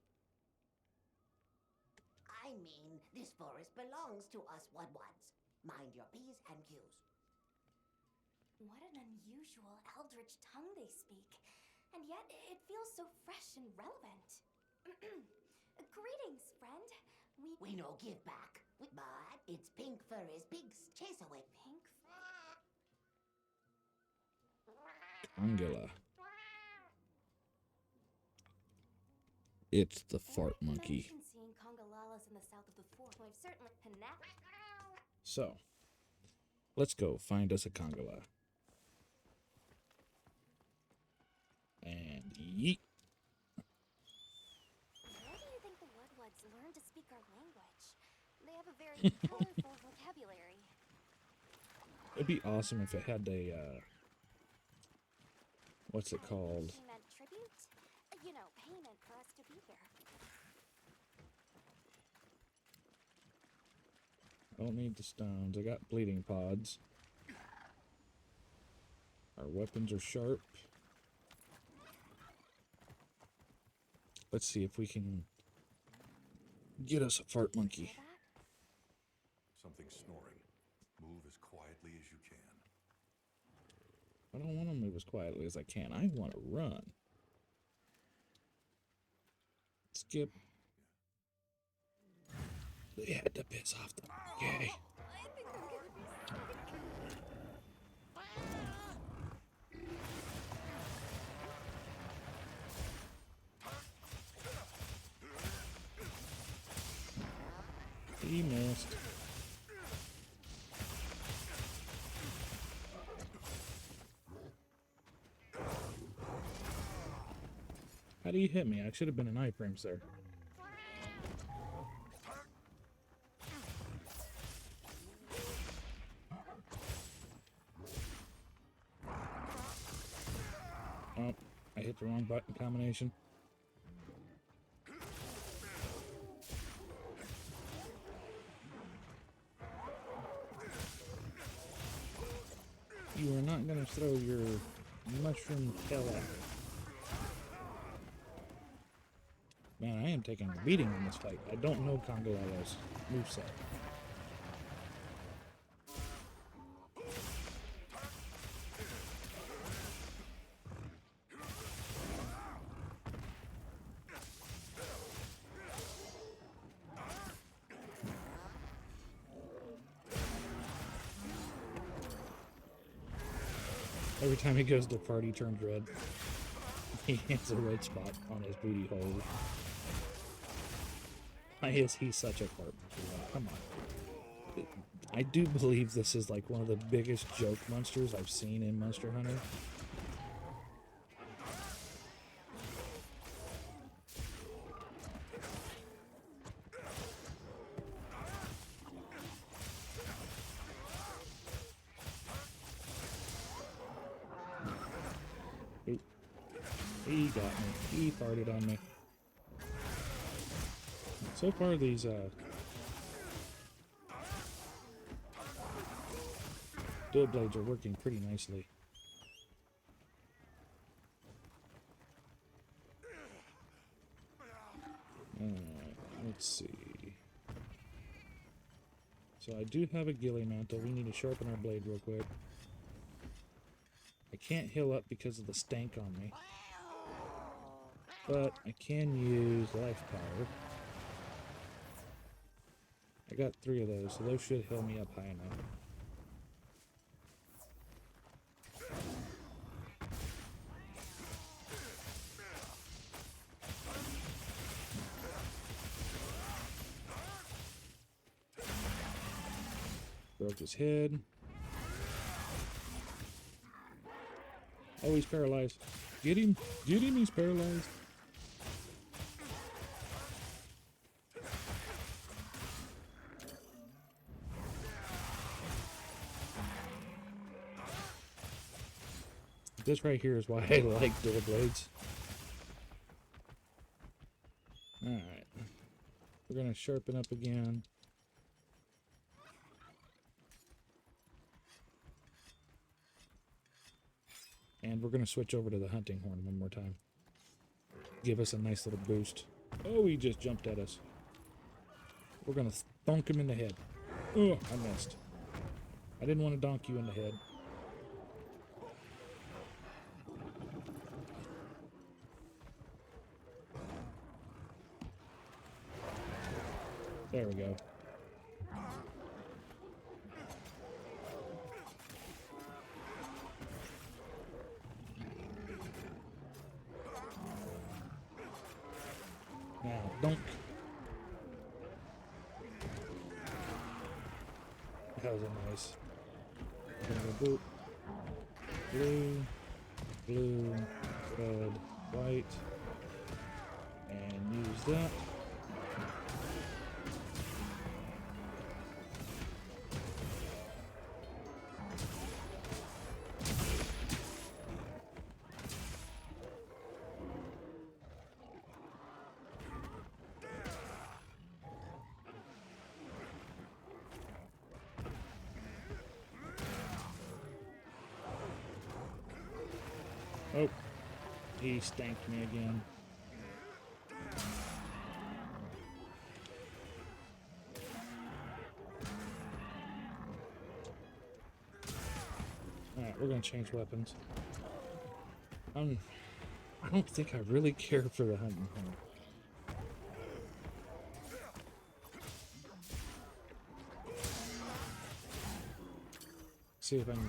I mean, this forest belongs to us Wudwuds. Mind your P's and Q's. What an unusual eldritch tongue they speak. And yet it feels so fresh and relevant. Greetings, friend. We no give back, but it's pink furry's pigs chase away. Pink Congula. It's the fart monkey. I mentioned seeing congolalas in the south of the fort. I've certainly So, let's go find us a congola. And yeet. Where do you think the Wudwuds learned to speak our language? They have a very colorful vocabulary. It'd be awesome if it had a, what's it called? She meant tribute? You know, payment for us to be here. I don't need the stones. I got bleeding pods. Our weapons are sharp. Let's see if we can get us a fart monkey. Something snoring. Move as quietly as you can. I don't want to move as quietly as I can. I want to run. Skip. They had to piss off the monkey. He missed. How do you hit me? I should have been an iframes there. Oh, I hit the wrong button combination. You are not going to throw your mushroom tail at me. Man, I am taking a beating in this fight. I don't know Congalalo's moveset. Every time he goes to fart, he turns red. He has a red spot on his booty hole. Why is he such a fart? Come on. I do believe this is like one of the biggest joke monsters I've seen in Monster Hunter. He got me. He farted on me. So far, these dual blades are working pretty nicely. Alright, let's see. So I do have a ghillie mantle. We need to sharpen our blade real quick. I can't heal up because of the stank on me. But I can use life power. I got 3 of those, so those should heal me up high enough. Broke his head. Oh, he's paralyzed. Get him! Get him! He's paralyzed. This right here is why I like dual blades. Alright. We're going to sharpen up again. And we're going to switch over to the hunting horn one more time. Give us a nice little boost. Oh, he just jumped at us. We're going to thunk him in the head. Oh, I missed. I didn't want to donk you in the head. There we go. Now, donk. That was a nice. Gonna go boop. Blue, blue, red, white, and use that. Oh, he stanked me again. Alright, we're gonna change weapons. I don't think I really care for the hunting horn. See if I can.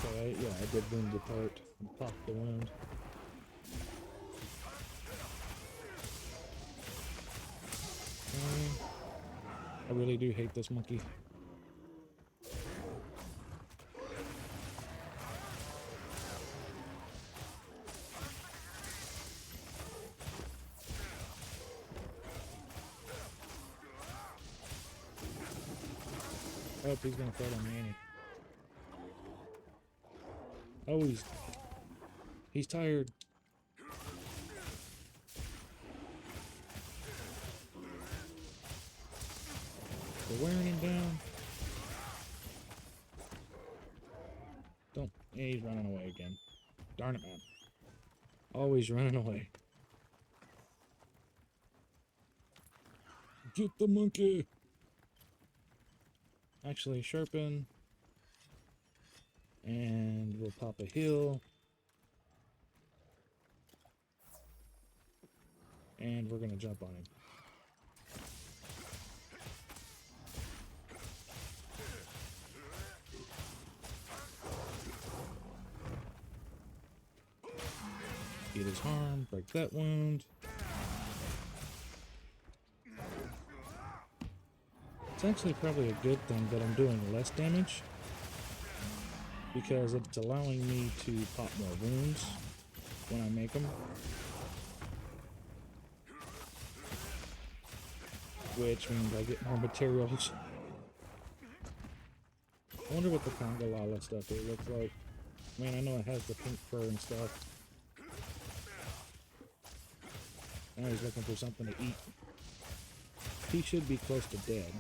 Okay, yeah, I did wound the part and pop the wound. I really do hate this monkey. Oh, he's gonna throw it on Manny. Oh, he's tired. They're wearing him down. Don't. Yeah, he's running away again. Darn it, man. Always running away. Get the monkey! Actually, sharpen. And we'll pop a heal. And we're gonna jump on him. Get his harm, break that wound. It's actually probably a good thing that I'm doing less damage, because it's allowing me to pop more wounds when I make them. Which means I get more materials. I wonder what the Congalala stuff here looks like. I mean, I know it has the pink fur and stuff. Now he's looking for something to eat. He should be close to dead.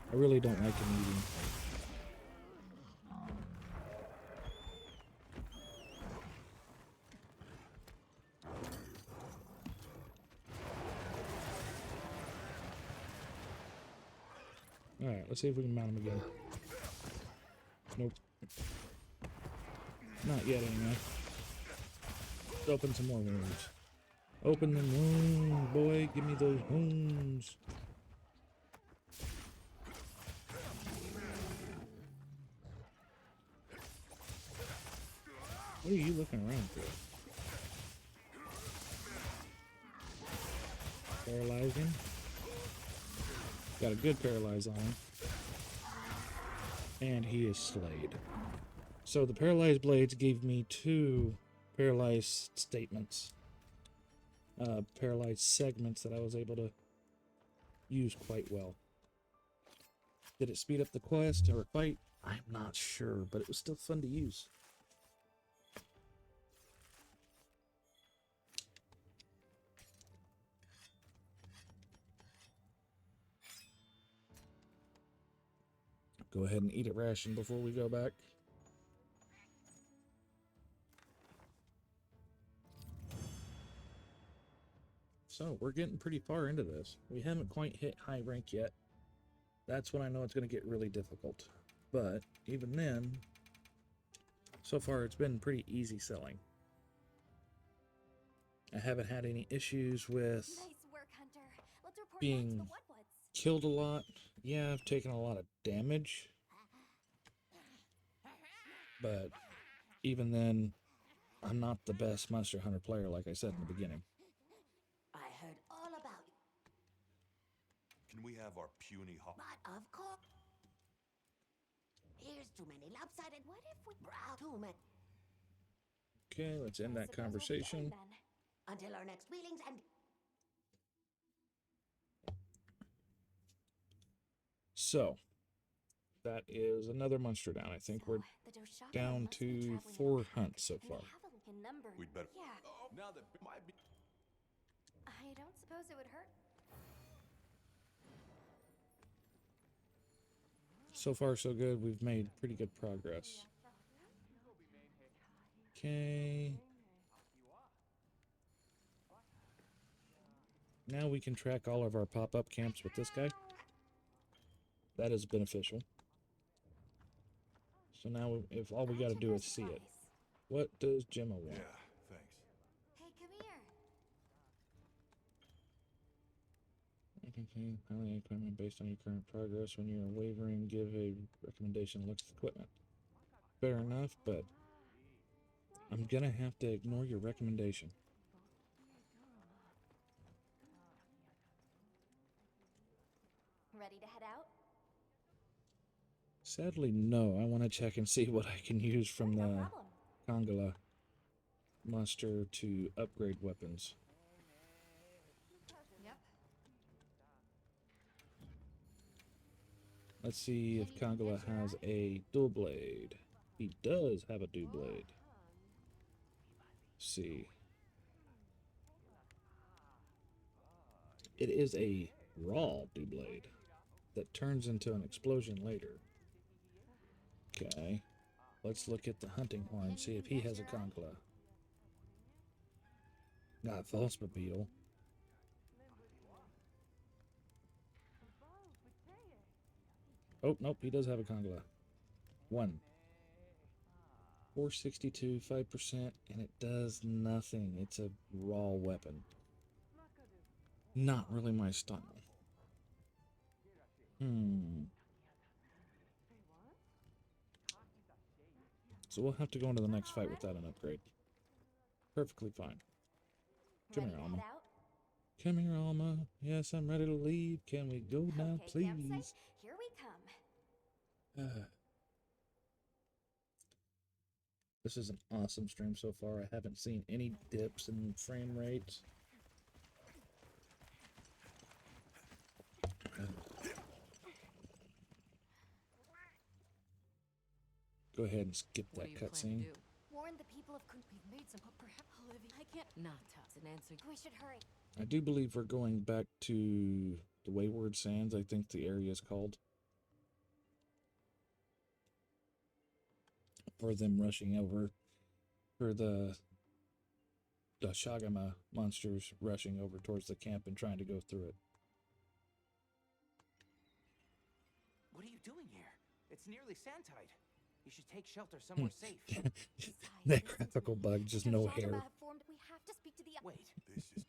I really don't like him eating. Alright, let's see if we can mount him again. Nope. Not yet, anyway. Let's open some more wounds. Open them wounds, boy. Give me those wounds. What are you looking around for? Paralyzing. Got a good paralyze on him. And he is slayed. So the paralyzed blades gave me 2 paralyzed statements. Paralyzed segments that I was able to use quite well. Did it speed up the quest or fight? I'm not sure, but it was still fun to use. Go ahead and eat a ration before we go back. So, we're getting pretty far into this. We haven't quite hit high rank yet. That's when I know it's going to get really difficult. But, even then, so far it's been pretty easy selling. I haven't had any issues with Nice work, Hunter. Let's report back to being the Woodwoods. killed a lot. Yeah, I've taken a lot of damage. But even then, I'm not the best Monster Hunter player, like I said in the beginning. I heard all about you. Can we have our puny hop? But of course. Here's too many lopsided. What if we brought too many? Okay, let's end that conversation. Until our next wheelings and. So, that is another monster down. I think we're down to 4 hunts so far. We'd better. Yeah. Now that might be. I don't suppose it would hurt. So far, so good. We've made pretty good progress. Okay. Now we can track all of our pop-up camps with this guy. That is beneficial. So now, if all we got to do is see it. What does Gemma want? Yeah, thanks. Hey, come here. Okay, highly equipment based on your current progress. When you're wavering, give a recommendation. Looks at equipment. Fair enough, but I'm gonna have to ignore your recommendation. Ready to head out? Sadly, no. I want to check and see what I can use from the Kangala monster to upgrade weapons. Yep. Let's see if Kangala has a dual blade. He does have a dual blade. Let's see. It is a raw dual blade that turns into an explosion later. Okay. Let's look at the hunting horn, see if he has a conchla. Got Phosphor beetle. Oh, nope, he does have a conchla. 1. 462, 5%, and it does nothing. It's a raw weapon. Not really my style. So we'll have to go into the next fight without an upgrade. Perfectly fine. Come here, Alma. Come here, Alma. Yes, I'm ready to leave. Can we go now, Okay, please? campsite, here we come. This is an awesome stream so far. I haven't seen any dips in frame rates. Go ahead and skip that cutscene. Warn the people of Kun. We've made some. Perhaps Olivia. I can't. Not tough. An answer. We should hurry. I do believe we're going back to the Wayward Sands, I think the area is called. For them rushing over. For the Shagama monsters rushing over towards the camp and trying to go through it. What are you doing here? It's nearly Sandtide. You should take shelter somewhere safe. That graphical bug, just no hair. We have to speak to the. Wait. This is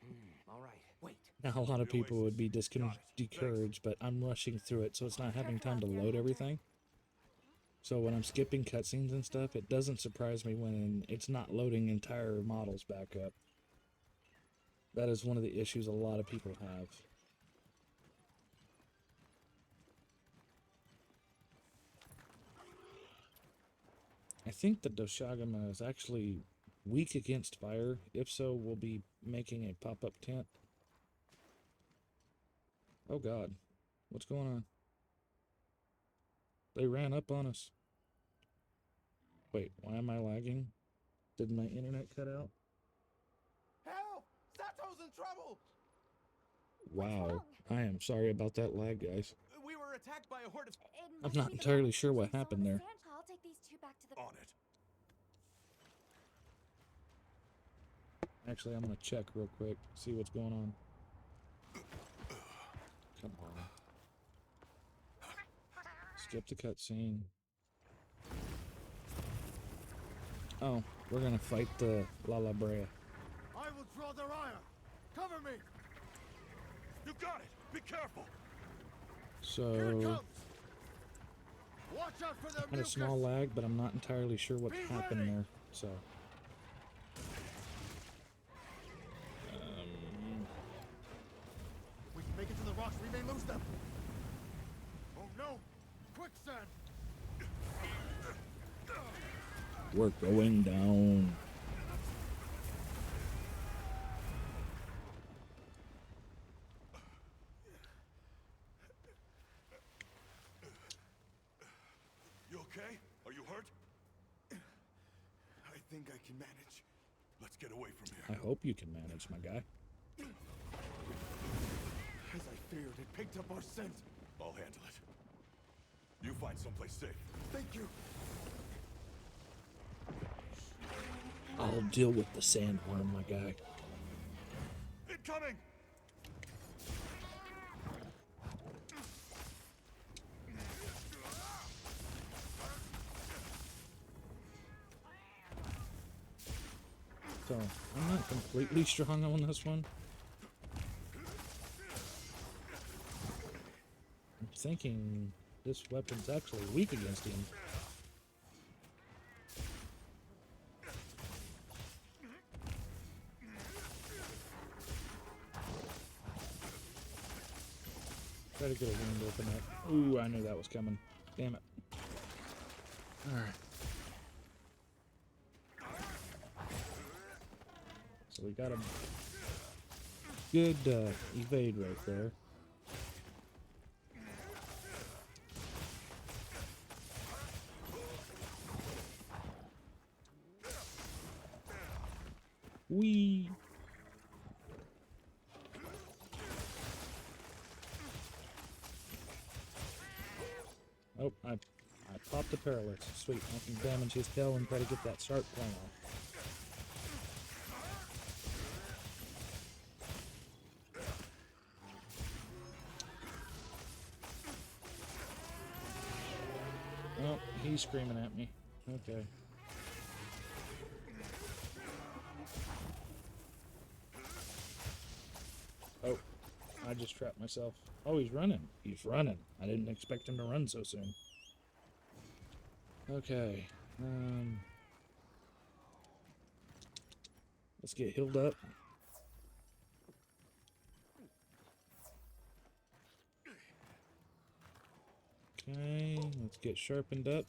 All right. Wait. Now, a lot of people would be discouraged, but I'm rushing through it, so it's not having time to load everything. So when I'm skipping cutscenes and stuff, it doesn't surprise me when it's not loading entire models back up. That is one of the issues a lot of people have. I think the Doshagama is actually weak against fire. If so, we'll be making a pop-up tent. Oh god. What's going on? They ran up on us. Wait, why am I lagging? Did my internet cut out? Help! Sato's in trouble! Wow. I am sorry about that lag, guys. We were attacked by a horde of... I'm not entirely sure what happened there. I'll take these two back to the. on it. Actually, I'm gonna check real quick, see what's going on. Come on. Skip the cutscene. Oh, we're gonna fight the La Brea. I will draw their ire! Cover me! You got it! Be careful! Here it So, comes! Watch out for their had a mucus! small lag, but I'm not entirely sure what Be happened ready. there. So, We can make it to the rocks, we may lose them! Oh no! Quicksand! we're going down. You okay? Are you hurt? I think I can manage. Let's get away from I here. hope you can manage, my guy. As I feared, it picked up our scent. I'll handle it. You find someplace safe. Thank you. I'll deal with the sandworm, my guy. Incoming! So, I'm not completely strong on this one. I'm thinking this weapon's actually weak against him. Try to get a wound open up. Ooh, I knew that was coming. Damn it. Alright. So we got a good evade right there. Whee! Oh, I I popped the Paralysis. Sweet. I can damage his tail and try to get that sharp point off. Oh, he's screaming at me. Okay. Oh, I just trapped myself. Oh, he's running. He's running. I didn't expect him to run so soon. Okay. Let's get healed up. Okay, let's get sharpened up.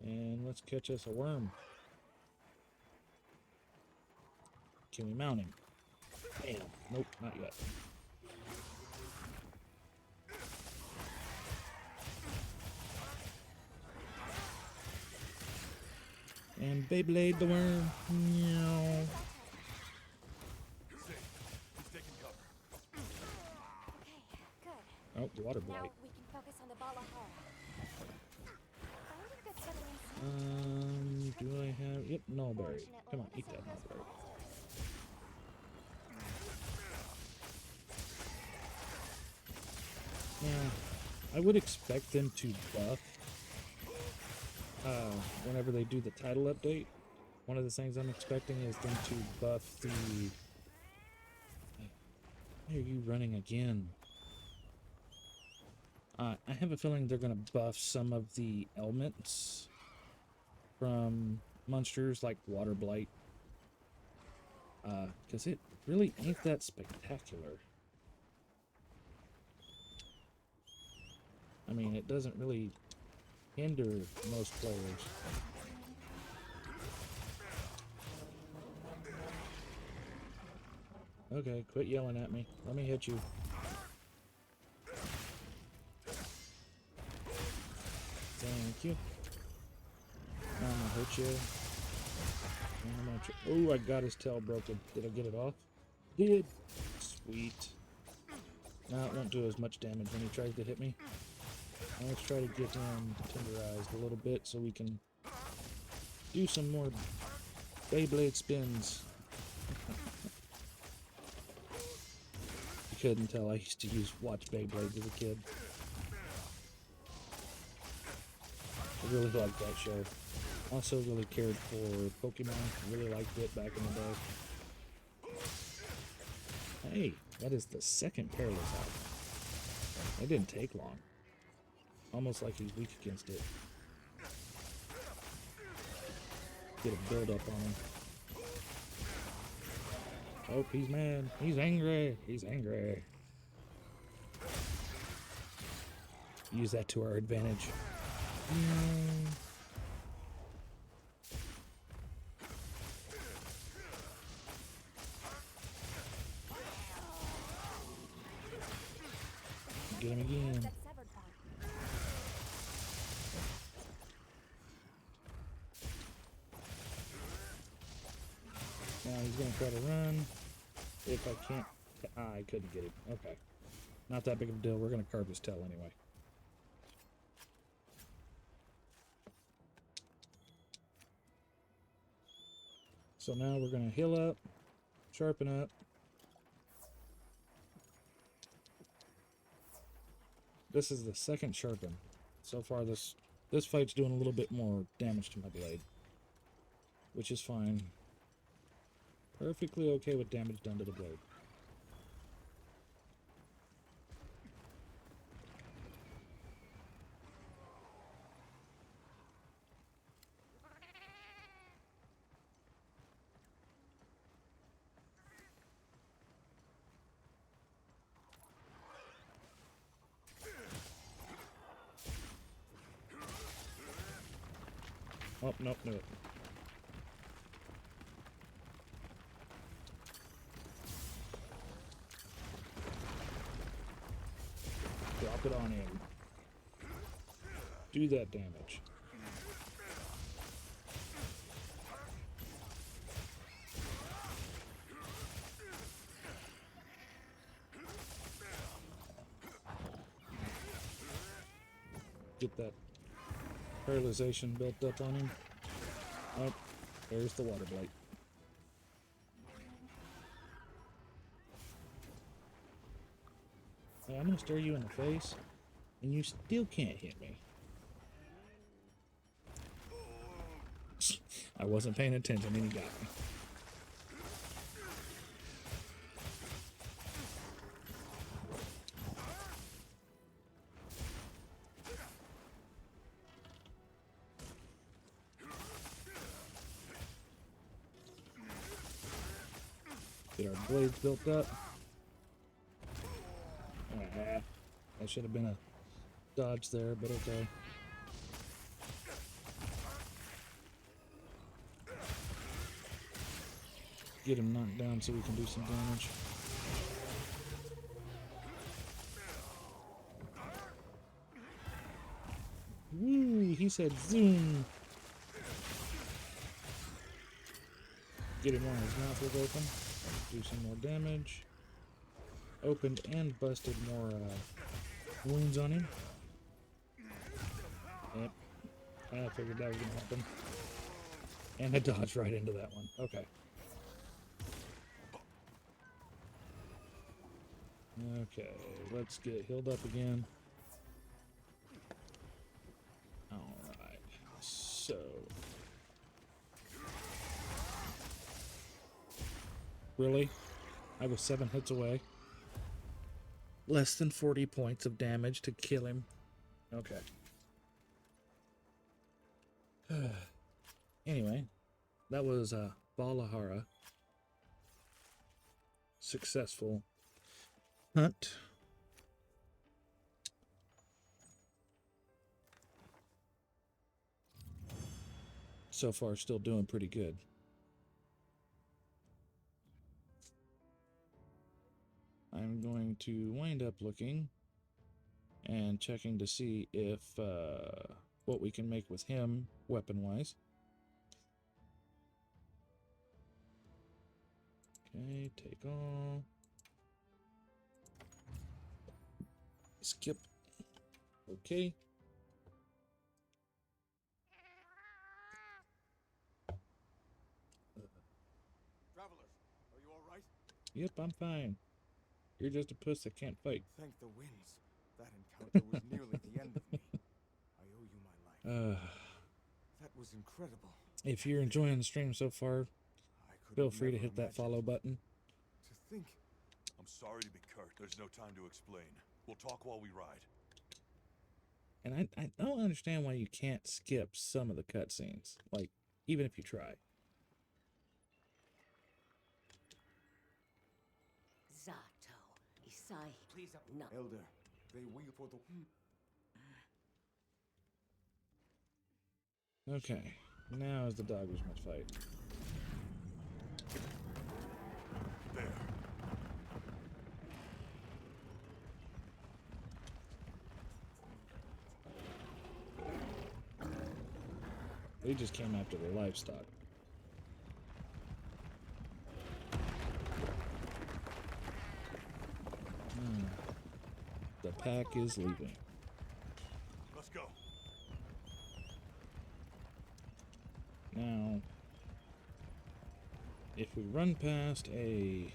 And let's catch us a worm. Can we mount him? Bam. Nope, not yet. And Beyblade the worm. Meow. Oh, the water blight. Now we can focus on the Balahara. Find a good settling scene. Do I have... Yep, Nullberry. Come on, eat that Nullberry. Now, I would expect them to buff whenever they do the title update. One of the things I'm expecting is them to buff the... Why are you running again? I have a feeling they're going to buff some of the elements from monsters like Water Blight. Because it really ain't that spectacular. I mean, it doesn't really hinder most players. Okay, quit yelling at me. Let me hit you. Thank you. I'm gonna hurt you. Oh, I got his tail broken. Did I get it off? Did. Sweet. Now it won't do as much damage when he tries to hit me. Let's try to get him tenderized a little bit so we can do some more Beyblade spins. You couldn't tell I used to watch Beyblades as a kid. I really liked that show. Also really cared for Pokemon. Really liked it back in the day. Hey, that is the second Perilous out. It didn't take long. Almost like he's weak against it. Get a build up on him. Oh, he's mad. He's angry. He's angry. Use that to our advantage. Get him again. Now he's gonna try to run. If I can't... I couldn't get him. Okay. Not that big of a deal. We're gonna carve his tail anyway. So now we're gonna heal up, sharpen up. This is the second sharpen. So far this fight's doing a little bit more damage to my blade, which is fine. Perfectly okay with damage done to the blade. Oh, nope, knew it. Drop it on him. Do that damage. get that paralyzation built up on him. Oh, there's the water blight. Hey, I'm gonna stare you in the face, and you still can't hit me. I wasn't paying attention, and he got me. Get our blades built up. That should have been a dodge there, but okay. Get him knocked down so we can do some damage. Woo! He said zoom! Get him while his mouth was open. Do some more damage. Opened and busted more wounds on him. Yep. I figured that was going to happen. And I dodged right into that one. Okay. Okay, let's get healed up again. Alright, so... Really? I was 7 hits away. Less than 40 points of damage to kill him. Okay. Anyway, that was Valahara. Successful hunt. So far, still doing pretty good. I'm going to wind up looking and checking to see if what we can make with him weapon-wise. Okay, take all. Skip. Okay. Travelers, are you all right? Yep, I'm fine. You're just a puss that can't fight. Thank the winds. That encounter was nearly the end of me. I owe you my life. That was incredible. If you're enjoying the stream so far, feel free to hit that follow button. To think. I'm sorry to be curt. There's no time to explain. We'll talk while we ride. And I don't understand why you can't skip some of the cutscenes. Like, even if you try. Zato, Isai. Please, No. Elder, they wheel for the... Okay, now is the Doggers must fight. There. They just came after the livestock. The pack is leaving. Let's go. Now, if we run past a...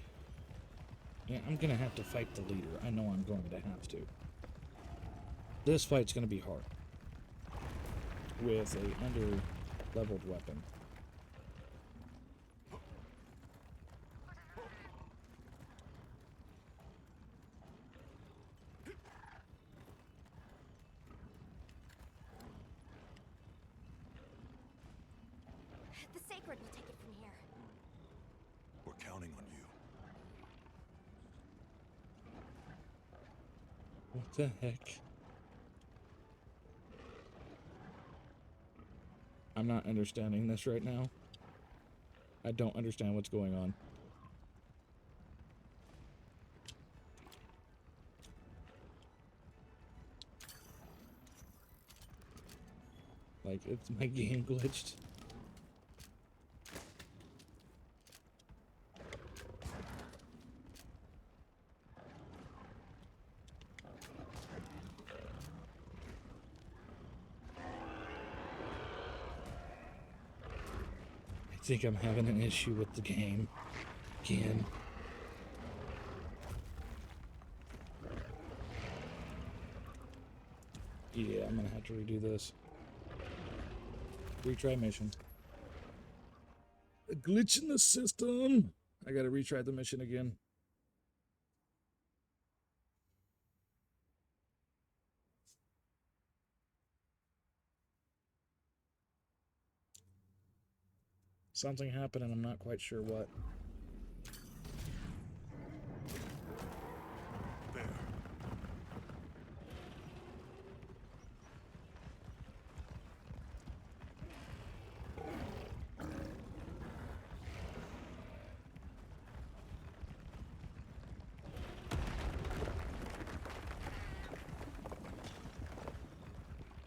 Yeah, I'm going to have to fight the leader. I know I'm going to have to. This fight's going to be hard. With a under-leveled weapon. The Sacred will take it from here. We're counting on you. What the heck? I'm not understanding this right now. I don't understand what's going on. Like, it's my game glitched. think I'm having an issue with the game again. Yeah, I'm gonna have to redo this. Retry mission. A glitch in the system. I gotta retry the mission again. Something happened and I'm not quite sure what.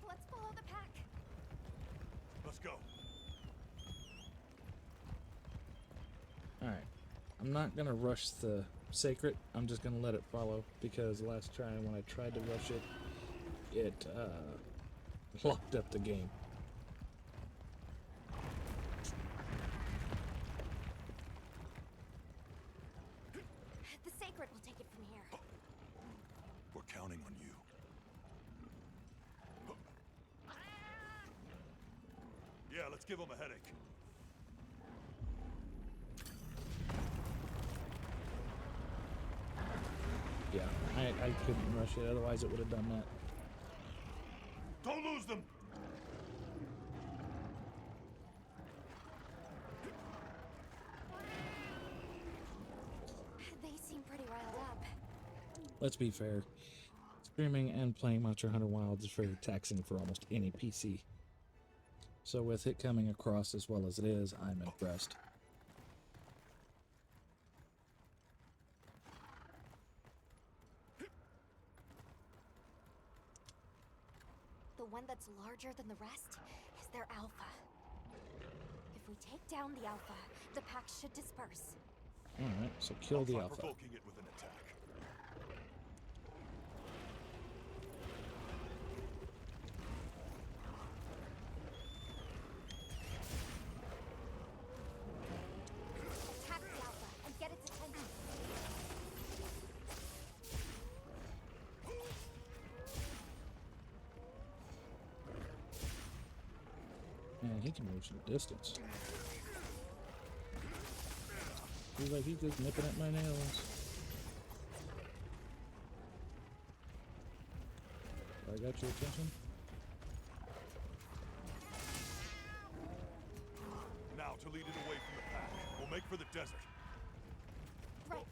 Let's follow the pack. Let's go. Alright. I'm not gonna rush the sacred. I'm just gonna let it follow because last try when I tried to rush it, it locked up the game. The sacred will take it from here. We're counting on you. Yeah, let's give him a headache. Yeah, I couldn't rush it, otherwise it would have done that. Don't lose them! They seem pretty riled up. Let's be fair. Streaming and playing Monster Hunter Wilds is very taxing for almost any PC. So with it coming across as well as it is, I'm impressed. The one that's larger than the rest is their alpha. If we take down the alpha, the pack should disperse. Alright, so kill the alpha. Provoking it with an attack. Attack the alpha and get its attention. Man, he can move some distance. Feels like he's just nipping at my nails. I got your attention? Now to lead it away from the pack. We'll make for the desert. Right.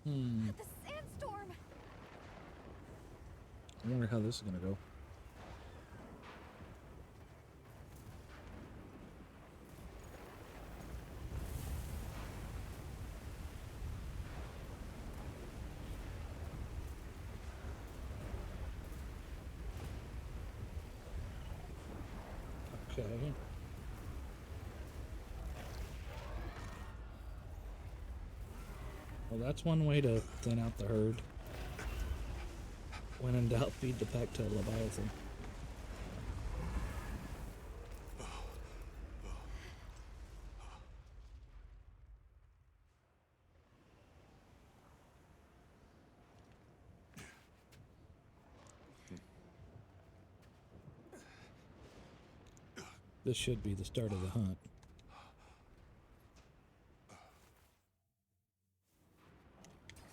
The sandstorm! I wonder how this is gonna go. Okay. Well, that's one way to thin out the herd. When in doubt, feed the pack to a Leviathan. This should be the start of the hunt.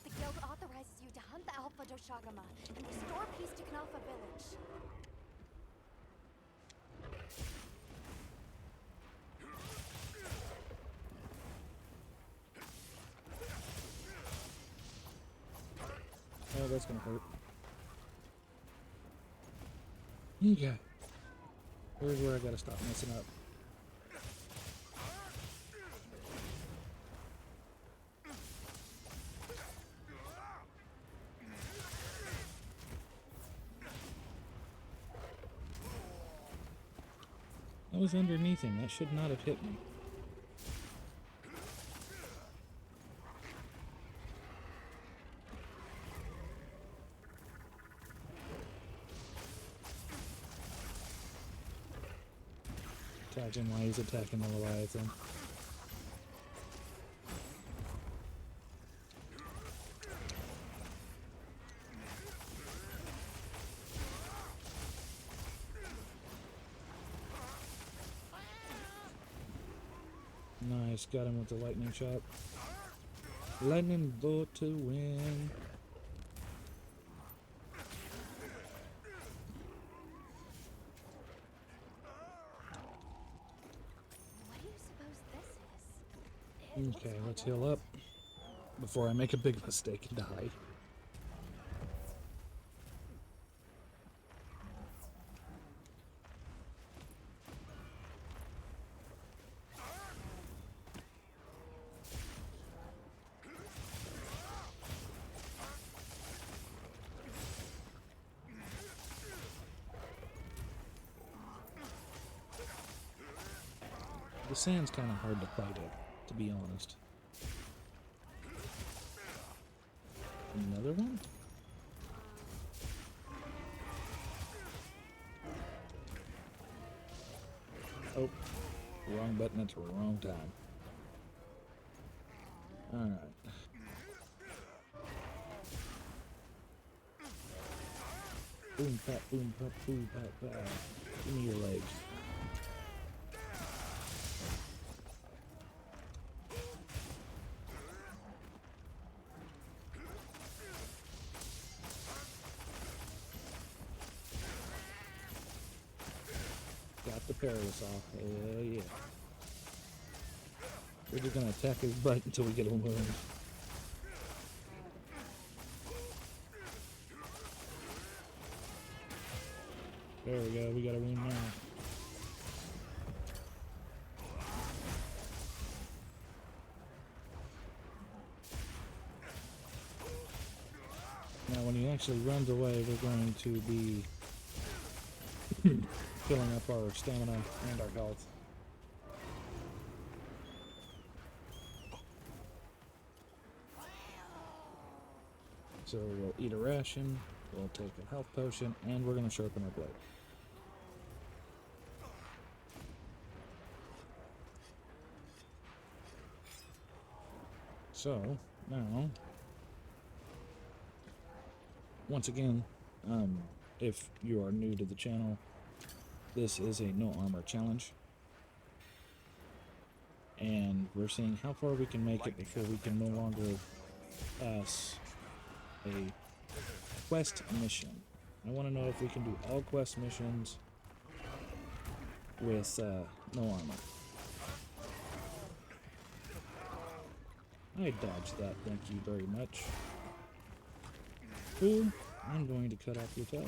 The guild authorizes you to hunt the Alpha Doshagama and restore peace to Knalfa village. Oh, that's gonna hurt. Yeah. Here's where I gotta stop messing up. I was underneath him. That should not have hit me. attack him while he's attacking the Leviathan. Nice, got him with the lightning shot. Lightning bolt to win. What do you suppose this is? Okay, let's heal up before I make a big mistake and die. The sand's kind of hard to fight it, to be honest. Another one? Oh, wrong button at the wrong time. Alright. Boom, pat, boom, pat, boom, pat, pat. Give me your legs. Got the perilous off. Hell yeah. We're just gonna attack his butt until we get a wound. There we go, we got a wound now. Now when he actually runs away, we're going to be filling up our stamina and our health. So we'll eat a ration, we'll take a health potion, and we're going to sharpen our blade. So, now, once again, if you are new to the channel, this is a no armor challenge. And we're seeing how far we can make it before we can no longer pass a quest mission. I want to know if we can do all quest missions with no armor. I dodged that, thank you very much. Cool, I'm going to cut off your tail.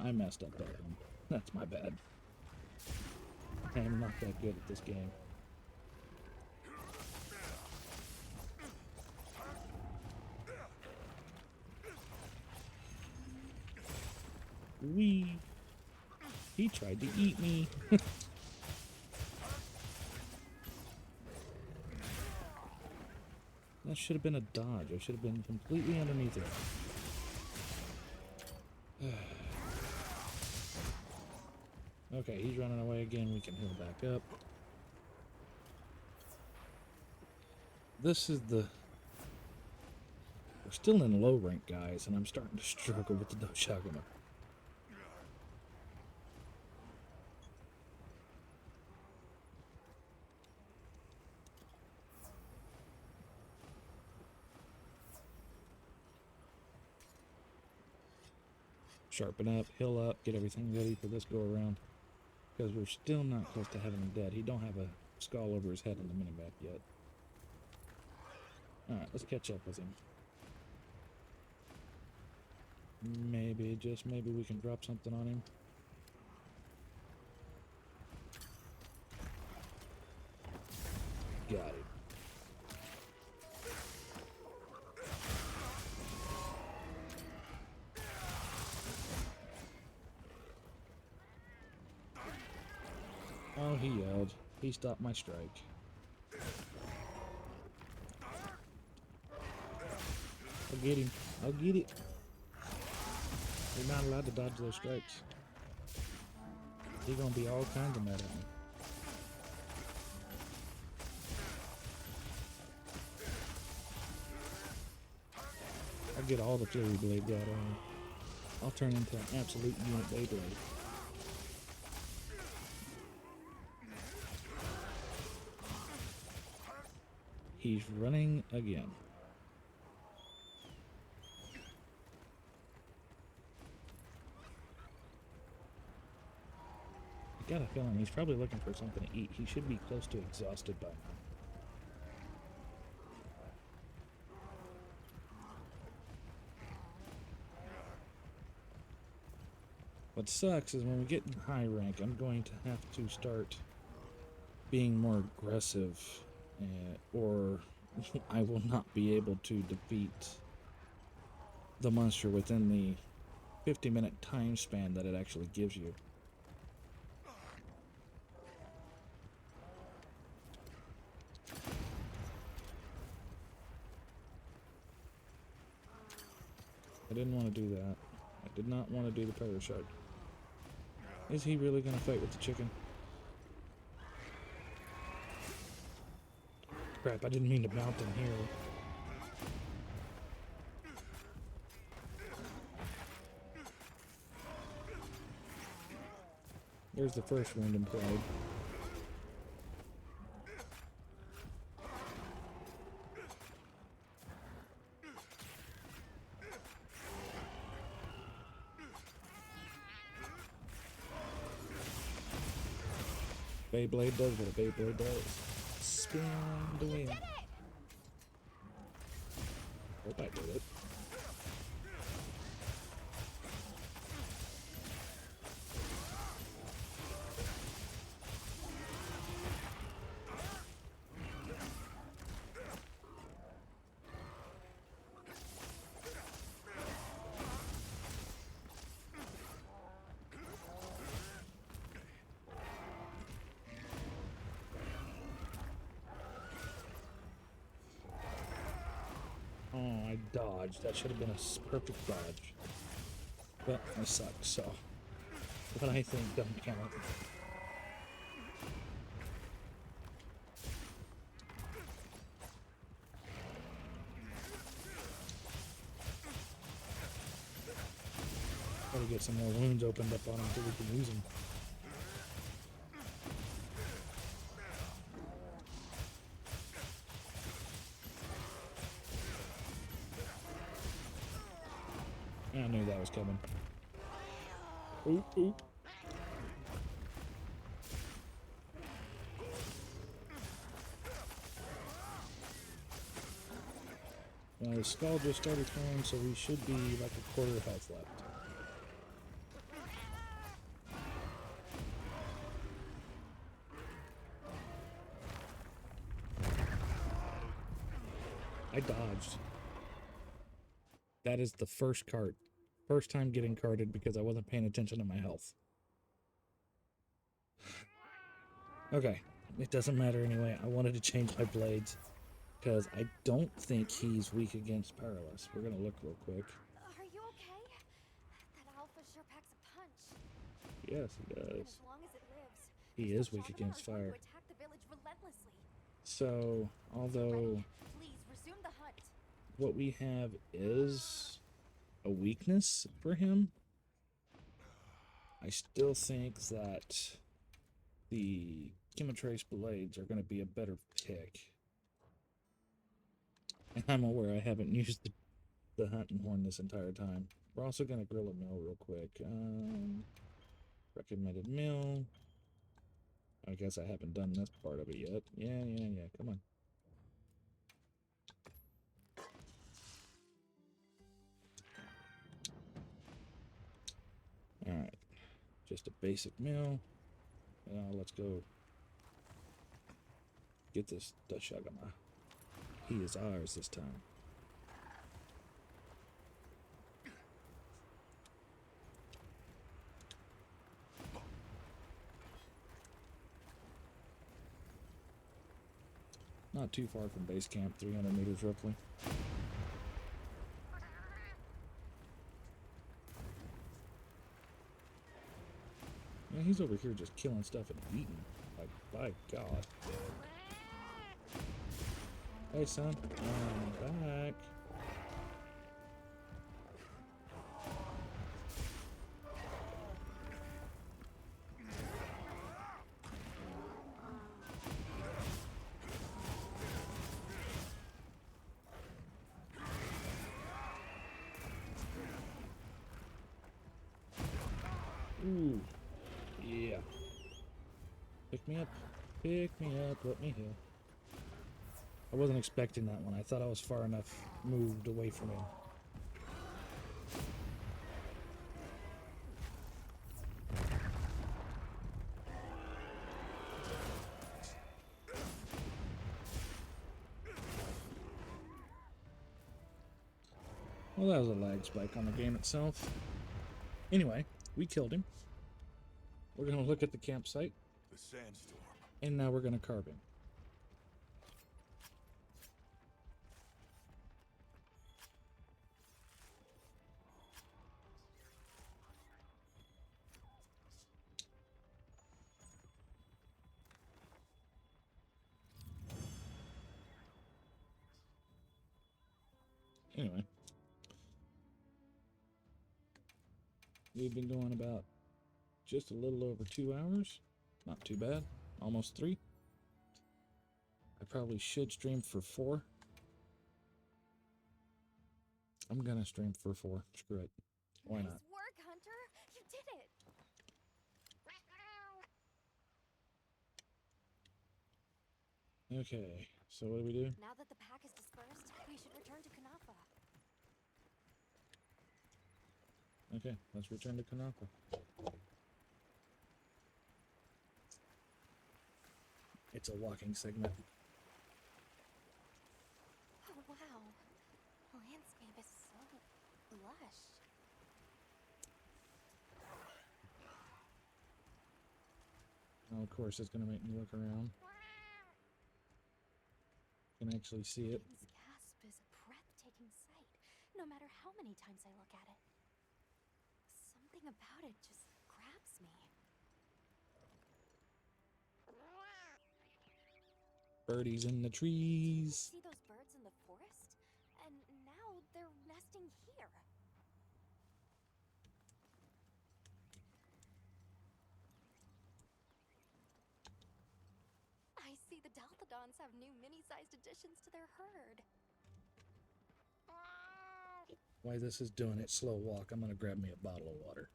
I messed up that one. That's my bad. I'm not that good at this game. Wee! He tried to eat me. That should have been a dodge. I should have been completely underneath it. Okay, he's running away again. We can heal back up. This is the... We're still in low rank, guys, and I'm starting to struggle with the Doshagama. Sharpen up, heal up, get everything ready for this go around. Because we're still not close to having him dead. He don't have a skull over his head in the minimap yet. Alright, let's catch up with him. Maybe, just maybe we can drop something on him. Got it. Oh, he yelled. He stopped my strike. I'll get him. I'll get it. You're not allowed to dodge those strikes. He's gonna be all kinds of mad at me. I'll get all the Fury Blades out of him. I'll turn into an absolute unit Beyblade. He's running again. I got a feeling he's probably looking for something to eat. He should be close to exhausted by now. What sucks is when we get in high rank, I'm going to have to start being more aggressive, or I will not be able to defeat the monster within the 50-minute time span that it actually gives you. I didn't want to do that. I did not want to do the Parashard. Is he really going to fight with the chicken? Crap, I didn't mean to mount him here. There's the first wound implied. Beyblade does what a Beyblade does. Spin the wheel. Hope I did it. Oh, I dodged. That should have been a perfect dodge. But I suck, so what I think doesn't count. Gotta get some more wounds opened up on him so we can use them. I knew that was coming. Ooh, ooh. Well, his skull just started throwing, so we should be like a quarter health left. I dodged. That is the first cart. First time getting carted because I wasn't paying attention to my health. Okay, it doesn't matter anyway. I wanted to change my blades because I don't think he's weak against Paralysis. We're gonna look real quick. Are you okay? That alpha sure packs a punch. Yes, he And does. as long as it lives, He is weak against fire. to attack the village relentlessly. So, although Please resume the hunt. what we have is a weakness for him, I still think that the Chemitrace blades are going to be a better pick. And I'm aware I haven't used the hunting horn this entire time. We're also going to grill a mill real quick. Recommended mill. I guess I haven't done this part of it yet. Yeah, come on. Alright, just a basic mill. Now let's go get this Dashagama. He is ours this time. Not too far from base camp, 300 meters roughly. Yeah, he's over here just killing stuff and eating. Like, by God. Hey, son. I'm back. Ooh. Yeah. Pick me up. Pick me up. Let me heal. I wasn't expecting that one. I thought I was far enough moved away from him. Well, that was a lag spike on the game itself. Anyway, we killed him. We're going to look at the campsite. The sandstorm. And now we're going to carve him. Anyway. We've been going about just a little over 2 hours. Not too bad. Almost 3. I probably should stream for 4. I'm gonna stream for 4. Screw it. Why not? Nice work, Hunter. You did it. Okay, so what do we do? Now that the pack is dispersed, we should return to Kanafa. Okay, let's return to Kanaka. It's a walking segment. Oh, wow. The landscape is so lush. Well, of course, it's going to make me look around. Can actually see it. King's Gasp is a breathtaking sight, no matter how many times I look at it. Something about it just grabs me. Birdies in the trees. See those birds in the forest? And now they're nesting here. I see the Dalthodons have new mini-sized additions to their herd. While this is doing its slow walk, I'm going to grab me a bottle of water.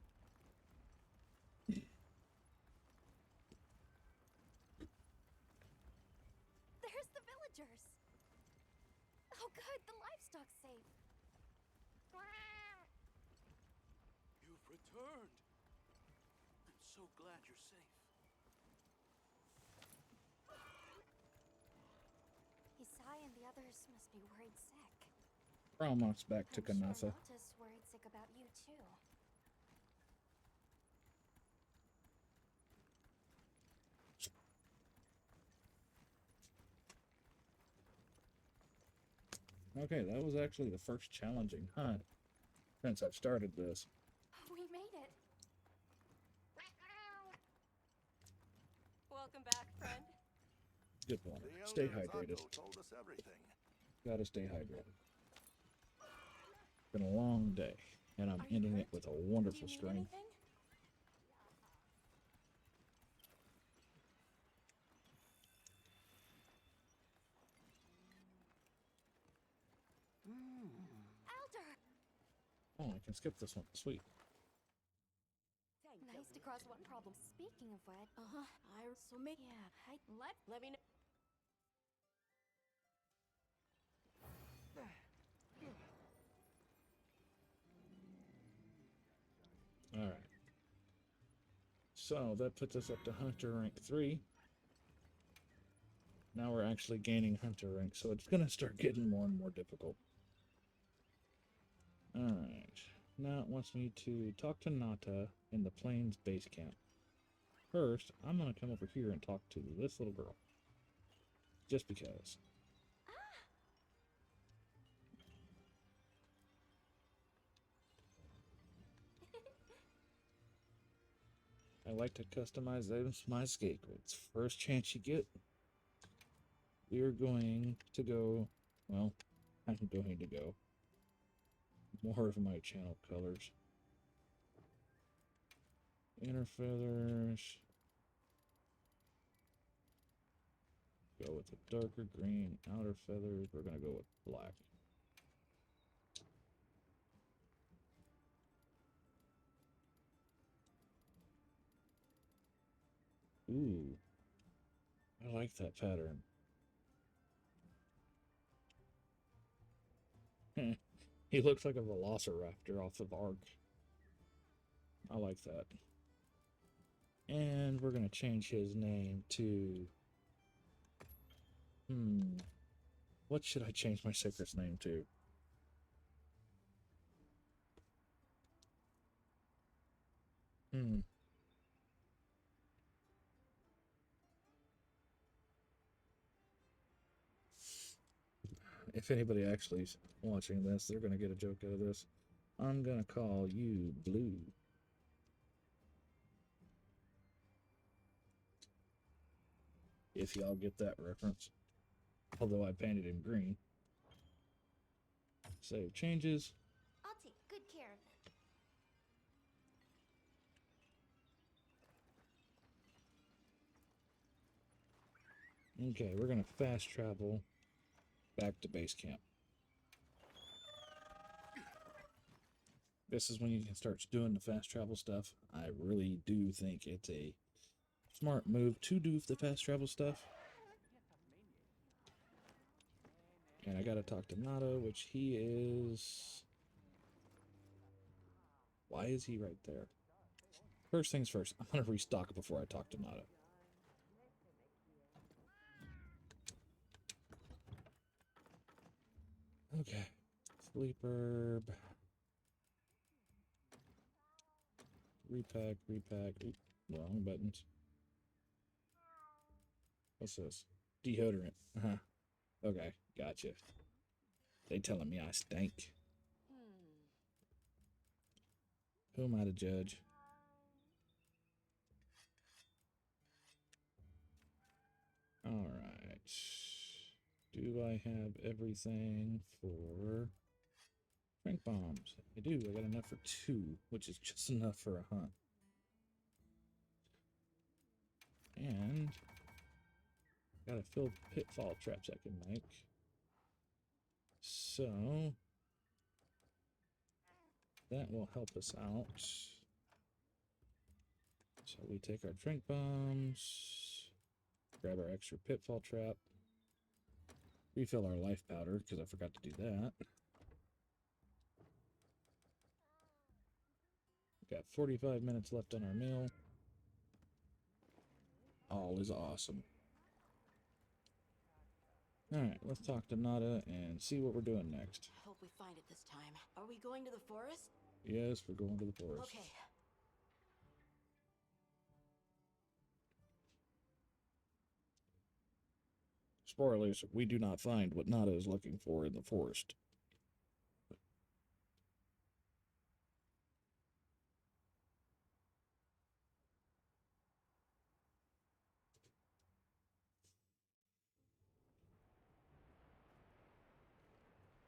There's the villagers. Oh good, the livestock's safe. You've returned. I'm so glad you're safe. Isai and the others must be worried sick. We're almost back to I'm Kanafa. sure Nota's worried sick about you too. Okay, that was actually the first challenging hunt since I've started this. We made it. Welcome back, friend. Good one. The Stay elder hydrated. Zato told us everything. Gotta stay hydrated. Been a long day, and I'm ending it with a wonderful stream. Elder! Oh, I can skip this one. Sweet. Nice to cross one problem. Speaking of which, Let me know. Alright. So, that puts us up to Hunter rank 3. Now we're actually gaining Hunter rank, so it's gonna start getting more and more difficult. Alright. Now it wants me to talk to Nata in the Plains base camp. First, I'm gonna come over here and talk to this little girl. just because. I like to customize those my scapegoats. First chance you get, we're going to go. Well, I'm going to go more of my channel colors. Inner feathers. Go with a darker green. Outer feathers, we're gonna go with black. Ooh, I like that pattern. He looks like a velociraptor off of Ark. I like that. And we're gonna change his name to... what should I change my Secret's name to? If anybody actually is watching this, they're gonna get a joke out of this. I'm gonna call you Blue. If y'all get that reference. Although I painted him green. Save changes. I'll take good care of them. Okay, we're gonna fast travel back to base camp. This is when you can start doing the fast travel stuff. I really do think it's a smart move to do the fast travel stuff. And I gotta talk to Nada, which he is... Why is he right there? First things first, I'm gonna restock before I talk to Nada. Okay. Sleep herb. Repack. Oop, wrong buttons. What's this? Deodorant. Okay, gotcha. They telling me I stink. Who am I to judge? Alright. Do I have everything for drink bombs? I do. I got enough for 2, which is just enough for a hunt. And gotta fill pitfall traps I can make. So that will help us out. So we take our drink bombs, grab our extra pitfall trap, refill our life powder because I forgot to do that. Got 45 minutes left on our meal. All is awesome. Alright, let's talk to Nada and see what we're doing next. I hope we find it this time. Are we going to the forest? Yes, we're going to the forest. Okay. Spoilers, we do not find what Nada is looking for in the forest.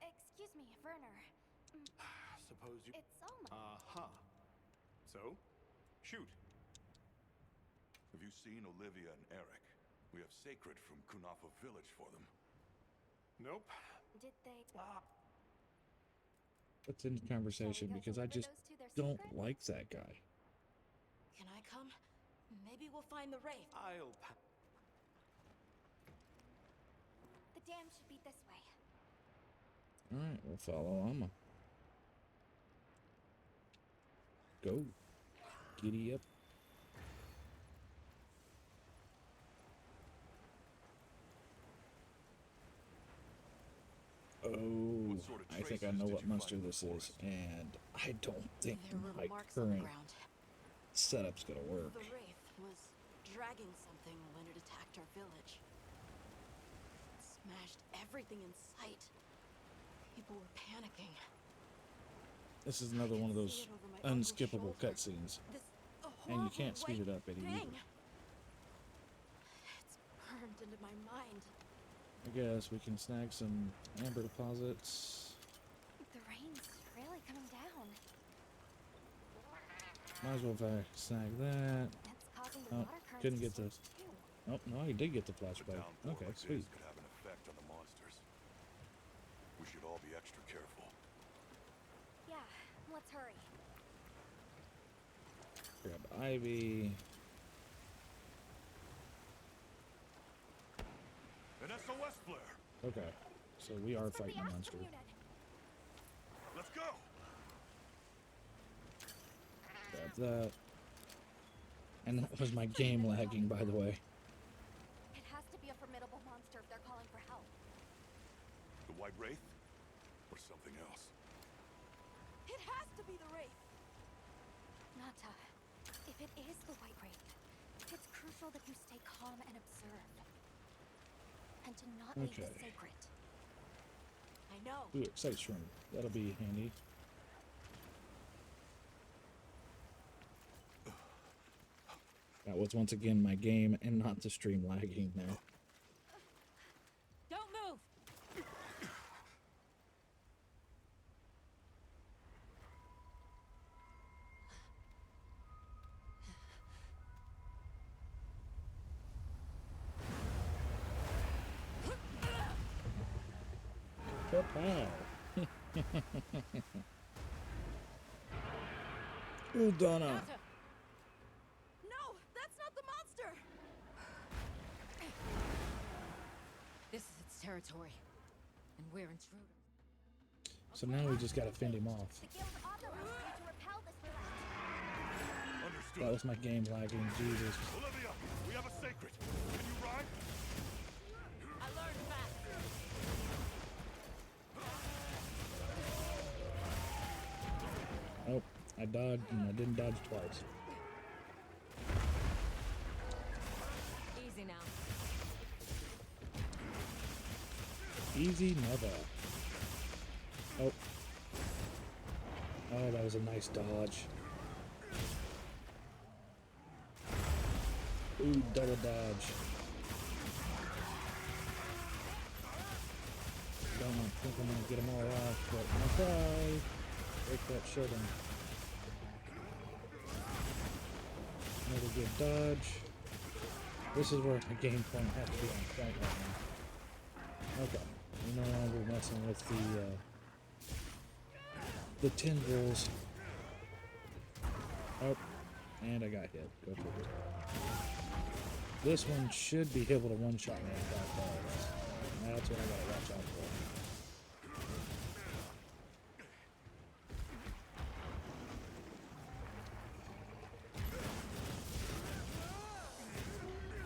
Excuse me, Werner. Suppose you... It's almost... So? Shoot. Have you seen Olivia and Eric? We have sacred from Kunafa village for them. Nope. Did they... Let's end the conversation because I just don't like that guy. Can I come? Maybe we'll find the wraith. I'll... The dam should be this way. Alright, we'll follow Amma. Go. Giddy up. Oh, I think I know what monster this is, and I don't think my current setup's gonna work. The wraith was dragging something when it attacked our village. smashed everything in sight. People were panicking. This is another one of those unskippable cutscenes, and you can't speed it up any either. It's burned into my mind. I guess we can snag some amber deposits. The rain's really coming down. Might as well if I snag that. It's causing the Oh, water currents couldn't to get this. switch, too. Oh, no, I did get the flashback. Downpour Okay, like sweet. this could have an effect on the monsters. We should all be extra careful. Yeah, let's hurry. Grab Ivy. An SOS flare! Okay, so we are It's from fighting the a monster. Astrum unit. Let's go! Grab that. And that was my game lagging, by the way. It has to be a formidable monster if they're calling for help. The White Wraith? Or something else? It has to be the Wraith. Nata, if it is the White Wraith, it's crucial that you stay calm and observe. And to not leave the Okay. sacred. I know. Ooh, Excite Shroom. That'll be handy. That was once again my game and not the stream lagging now. Don't move! Kapow! Ooh, Donna! No, that's not the monster. This is its territory, and we're intruders. So now we just gotta fend him off. The guild authorized you to repel this threat. Understood. That was my game lagging, Jesus. Olivia, we have a sacred. Can you ride? I learned fast. Nope, I dodged and I didn't dodge twice. Easy now. Easy never. Oh. Oh, that was a nice dodge. Ooh, double dodge. Don't think I'm gonna get them all off, but I'm gonna try. Break that shielding. Another good dodge. This is where my game point has to be on point right now. Okay, we're no longer messing with the tendrils. Oh, and I got hit. Go for it. This one should be able to one-shot me if that falls. That's what I gotta watch out for.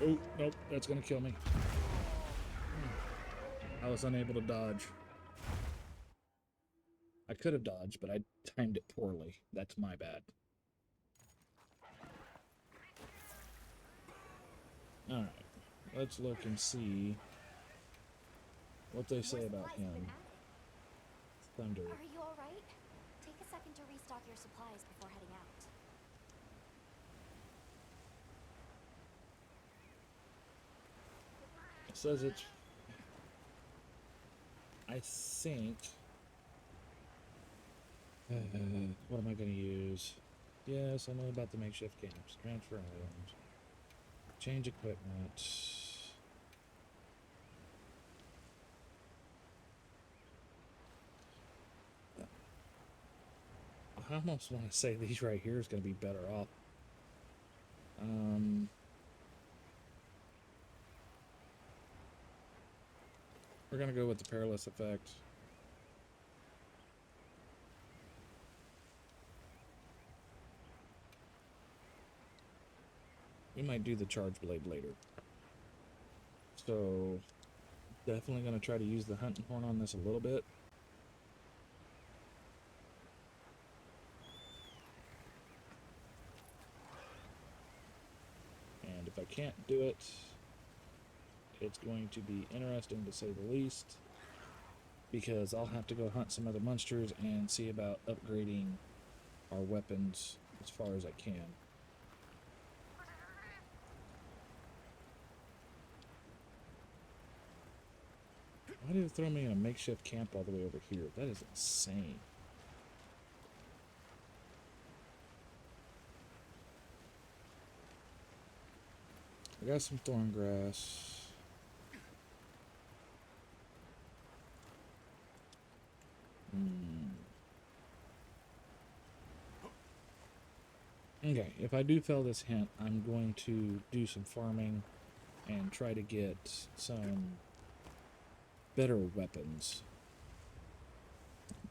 Oh, nope, that's gonna kill me. I was unable to dodge. I could have dodged, but I timed it poorly. That's my bad. Alright, let's look and see what they say about him. Thunder. Are you alright? Take a second to restock your supplies before heading out. It says it's... I think... what am I going to use? Yes, I know about the makeshift camps. Transfer items. Change equipment. I almost want to say these right here is going to be better off. We're going to go with the perilous effect. We might do the charge blade later. So, definitely going to try to use the hunting horn on this a little bit. And if I can't do it, it's going to be interesting to say the least, because I'll have to go hunt some other monsters and see about upgrading our weapons as far as I can. Why did it throw me in a makeshift camp all the way over here? That is insane. I got some thorn grass. Okay, if I do fail this hint, I'm going to do some farming and try to get some better weapons.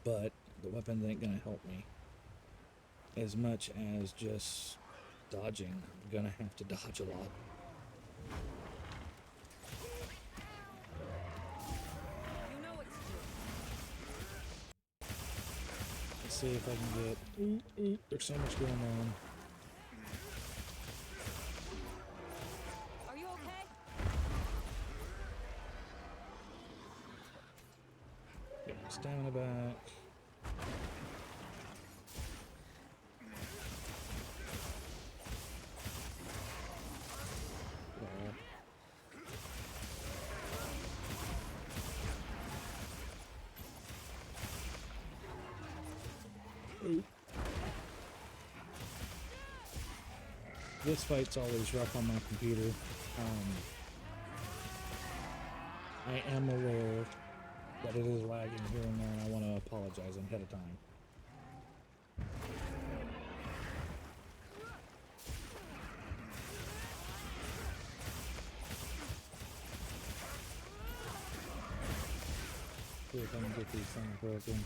But the weapons ain't gonna help me as much as just dodging. I'm gonna have to dodge a lot. Let's see if I can get... there's so much going on. Are you okay? Get my stamina back. This fight's always rough on my computer. I am aware that it is lagging here and there, and I want to apologize ahead of time. See if I can get these things broken.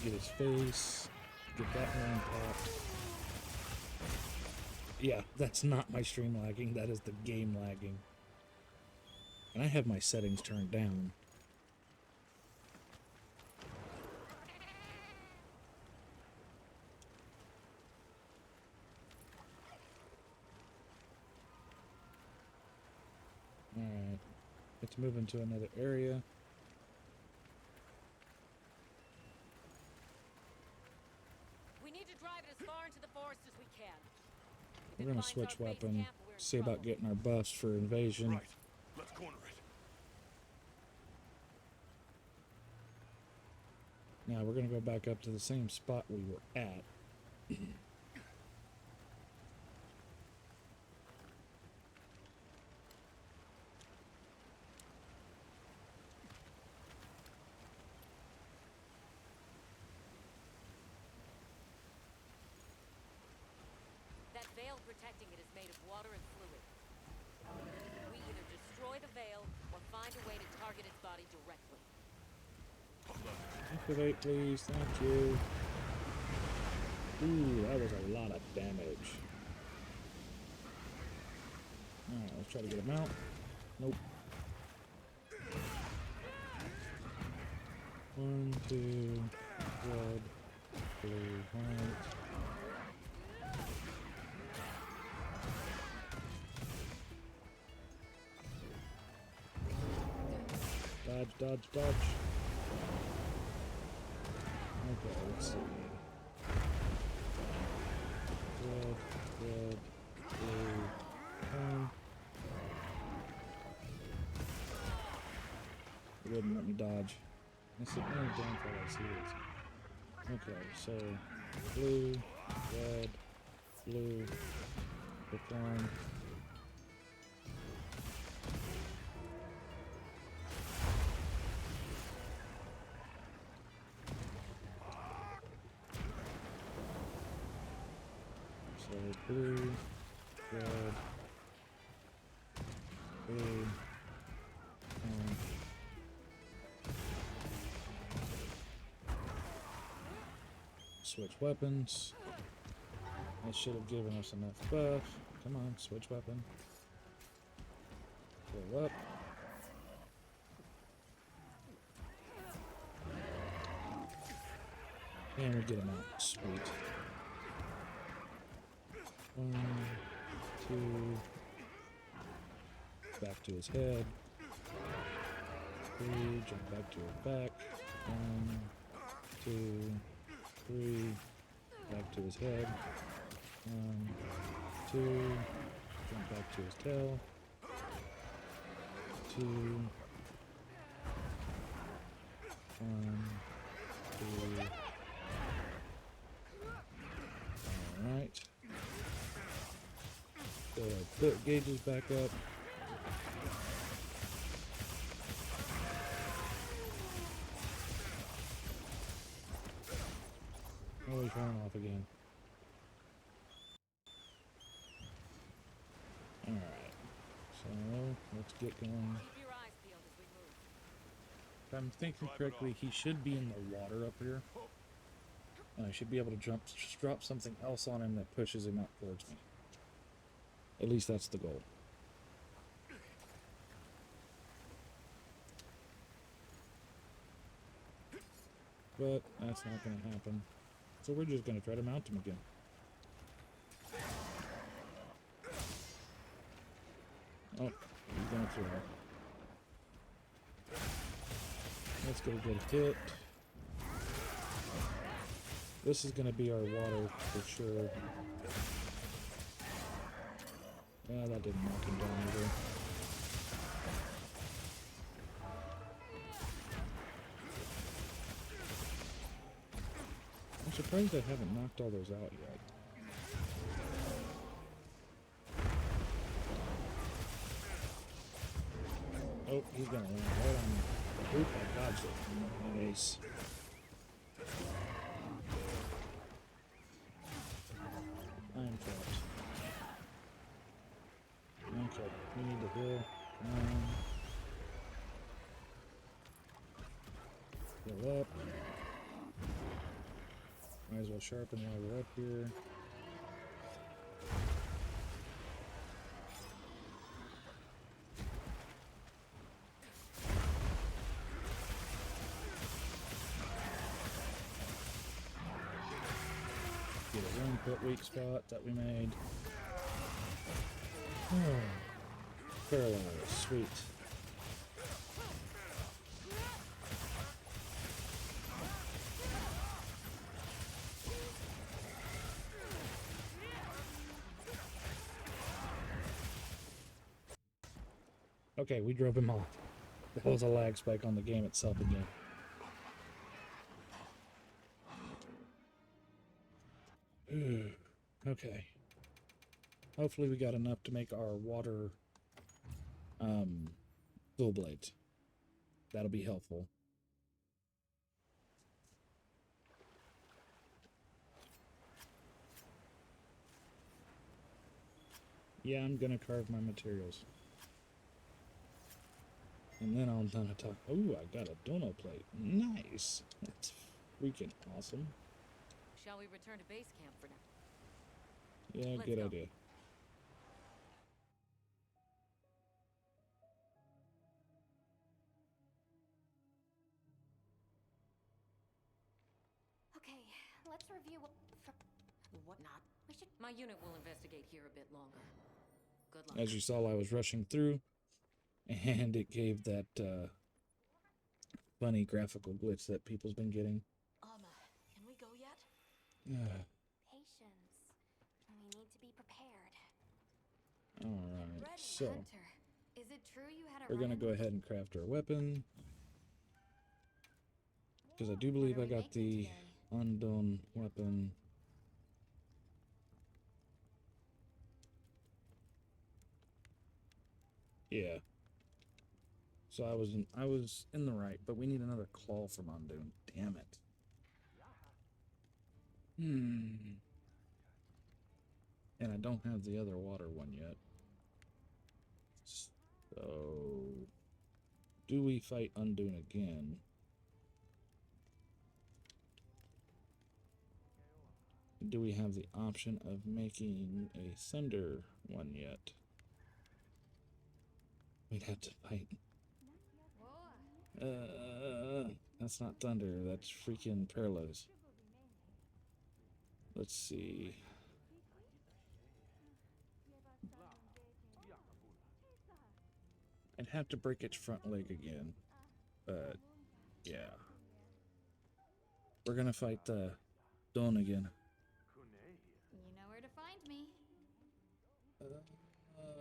Get his face, get that one popped. Yeah, that's not my stream lagging, that is the game lagging. And I have my settings turned down. Alright, let's move into another area. We're gonna switch weapon, see about getting our buffs for invasion. Right. Let's corner it. Now we're gonna go back up to the same spot we were at. Protecting it is made of water and fluid. We either destroy the veil or find a way to target its body directly. Activate, please. Thank you. Ooh, that was a lot of damage. Alright, let's try to get him out. Nope. 1, 2, red, blue, white. Dodge, dodge, dodge. Okay, let's see. Red, red, blue, one. It wouldn't let me dodge. That's the only downfall I see is. Okay, so blue, red, blue, pick one. So blue, red, blue, switch weapons. That should have given us enough buff. Come on, switch weapon. Go up. And we get him out. Sweet. 1, 2. Back to his head. 3. Jump back to his back. 1, 2, 3. Back to his head. 1, 2. Jump back to his tail. 2. 1, 2. Alright. So put gauges back up. Oh, he's running off again. Alright. So let's get going. Keep your eyes peeled as we move. If I'm thinking correctly, he should be in the water up here. I should be able to just drop something else on him that pushes him up towards me. At least that's the goal. But that's not going to happen. So we're just going to try to mount him again. Oh, he's going to throw. Let's get a good hit. This is going to be our water for sure. Yeah, that didn't knock him down either. I'm surprised I haven't knocked all those out yet. Oh, he's gonna land right on me. Oop, I dodged it. Nice. I'm trapped. Okay, we need to heal. Heal up. Might as well sharpen while we're up here. Get a one put weak spot that we made. Oh, paralyzed, sweet. Okay, we drove him off. That was a lag spike on the game itself again. Okay. Hopefully we got enough to make our water dual blades. That'll be helpful. Yeah, I'm gonna carve my materials. And then I'll talk. Ooh, I got a dono plate. Nice. That's freaking awesome. Shall we return to base camp for now? Yeah, Let's good go. idea. Okay, let's review what not. We should. My unit will investigate here a bit longer. Good luck. As you saw, I was rushing through, and it gave that funny graphical glitch that people's been getting. Can we go yet? Patience. We need to be prepared. Alright, so Hunter, is it true you had a we're gonna run-in go with ahead and craft our weapon. Because I do believe I got the undone weapon. Yeah. So I was in the right, but we need another claw from Undoom. Damn it. And I don't have the other water one yet. So do we fight Undoom again? Do we have the option of making a Thunder one yet? We'd have to fight. That's not Thunder, that's freaking Paralyze. Let's see. I'd have to break its front leg again. But, yeah. We're gonna fight the Don again. You know where to find me.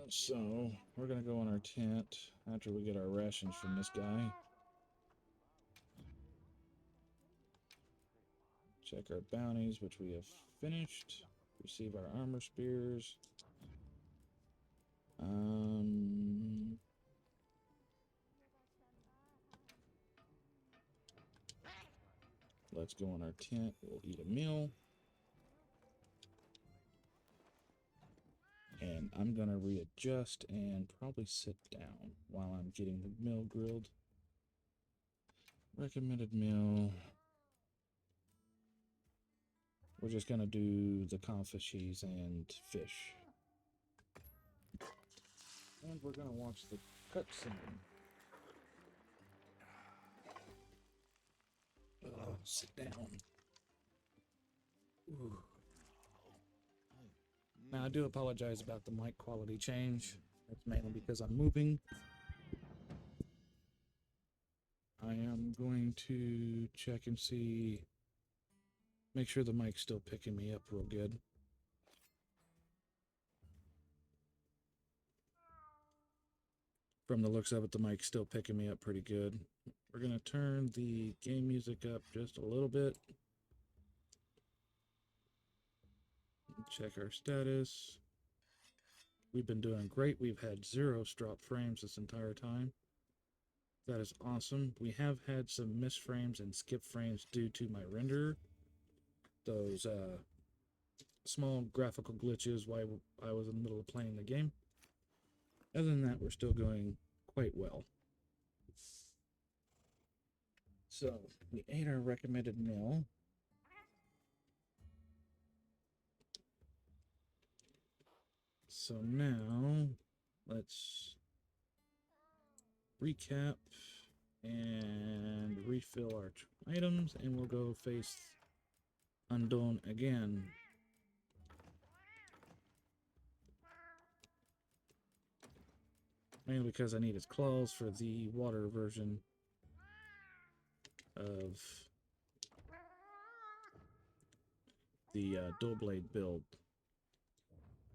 So, we're gonna go in our tent after we get our rations from this guy. Check our bounties, which we have finished. Receive our armor spears. Let's go in our tent. We'll eat a meal. And I'm gonna readjust and probably sit down while I'm getting the meal grilled. Recommended meal. We're just gonna do the confishes and fish. And we're gonna watch the cutscene. Oh, sit down. Ooh. Now, I do apologize about the mic quality change. That's mainly because I'm moving. I am going to check and see, make sure the mic's still picking me up real good. From the looks of it, the mic's still picking me up pretty good. We're going to turn the game music up just a little bit. Check our status. We've been doing great. We've had 0 drop frames this entire time. That is awesome. We have had some miss frames and skip frames due to my renderer. Those small graphical glitches while I was in the middle of playing the game. Other than that, we're still going quite well. So, we ate our recommended meal. So now, let's recap and refill our items, and we'll go face Undone again. Mainly because I need his claws for the water version of the dual blade build.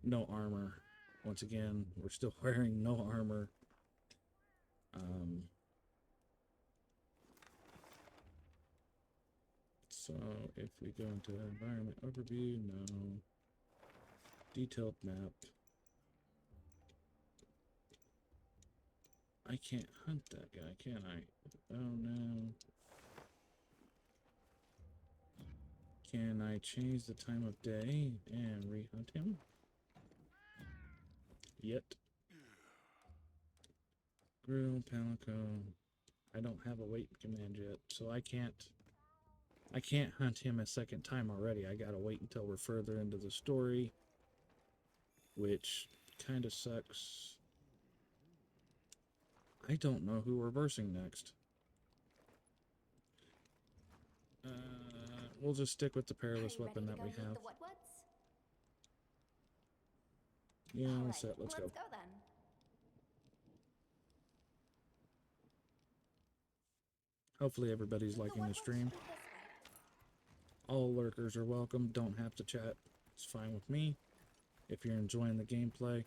No armor. Once again, we're still wearing no armor. So if we go into environment overview, no. Detailed map. I can't hunt that guy, can I? Oh no. Can I change the time of day and re-hunt him? Yet. Grill, Palico. I don't have a wait command yet, so I can't hunt him a second time already. I gotta wait until we're further into the story, which kind of sucks. I don't know who we're versing next. We'll just stick with the perilous weapon that we have. Yeah, all set. Let's go. Then. Hopefully everybody's liking the stream. All lurkers are welcome. Don't have to chat. It's fine with me. If you're enjoying the gameplay,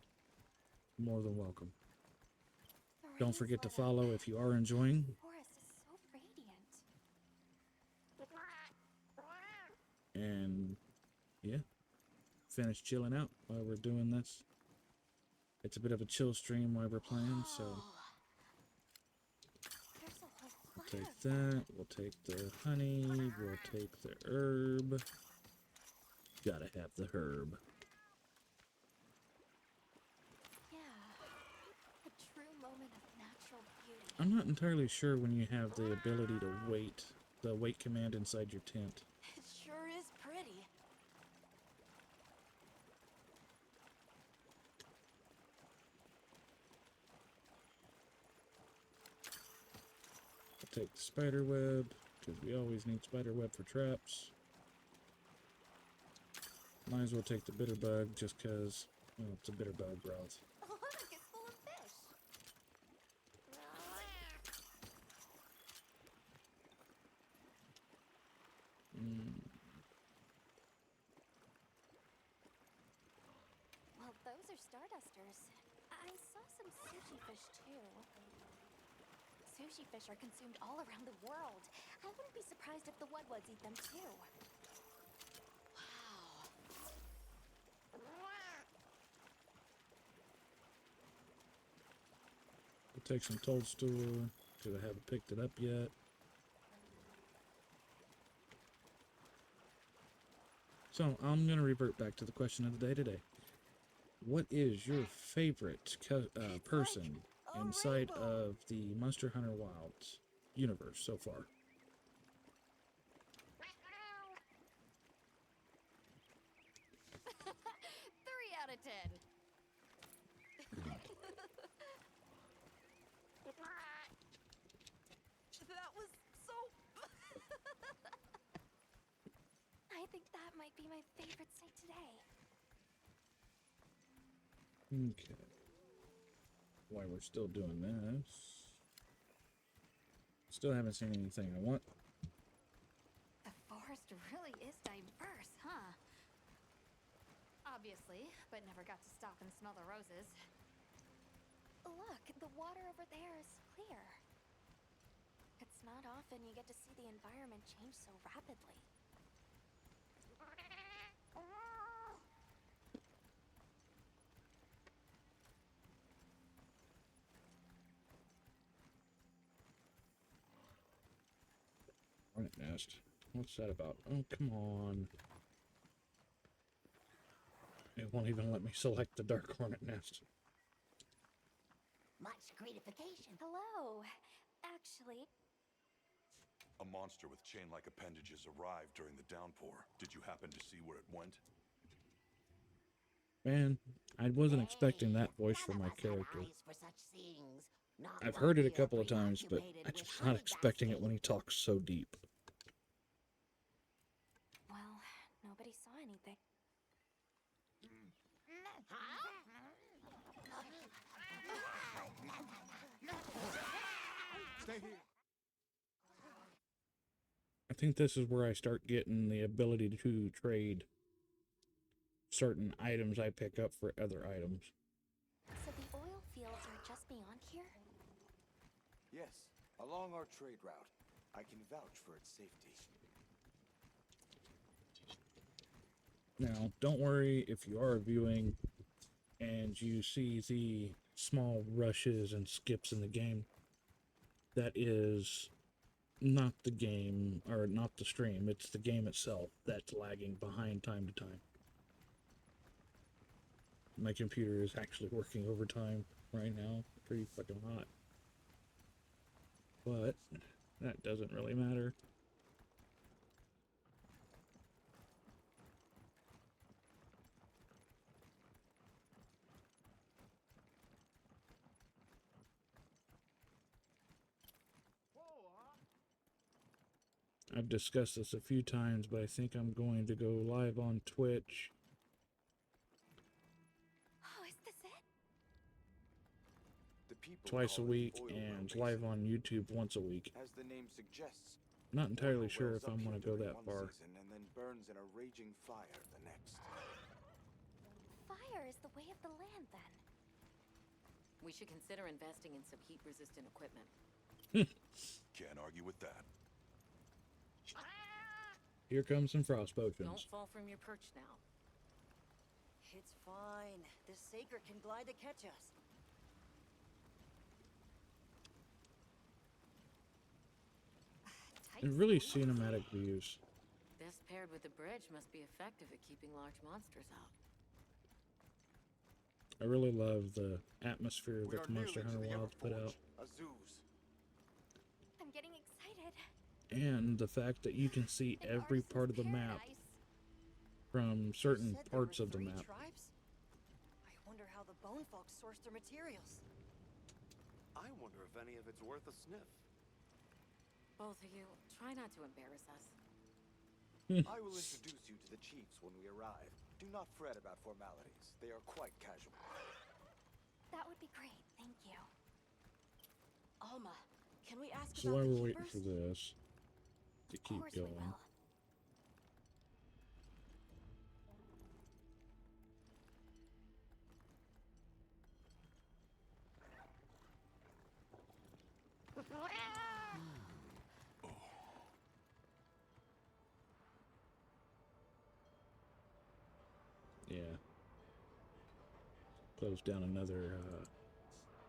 more than welcome. Don't forget to follow if you are enjoying. The forest is so radiant. And yeah, finish chilling out while we're doing this. It's a bit of a chill stream while we're playing, so we'll take that. We'll take the honey. We'll take the herb. Gotta have the herb. I'm not entirely sure when you have the ability to wait, the wait command inside your tent. It sure is pretty. I'll take the spider web, because we always need spider web for traps. Might as well take the bitter bug, just because, well, it's a bitter bug growth. Look, it's full of fish. are Stardusters. I saw some sushi fish too. Sushi fish are consumed all around the world. I wouldn't be surprised if the Wudwuds eat them too. We'll take some toadstool because I haven't picked it up yet. So I'm going to revert back to the question of the day today. What is your favorite person inside of the Monster Hunter Wilds universe so far? 3 out of 10. That was so... I think that might be my favorite sight today. Okay. While we're still doing this, still haven't seen anything I want. The forest really is diverse, huh? Obviously, but never got to stop and smell the roses. Look, the water over there is clear. It's not often you get to see the environment change so rapidly. Hornet nest. What's that about? Oh, come on. It won't even let me select the dark hornet nest. Much gratification. Hello. Actually, A monster with chain-like appendages arrived during the downpour. Did you happen to see where it went? Man, I wasn't expecting that voice from my character. Eyes for such things. Not I've one heard it a here couple of times, but preoccupied I'm with just not honey expecting it basking. when he talks so deep. well, nobody saw anything. Stay here. I think this is where I start getting the ability to trade certain items I pick up for other items. So the oil fields are just beyond here? Yes, along our trade route. I can vouch for its safety. Now, don't worry if you are viewing and you see the small rushes and skips in the game. That is not the game, or not the stream, it's the game itself that's lagging behind time to time. My computer is actually working overtime right now. Pretty fucking hot. But that doesn't really matter. I've discussed this a few times, but I think I'm going to go live on Twitch. Oh, is this it? The people Twice a call it week oil and well live basin. on YouTube once a week. As the name suggests, Not entirely oil sure wells if I'm up going here to go during that one far. season and then burns in a raging fire the next. Fire is the way of the land, then. We should consider investing in some heat-resistant equipment. Can't argue with that. Here comes some frost Don't potions. fall from your perch now. It's fine. This Sacred can glide to catch us. And really cinematic views. This paired with the bridge must be effective at keeping large monsters out. I really love the atmosphere We that are Monster nearly to Hunter the Wilds put out. Everforge, Azuz. I'm getting excited. And the fact that you can see An every artisan's part of the map paradise. from You certain said there parts were of the 3 map. tribes? I wonder how the Bone Folks source their materials. I wonder if any of it's worth a sniff. Both of you, try not to embarrass us. I will introduce you to the chiefs when we arrive. Do not fret about formalities. They are quite casual. That would be great, thank you. Alma, can we ask So about while the we're waiting keepers? for this to Of keep course we going, will. Yeah. Closed down another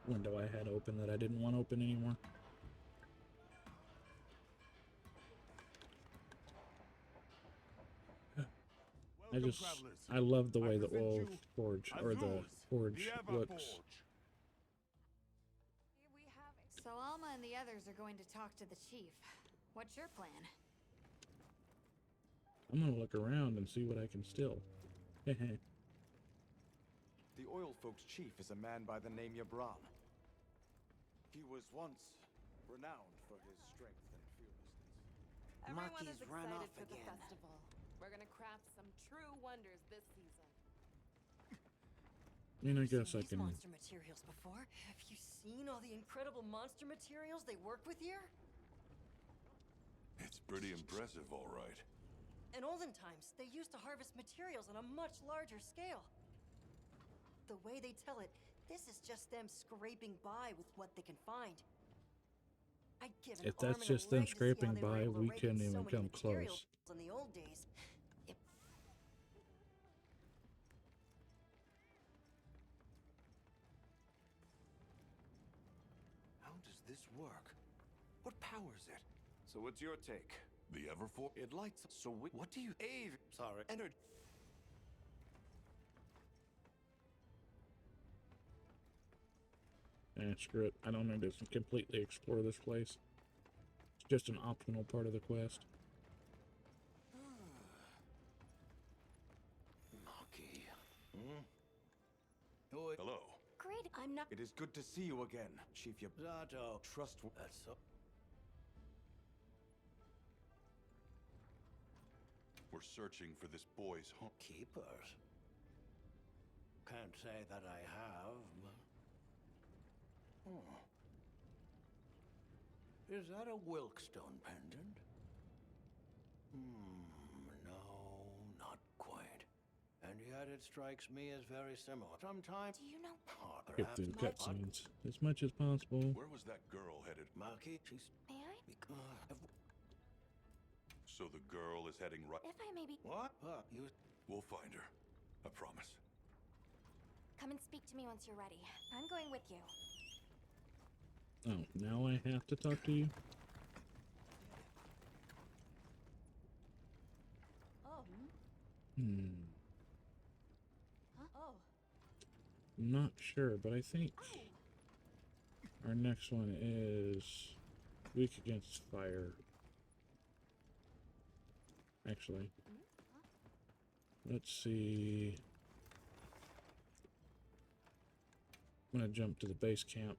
window I had open that I didn't want open anymore. I love the way the oil forge, or the forge looks. So Alma and the others are going to talk to the chief. What's your plan? I'm gonna look around and see what I can steal. The oil folks' chief is a man by the name Yabram. He was once renowned for his strength and fearlessness. Everyone is Maki's run excited off for the again. festival. We're gonna craft some true wonders this season. I mean, I guess I These can. monster materials before? Have you seen all the incredible monster materials they work with here? It's pretty impressive, all right. In olden times, they used to harvest materials on a much larger scale. The way they tell it, this is just them scraping by with what they can find. I'd give an If arm that's and a just them leg to see how scraping they were by, able to we rake couldn't in so even many come materials close. in the old days. How does this work? What powers it? So what's your take? The Everforce? It lights up. So what do you... Sorry. Energy. Screw it. I don't need to completely explore this place. It's just an optional part of the quest. Maki. Hello. Great. I'm not. It is good to see you again, Chief Zato. Trust. That's so... We're searching for this boy's home. Keepers. Can't say that I have, but... Is that a Wilkstone pendant? No, not quite. And yet it strikes me as very similar. Sometimes... Do you know? Skip through the cutscenes as much as possible. Where was that girl headed? Maki, she's... May I? So the girl is heading right... If I may be. What? You... We'll find her. I promise. Come and speak to me once you're ready. I'm going with you. Oh, now I have to talk to you? Oh. Huh? Oh. Not sure, but I think our next one is weak against fire. Actually, let's see. I'm gonna jump to the base camp.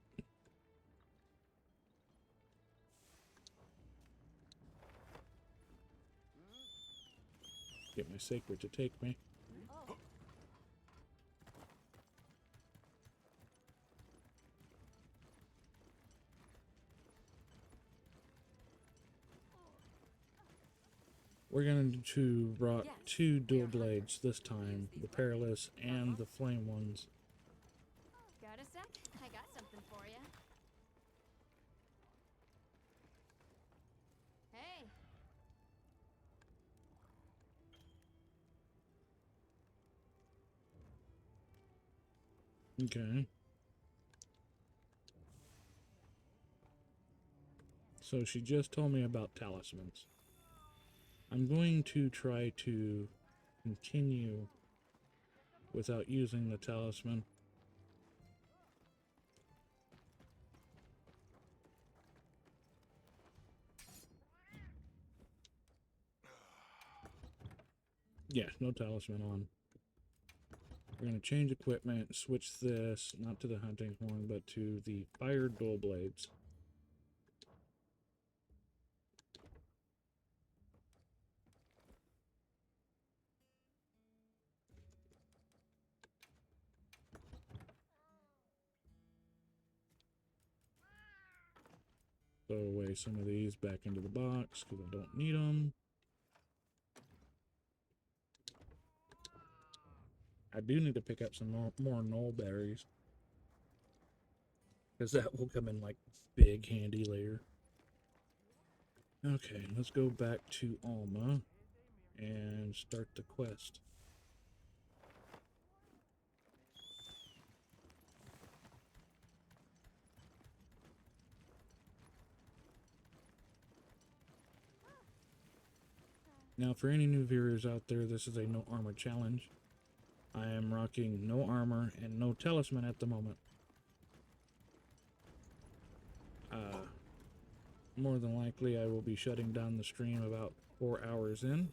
Get my sacred to take me. Oh. We're going to rock two dual blades this time, the Perilous and the Flame ones. Got a sec? I got something for you. Hey. Okay. So she just told me about talismans. I'm going to try to continue without using the talisman. Yeah, no talisman on. We're going to change equipment, switch this, not to the hunting horn, but to the fire dual blades. Throw away some of these back into the box because I don't need them. I do need to pick up some more knoll berries, because that will come in like big handy later. Okay, let's go back to Alma and start the quest. Now, for any new viewers out there, this is a no armor challenge. I am rocking no armor and no talisman at the moment. More than likely, I will be shutting down the stream about 4 hours in.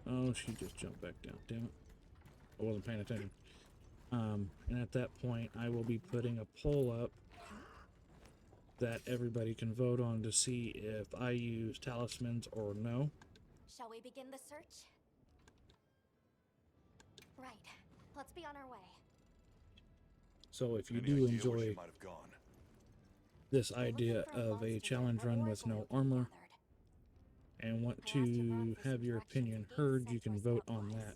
Oh, she just jumped back down. Damn it. I wasn't paying attention. And at that point, I will be putting a poll up that everybody can vote on to see if I use talismans or no. Shall we begin the search? Right. Let's be on our way. So if you Any do idea where enjoy she might have gone? this idea of a challenge run with no armor and want to have your opinion heard, you can vote on that.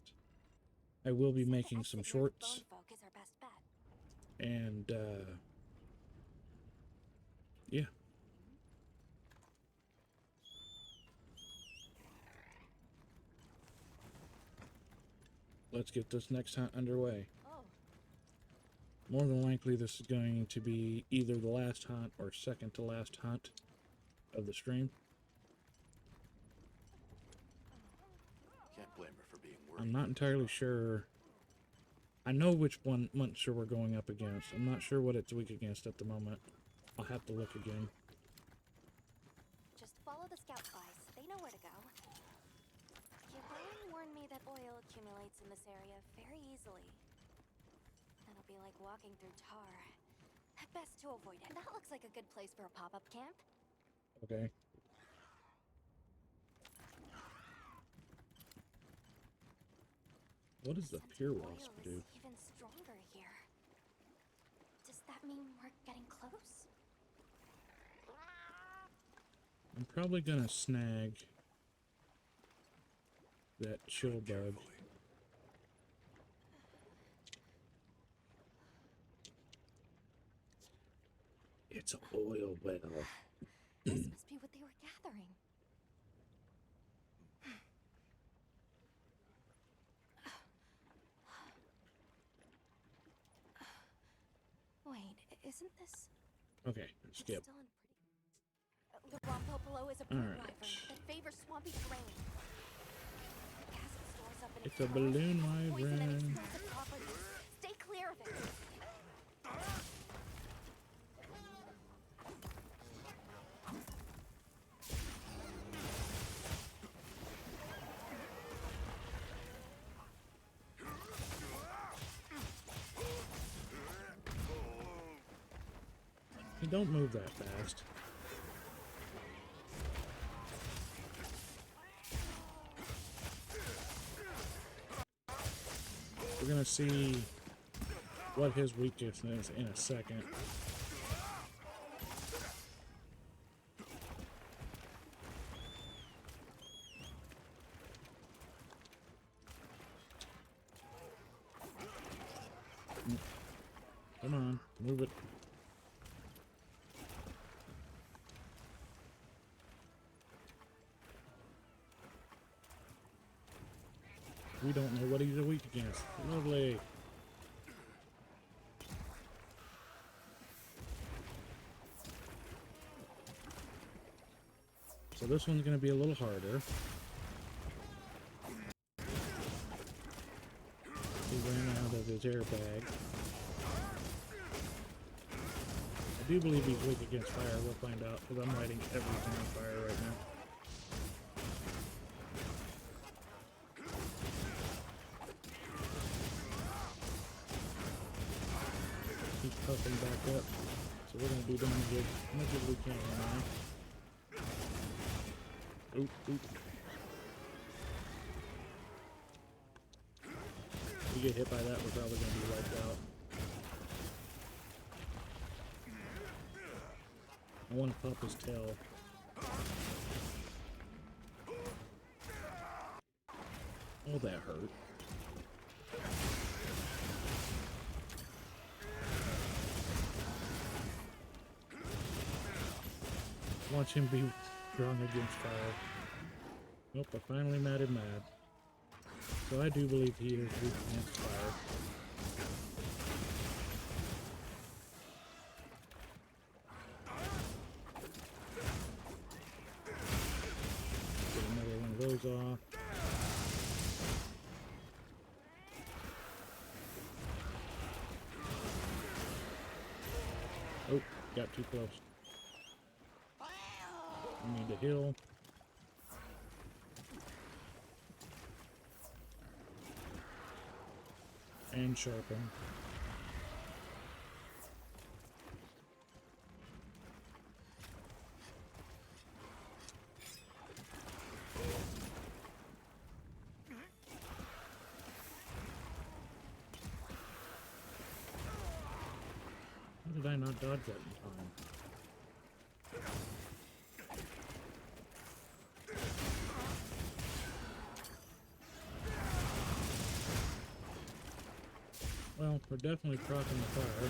I will be making some shorts, and yeah. Let's get this next hunt underway. More than likely, this is going to be either the last hunt or second to last hunt of the stream. Can't blame her for being worried. I'm not entirely sure. I know which one monster we're going up against. I'm not sure what it's weak against at the moment. I'll have to look again. Just follow the scout spies. They know where to go. Gibran warned me that oil accumulates in this area very easily. That'll be like walking through tar. Best to avoid it. That looks like a good place for a pop-up camp. Okay. What does the pure wasp do? Even stronger here. Does that mean we're getting close? I'm probably gonna snag that chill bug. It's an oil well. This must be what they were gathering. Wait, isn't this... Okay, skip. Still in pretty... The Rompo below is a brood wyvern that favors swampy terrain. It has its stores up in It's a balloon poison and wyvern. explosive properties. Stay clear of it. Hey, don't move that fast. We're gonna see what his weakness is in a second. Come on, move it. We don't know what he's weak against. Lovely. So this one's going to be a little harder. He ran out of his airbag. I do believe he's weak against fire. We'll find out because I'm lighting everything on fire right now. He's puffing back up, so we're gonna do damage as much as we can now. Oop, oop. If we get hit by that, we're probably gonna be wiped out. I want to pop his tail. Oh, that hurt. Watch him be strong against fire. Nope, I finally made him mad. So I do believe he is weak against fire. Get another those off. Oh, got too close. I need to heal. And sharpen. How did I not dodge that in time? Well, we're definitely proccing the fire.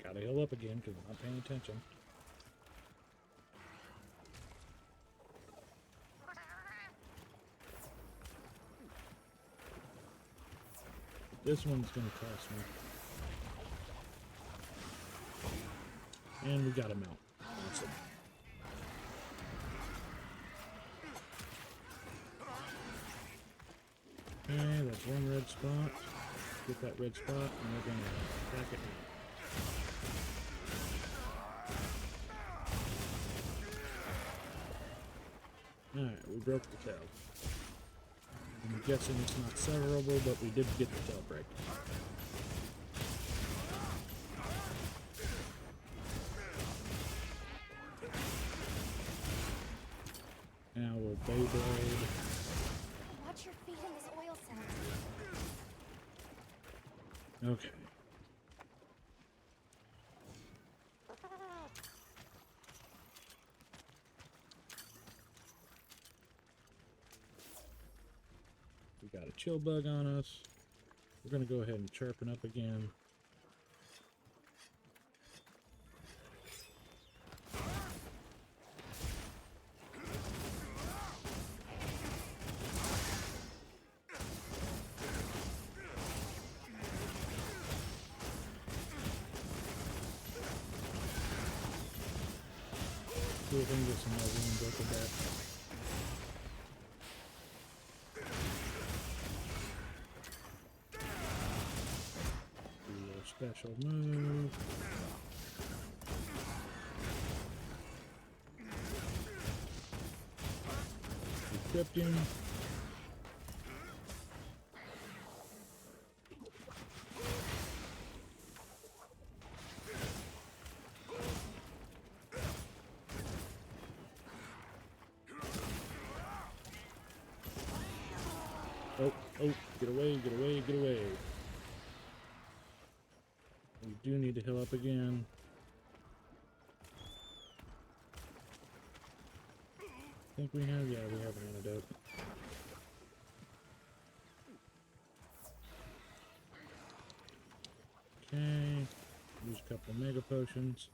Gotta heal up again because I'm not paying attention. This one's gonna cost me. And we got him out. Awesome. Okay, that's one red spot. Get that red spot, and we're gonna attack it now. Alright, we broke the tail. I'm guessing it's not severable, but we did get the tail break. Now we'll Beyblade. Watch your feet in this oil cell. Okay. We got a chill bug on us. We're gonna go ahead and sharpen up again. See if we can get some more wounds up with that. Special move. Equipped him. Oh, oh, get away, get away, get away. We do need to heal up again. I think we have, yeah, we have an antidote. Okay, use a couple of mega potions.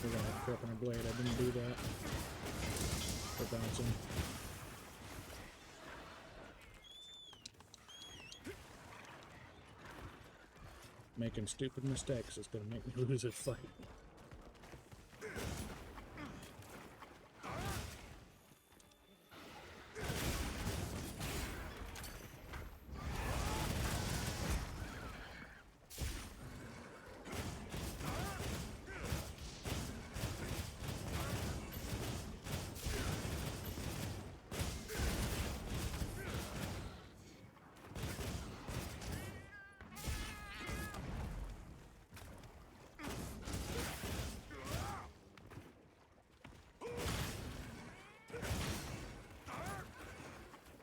We're gonna have to sharpen our blade. I didn't do that. For bouncing. Making stupid mistakes is gonna make me lose this fight.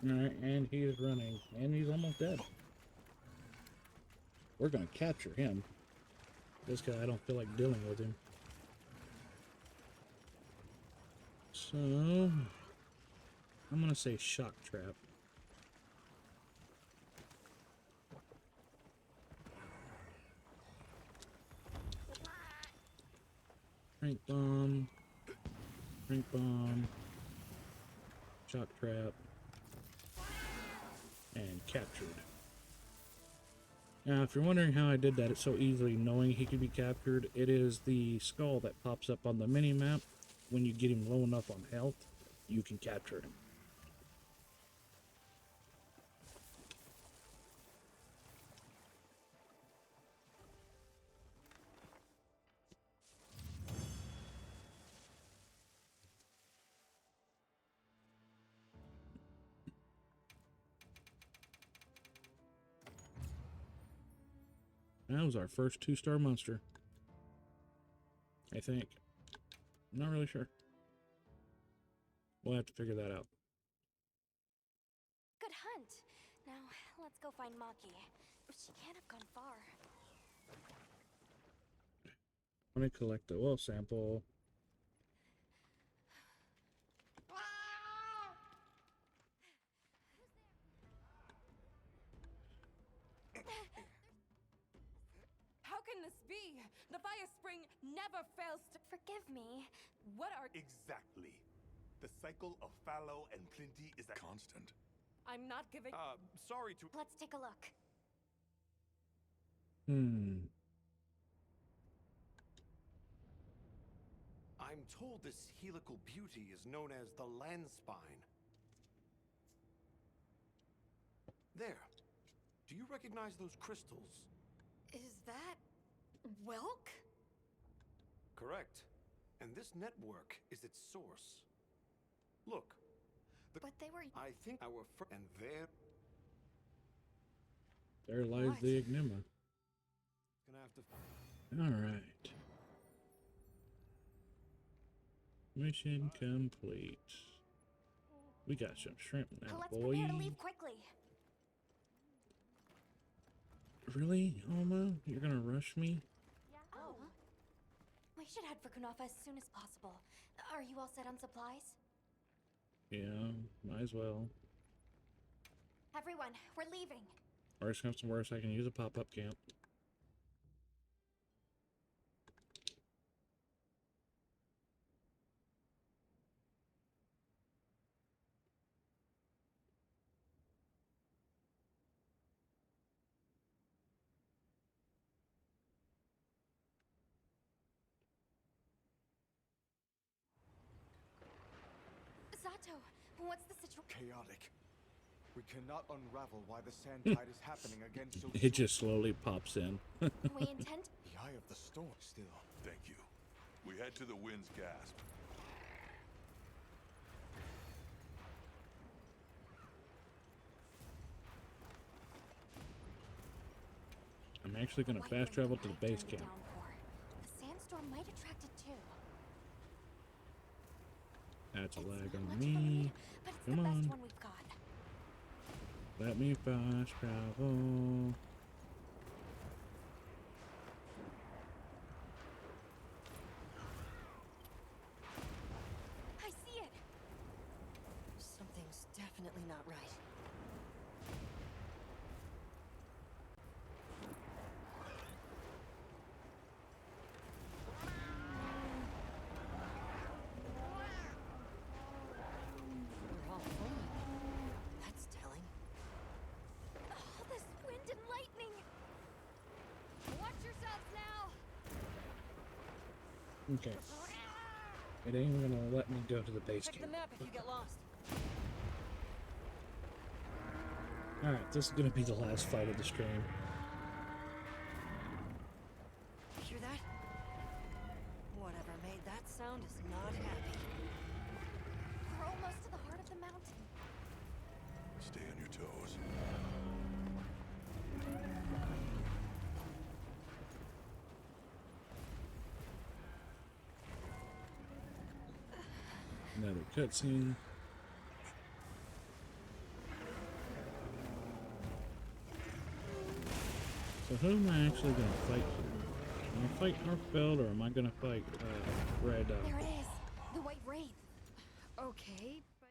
Alright, and he is running, and he's almost dead. We're gonna capture him. This guy, I don't feel like dealing with him. So, I'm gonna say shock trap. Crank bomb, shock trap, and captured. Now, if you're wondering how I did that, it's so easily knowing he could be captured. It is the skull that pops up on the mini-map. When you get him low enough on health, you can capture him. That was our first 2-star monster. I think. I'm not really sure. We'll have to figure that out. Good hunt. Now, let's go find Maki. She can't have gone far. Let me collect the oil sample. How can this be? The fire spring never fails to... Forgive me. What are... Exactly. The cycle of fallow and plenty is a constant. I'm not giving... Sorry to... Let's take a look. I'm told this helical beauty is known as the land spine. There. Do you recognize those crystals? Is that... Welk? Correct. And this network is its source. Look. But they were... I think our and There lies the Enigma. Gonna have to... Alright. Mission complete. We got some shrimp now, Let's boy. prepare to leave quickly. Really, Alma? You're gonna rush me? Oh. We should head for Kunafa as soon as possible. Are you all set on supplies? Yeah, might as well. Everyone, we're leaving. Worst comes to worst, I can use a pop-up camp. Sato, what's the situation? Chaotic. We cannot unravel why the sand tide is happening again so soon. It just slowly pops in. We intend... The eye of the storm still. Thank you. We head to the wind's gasp. I'm actually gonna fast travel to the base camp. The sandstorm might attract it too. That's a lag on me. But it's Come the on. best one we've got. Let me fast travel. I see it. Something's definitely not right. We're all foaming. That's telling. All this wind and lightning. Watch yourselves now. Okay. It ain't even gonna let me go to the base Check the camp. map if you get lost. Alright, this is gonna be the last fight of the stream. Hear that? Whatever made that sound is not happy. We're almost to the heart of the mountain. Stay on your toes. Another cutscene. So who am I actually gonna fight here? Am I fight Northfeld or am I gonna fight Red? There it is. The White Wraith. Okay, but...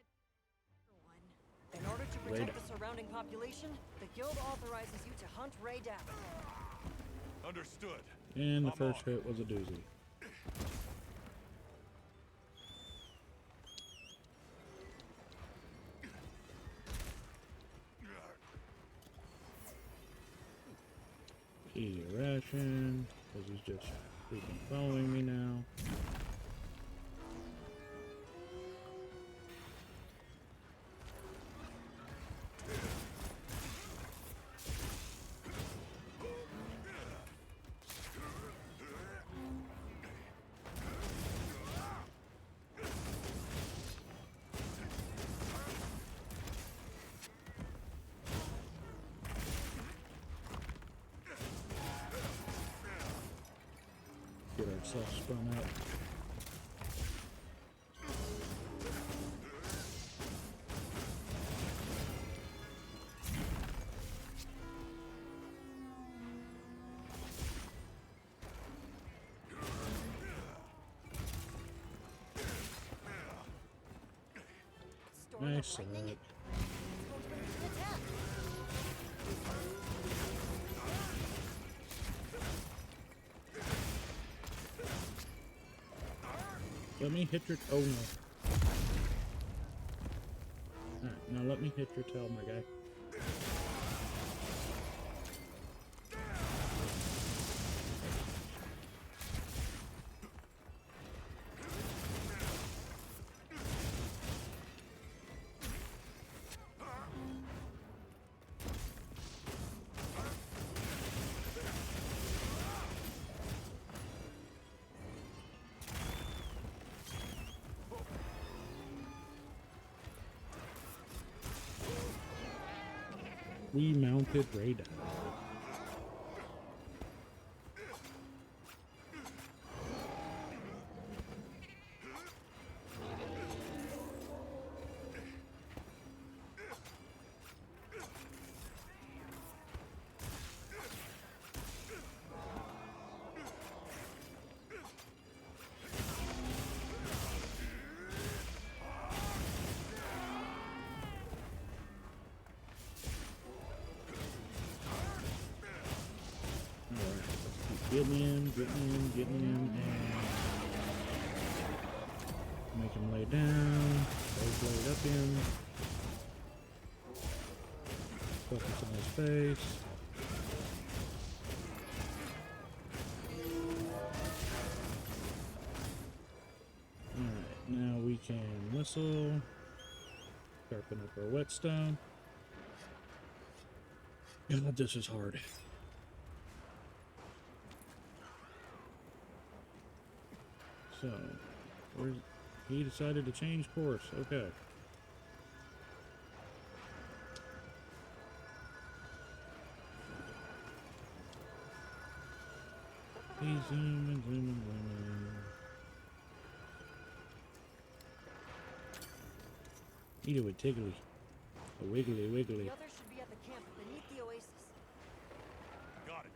In order to protect Radar. the surrounding population, the guild authorizes you to hunt Raydap. Understood. And the I'm first on. hit was a doozy. Easy ration, because he's just freaking following me now. Get ourselves spun up. Nice set. Let me hit your... Oh, no. Alright, now let me hit your tail, my guy. Remounted radar. Getting in, and make him lay down. Both laid up in. Focus on his face. Alright, now we can whistle. Sharpen up our whetstone. God, this is hard. So, he decided to change course. Okay. He's zooming. Eat it with Tiggly. A wiggly. The others should be at the camp beneath the oasis. Got it.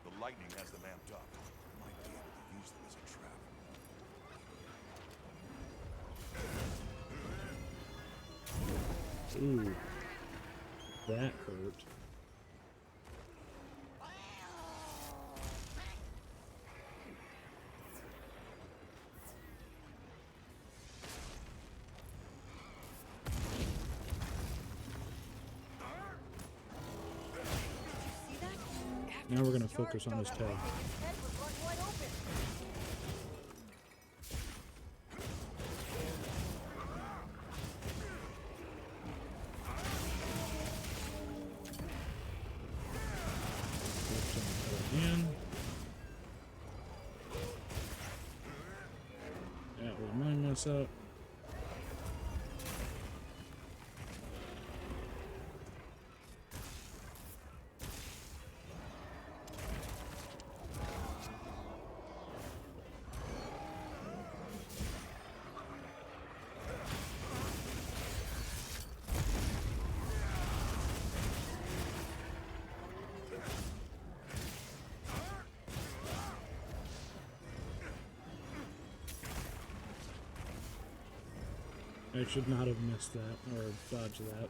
The lightning has them amped up. Might be able to use them as a trap. Ooh. That hurt. Now we're going to focus on his tail. Again. That will line us up. I should not have missed that, or dodged that.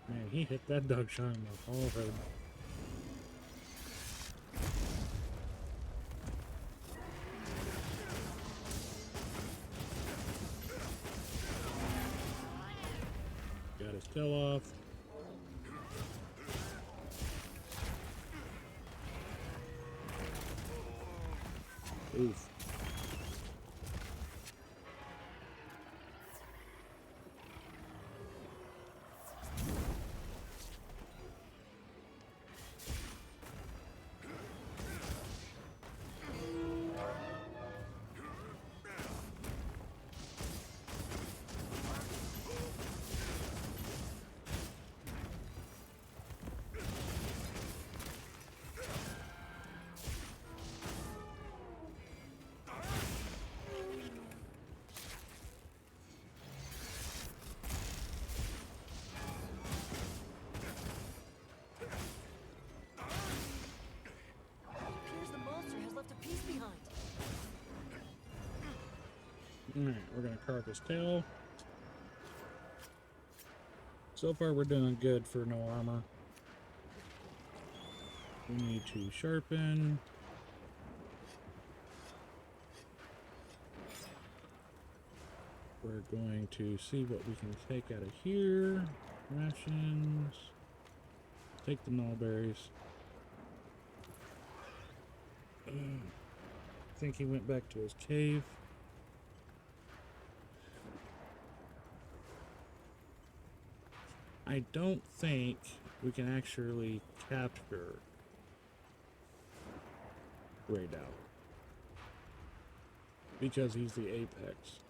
Man, he hit that dog shot in the forehead. Got his tail off. Oof. Appears the monster has left a piece behind. Alright, we're gonna carve his tail. So far we're doing good for no armor. We need to sharpen. We're going to see what we can take out of here. Rations. Take the nullberries. I think he went back to his cave. I don't think we can actually capture Raydal because he's the apex.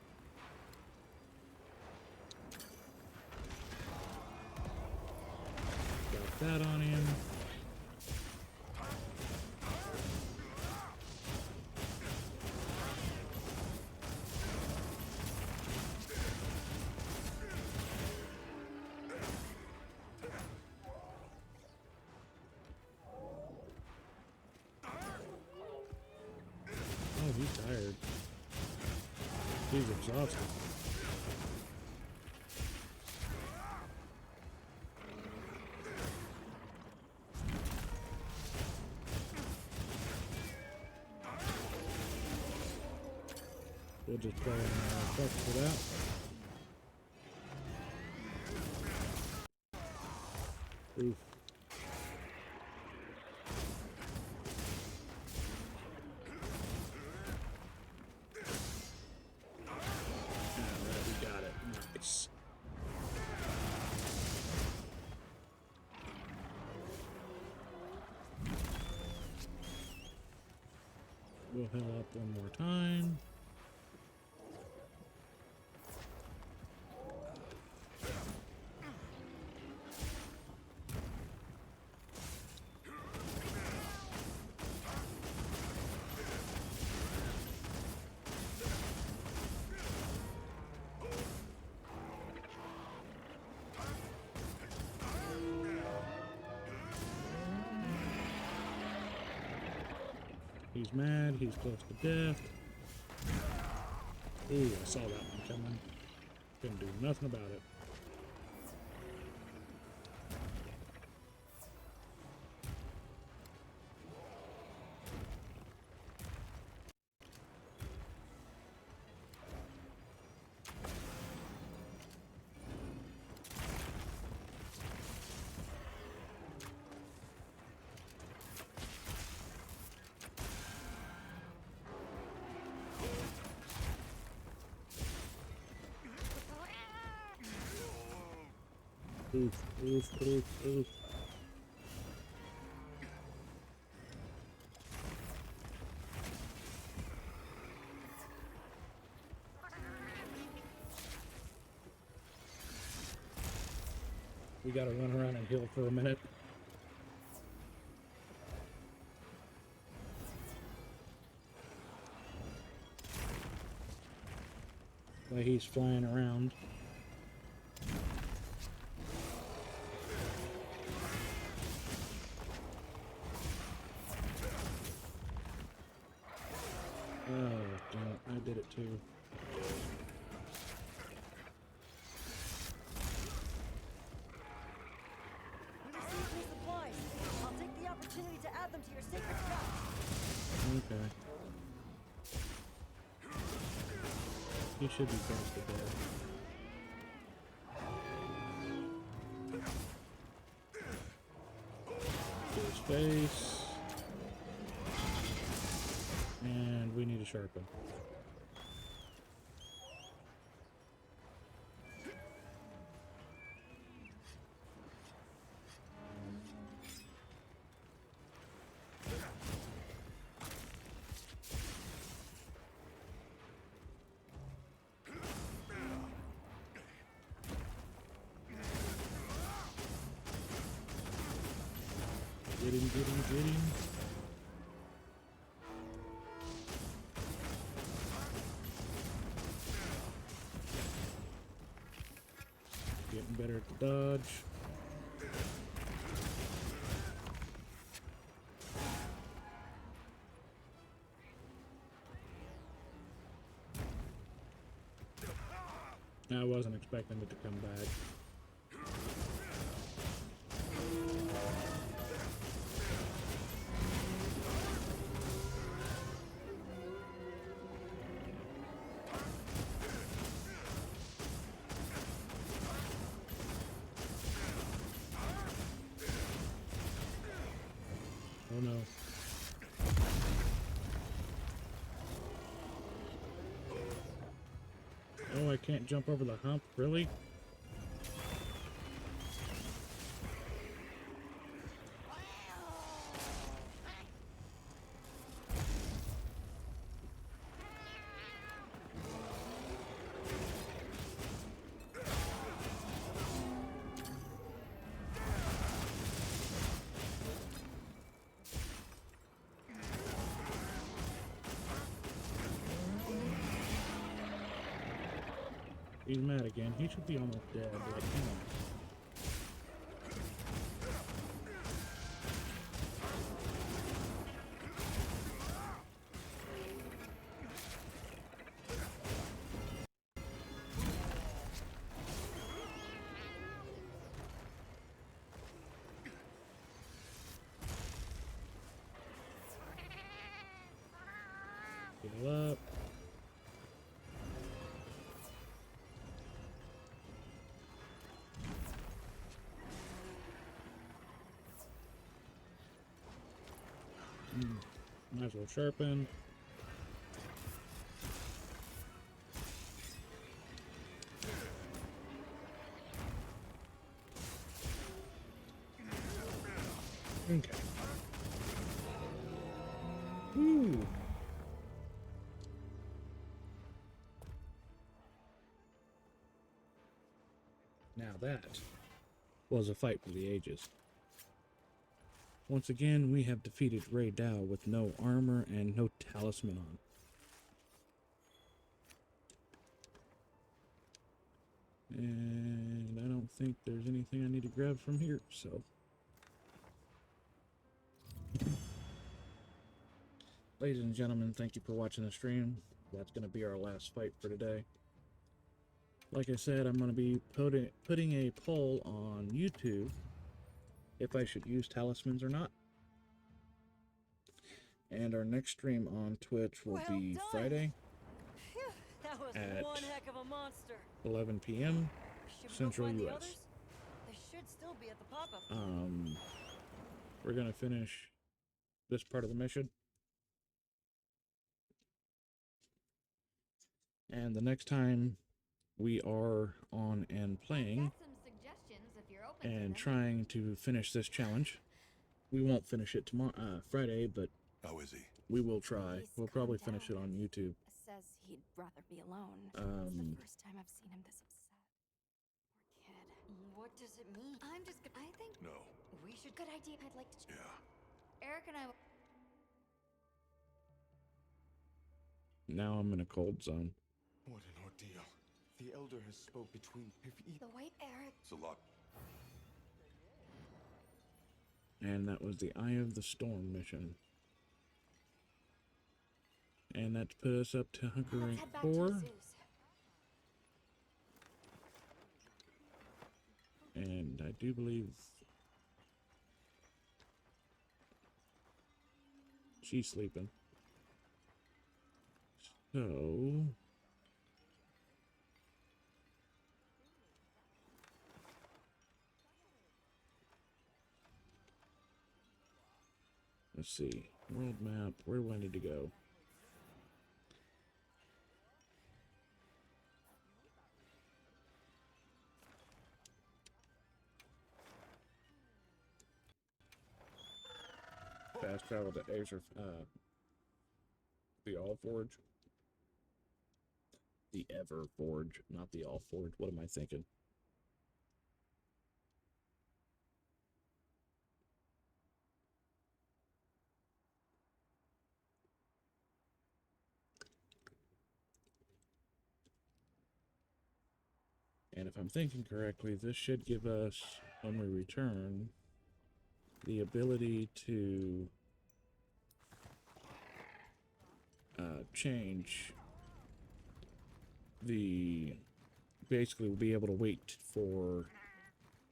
Got that on him. Oh, he's tired. He's exhausted. We'll just play on effect for that. Oof. Alright, we got it. Nice. We'll heal up one more time. He's mad, he's close to death. Ooh, I saw that one coming. Couldn't do nothing about it. Oof, oof, oof, oof. We gotta run around and heal for a minute. While he's flying around. Oh, damn it. I did it too. We received new supplies. I'll take the opportunity to add them to your sacred stock. Okay. He should be close to death. Space. And we need to sharpen. Get him, get him, get him. Getting better at the dodge. I wasn't expecting it to come back. Oh no. Oh, I can't jump over the hump, really? He's mad again. He should be almost dead. Like, come on. Heal up. Might as well sharpen. Okay. Woo. Now that was a fight for the ages. Once again, we have defeated Ray Dow with no armor and no talisman on. And I don't think there's anything I need to grab from here, so. Ladies and gentlemen, thank you for watching the stream. That's going to be our last fight for today. Like I said, I'm going to be putting a poll on YouTube if I should use talismans or not. And our next stream on Twitch will be Friday That was at one heck of a monster. 11 p.m. Should we go Central find the US. others? They should still be at the pop-up. We're going to finish this part of the mission. And the next time we are on and playing and trying to finish this challenge, we won't finish it tomorrow, Friday, but how is he? We will try. We'll probably finish it on YouTube. Says he'd rather be alone. It's the first time I've seen him this upset. Poor kid. What does it mean? I think No. We should. good idea. I'd like to. Yeah. Eric and I. Now I'm in a cold zone. What an ordeal. The Elder has spoke between... The way Eric... It's a lot. And that was the Eye of the Storm mission. And that's put us up to Hunger Rank 4. And I do believe... she's sleeping. So... Let's see. World map. Where do I need to go? Fast travel to Azer, the All Forge. The Ever Forge, not the All Forge. What am I thinking? And if I'm thinking correctly, this should give us, when we return, the ability to change the... Basically, we'll be able to wait for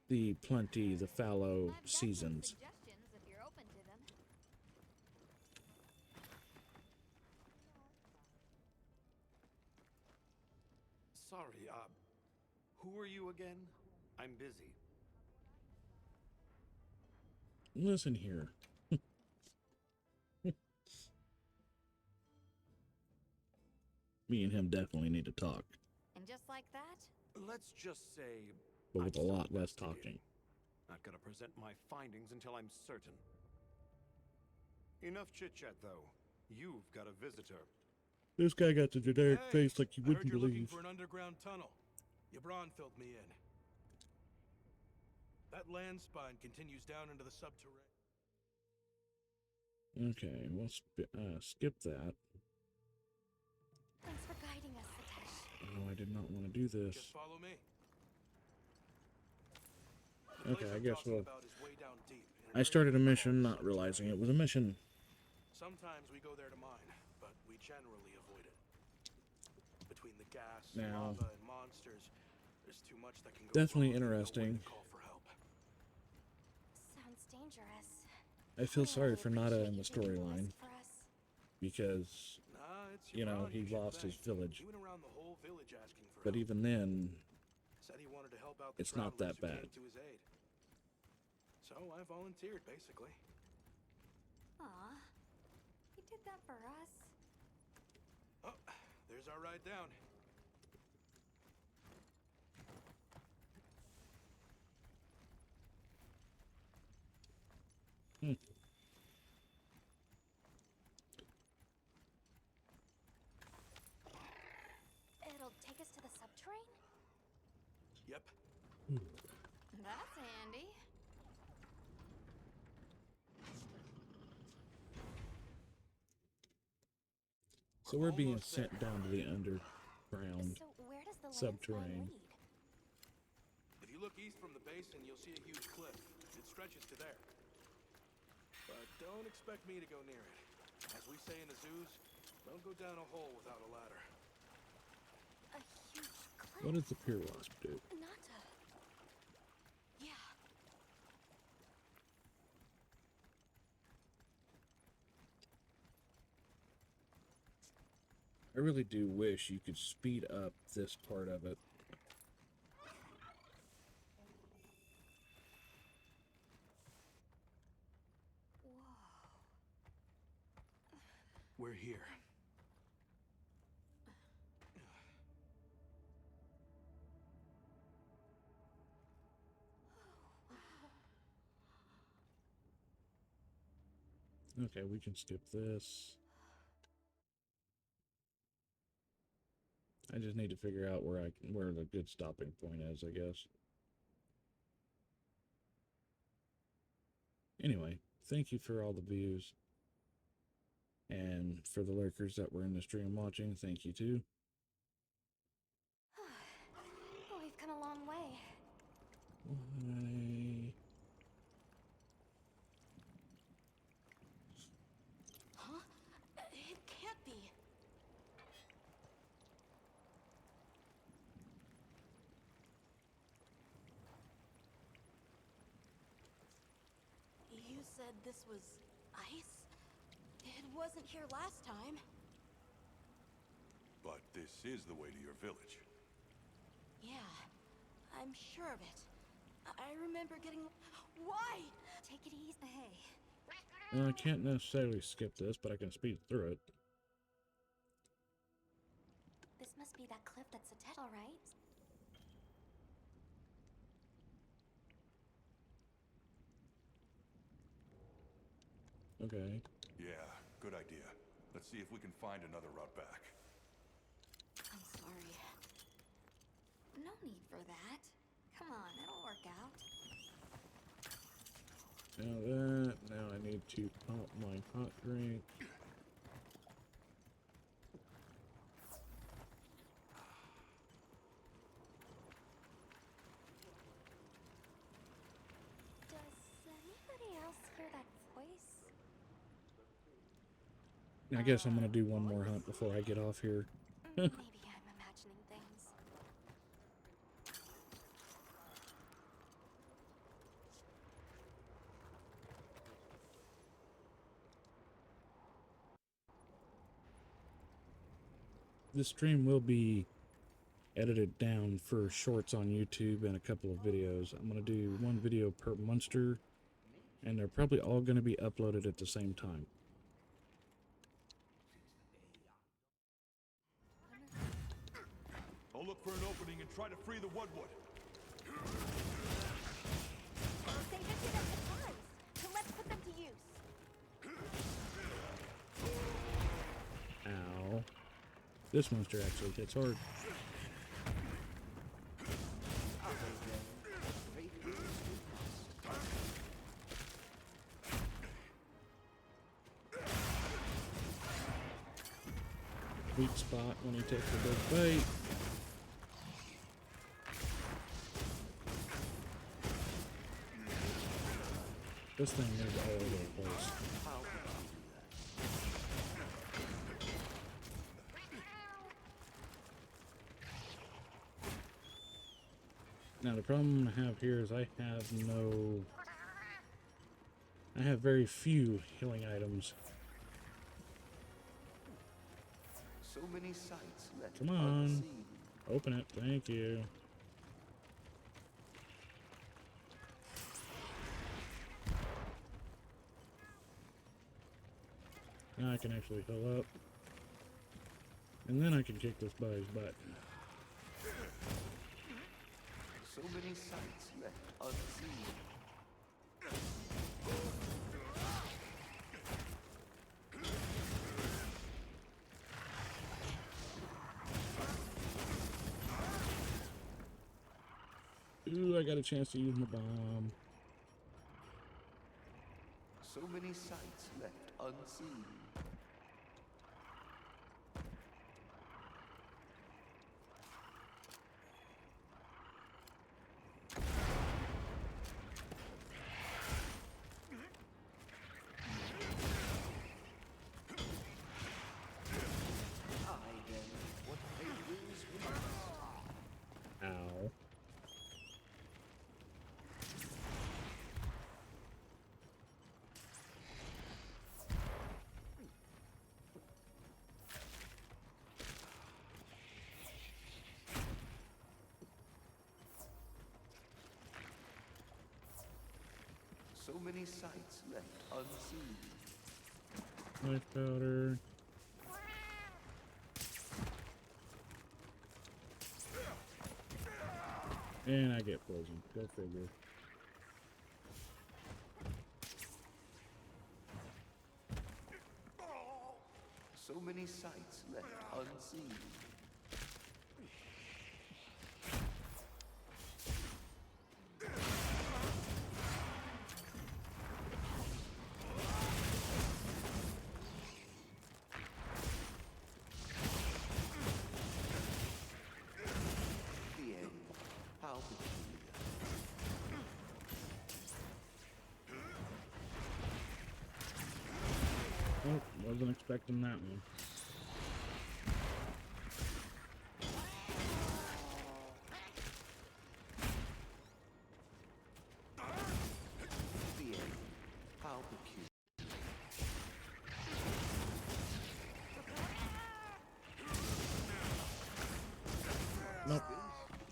the plenty, the fallow seasons. Suggestions if you're open to them. Sorry, who are you again? I'm busy. Listen here. Me and him definitely need to talk, And just like that, Let's just say but with a I'm lot still less investigating. talking. Not gonna present my findings until I'm certain. Enough chit-chat, though. You've got a visitor. This guy got the generic Hey, face like you I heard wouldn't you're looking believe. for an underground tunnel. Yabron filled me in. That land spine continues down into the subterranean. Okay, we'll skip that. Thanks for guiding us, Satesh. Oh, I did not want to do this. Just follow me. Okay, I guess we'll... About is way down deep in I a very started a deep mission hole not realizing it was a mission. Sometimes we go there to mine, but we generally avoid it. Between the gas, Now, lava, and monsters, there's too much that can go definitely wrong if you know when interesting. to call for help. Sounds dangerous. I feel I sorry really for Nada appreciate in the you taking the storyline risk for us. because, Nah, it's you know, Yabron he you should lost his thank. village. He went around the whole village asking for But help. even then, Said he wanted to help out the it's not that travelers who bad. came to his aid. So I volunteered, basically. aw, he did that for us. Oh, there's our ride down. It'll take us to the subterrane? Yep. That's handy. So we're being sent down to the underground So where does the land subterranean. spine lead? If you look east from the basin, you'll see a huge cliff. It stretches to there. But don't expect me to go near it. As we say in the zoos, don't go down a hole without a ladder. A huge cliff. What does the Pier Wasp do? Not a... Yeah. I really do wish you could speed up this part of it. We're here. Okay, we can skip this. I just need to figure out where the good stopping point is, I guess. Anyway, thank you for all the views. And for the lurkers that were in the stream watching, thank you too. Oh, we've come a long way. Why? Huh? It can't be. You said this was ice? It wasn't here last time. But this is the way to your village. Yeah, I'm sure of it. I remember getting... Why? Take it easy. Hey. I can't necessarily skip this, but I can speed through it. This must be that cliff that's attached, all right? Okay. Yeah, good idea. Let's see if we can find another route back. I'm sorry. No need for that. Come on, it'll work out. Now I need to pop my hot drink. Does anybody else hear that voice? I guess I'm gonna do one more hunt before I get off here. Maybe I'm imagining things. This stream will be edited down for shorts on YouTube and a couple of videos. I'm gonna do one video per monster, and they're probably all gonna be uploaded at the same time. I'll look for an opening and try to free the Woodwood. They just did that surprise, so let's put them to use. Ow. This monster actually hits hard. Weak spot when he takes the big bait. This thing is all over the place. Now the problem I have here is I have very few healing items. So many sights left Come on. unseen. Open it. Thank you. Now I can actually heal up. And then I can kick this guy's butt. So many sights left unseen. Ooh, I got a chance to use my bomb. So many sights left unseen. Ow. So many sights left unseen. Life powder. And I get poisoned. Go figure. So many sights left unseen. The end. How peculiar. Oh, wasn't expecting that one. The end. How peculiar. Nope.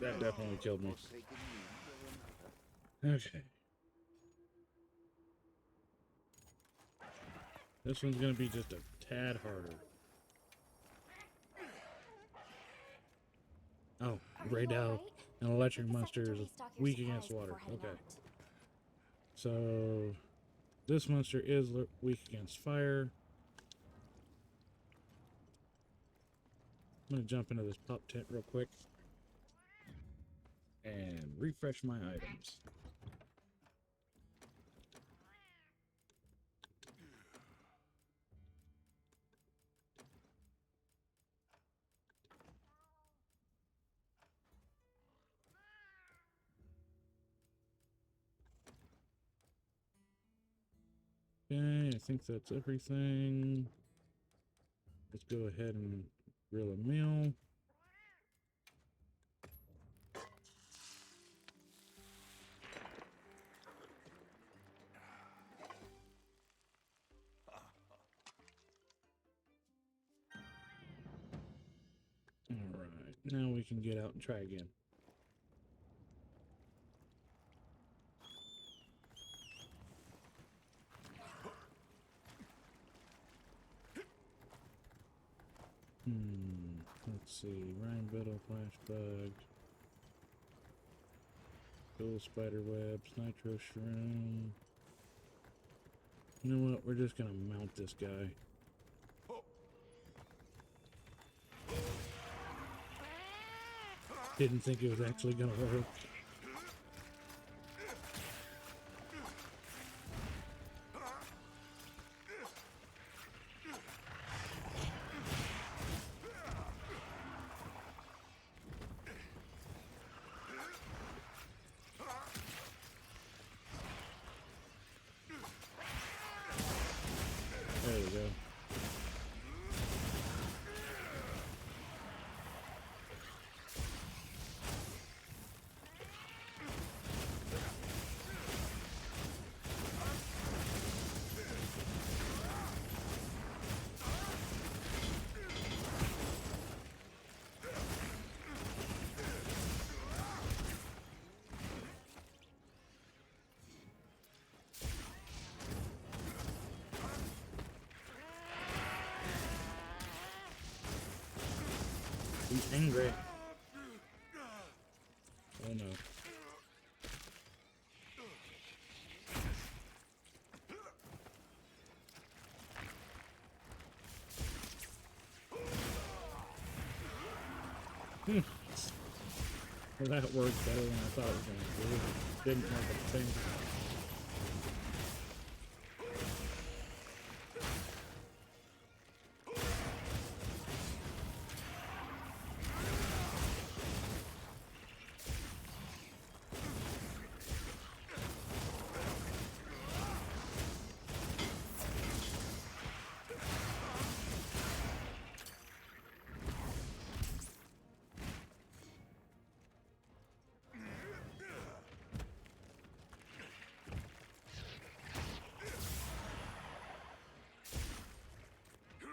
That definitely killed me. Forsaken me, Okay. This one's gonna be just a tad harder. Oh, Grey Dow, an electric monster is weak against water. Okay. So, this monster is weak against fire. I'm gonna jump into this pop tent real quick and refresh my items. Okay, I think that's everything. Let's go ahead and grill a meal. Alright, now we can get out and try again. Let's see. Ryan Beetle, Flashbug, Gold Spider Webs, Nitro Shroom. You know what? We're just gonna mount this guy. Didn't think it was actually gonna work. There we go. He's angry. Oh no. Well, that worked better than I thought it was going to do. It didn't work at the same time.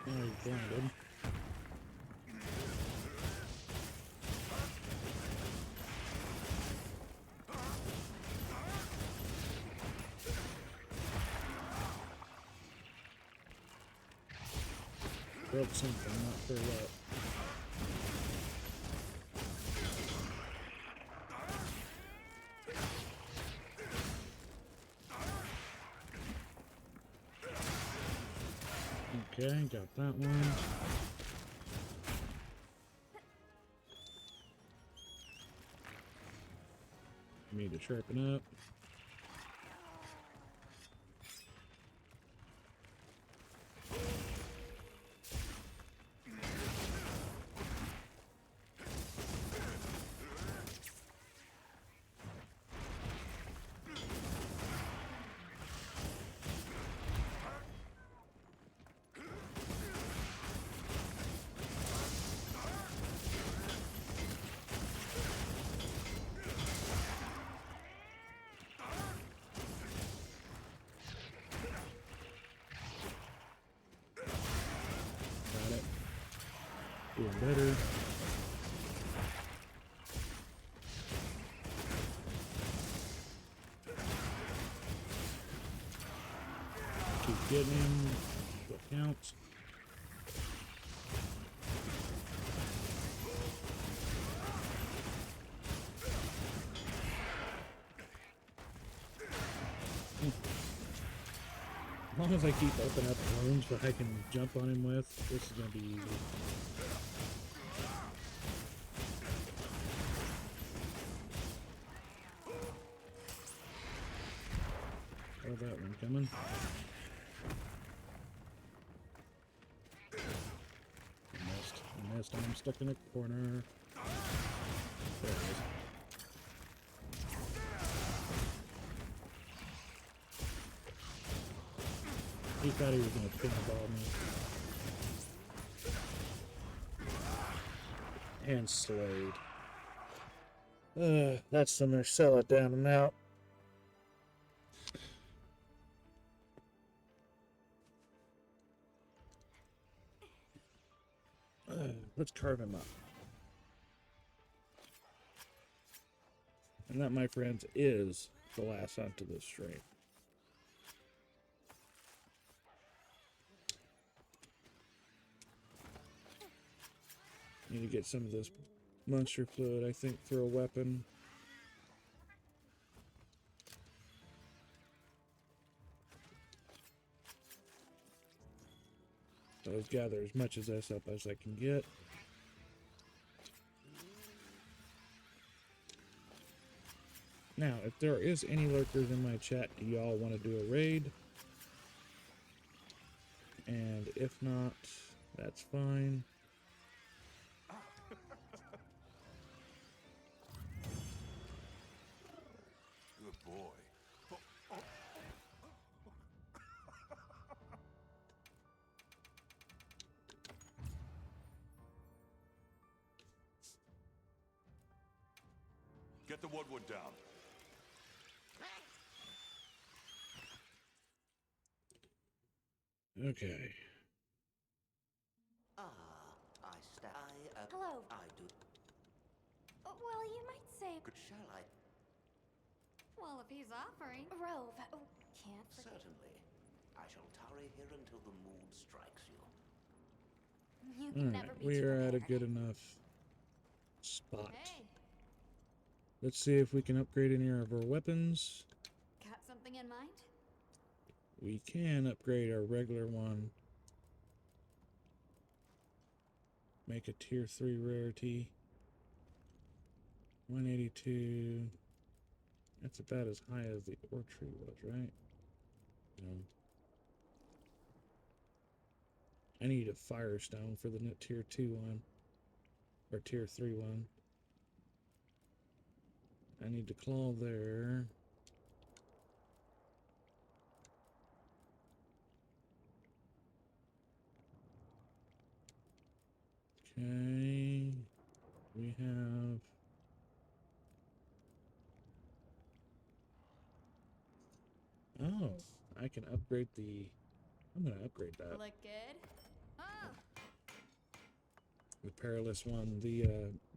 Oh, he's blinded. Broke something, not sure what. Okay, got that one. Need to sharpen up. Doing better. Keep getting him. count. As long as I keep opening up rooms that I can jump on him with, this is going to be easy. Oh, that one coming. I missed. I'm stuck in a corner. There it is. He thought he was going to pinball me. And slayed. That's the Marcella down and out. Let's carve him up. And that, my friends, is the last hunt of this stream. Need to get some of this monster fluid, I think, for a weapon. So let's gather as much of this up as I can get. Now, if there is any lurkers in my chat, do y'all want to do a raid? And if not, that's fine. Good boy. Get the woodwood down. Okay. Hello. I do. Well, you might say. Shall I? Well, if he's offering. Rove. Oh, can't forget. Certainly. I shall tarry here until the mood strikes you. You can never Alright, be we too are at a prepared. good enough spot. Hey, Let's see if we can upgrade any of our weapons. got something in mind? We can upgrade our regular one. Make a tier 3 rarity. 182. That's about as high as the ore tree was, right? No. I need a firestone for the tier 2 one. Or tier 3 one. I need to claw there. Okay, we have I can upgrade I'm gonna upgrade that. Look good? Oh, The Perilous one, the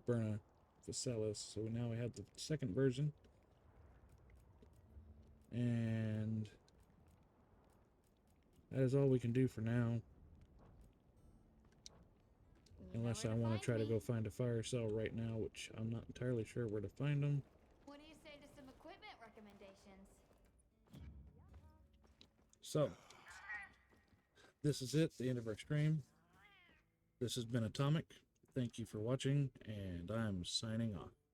Burna Facellis. So now we have the second version. And that is all we can do for now. Unless I want to try to go find a fire cell right now, which I'm not entirely sure where to find them. what do you say to some equipment recommendations? So, this is it, the end of our stream. This has been Atomic. Thank you for watching, and I'm signing off.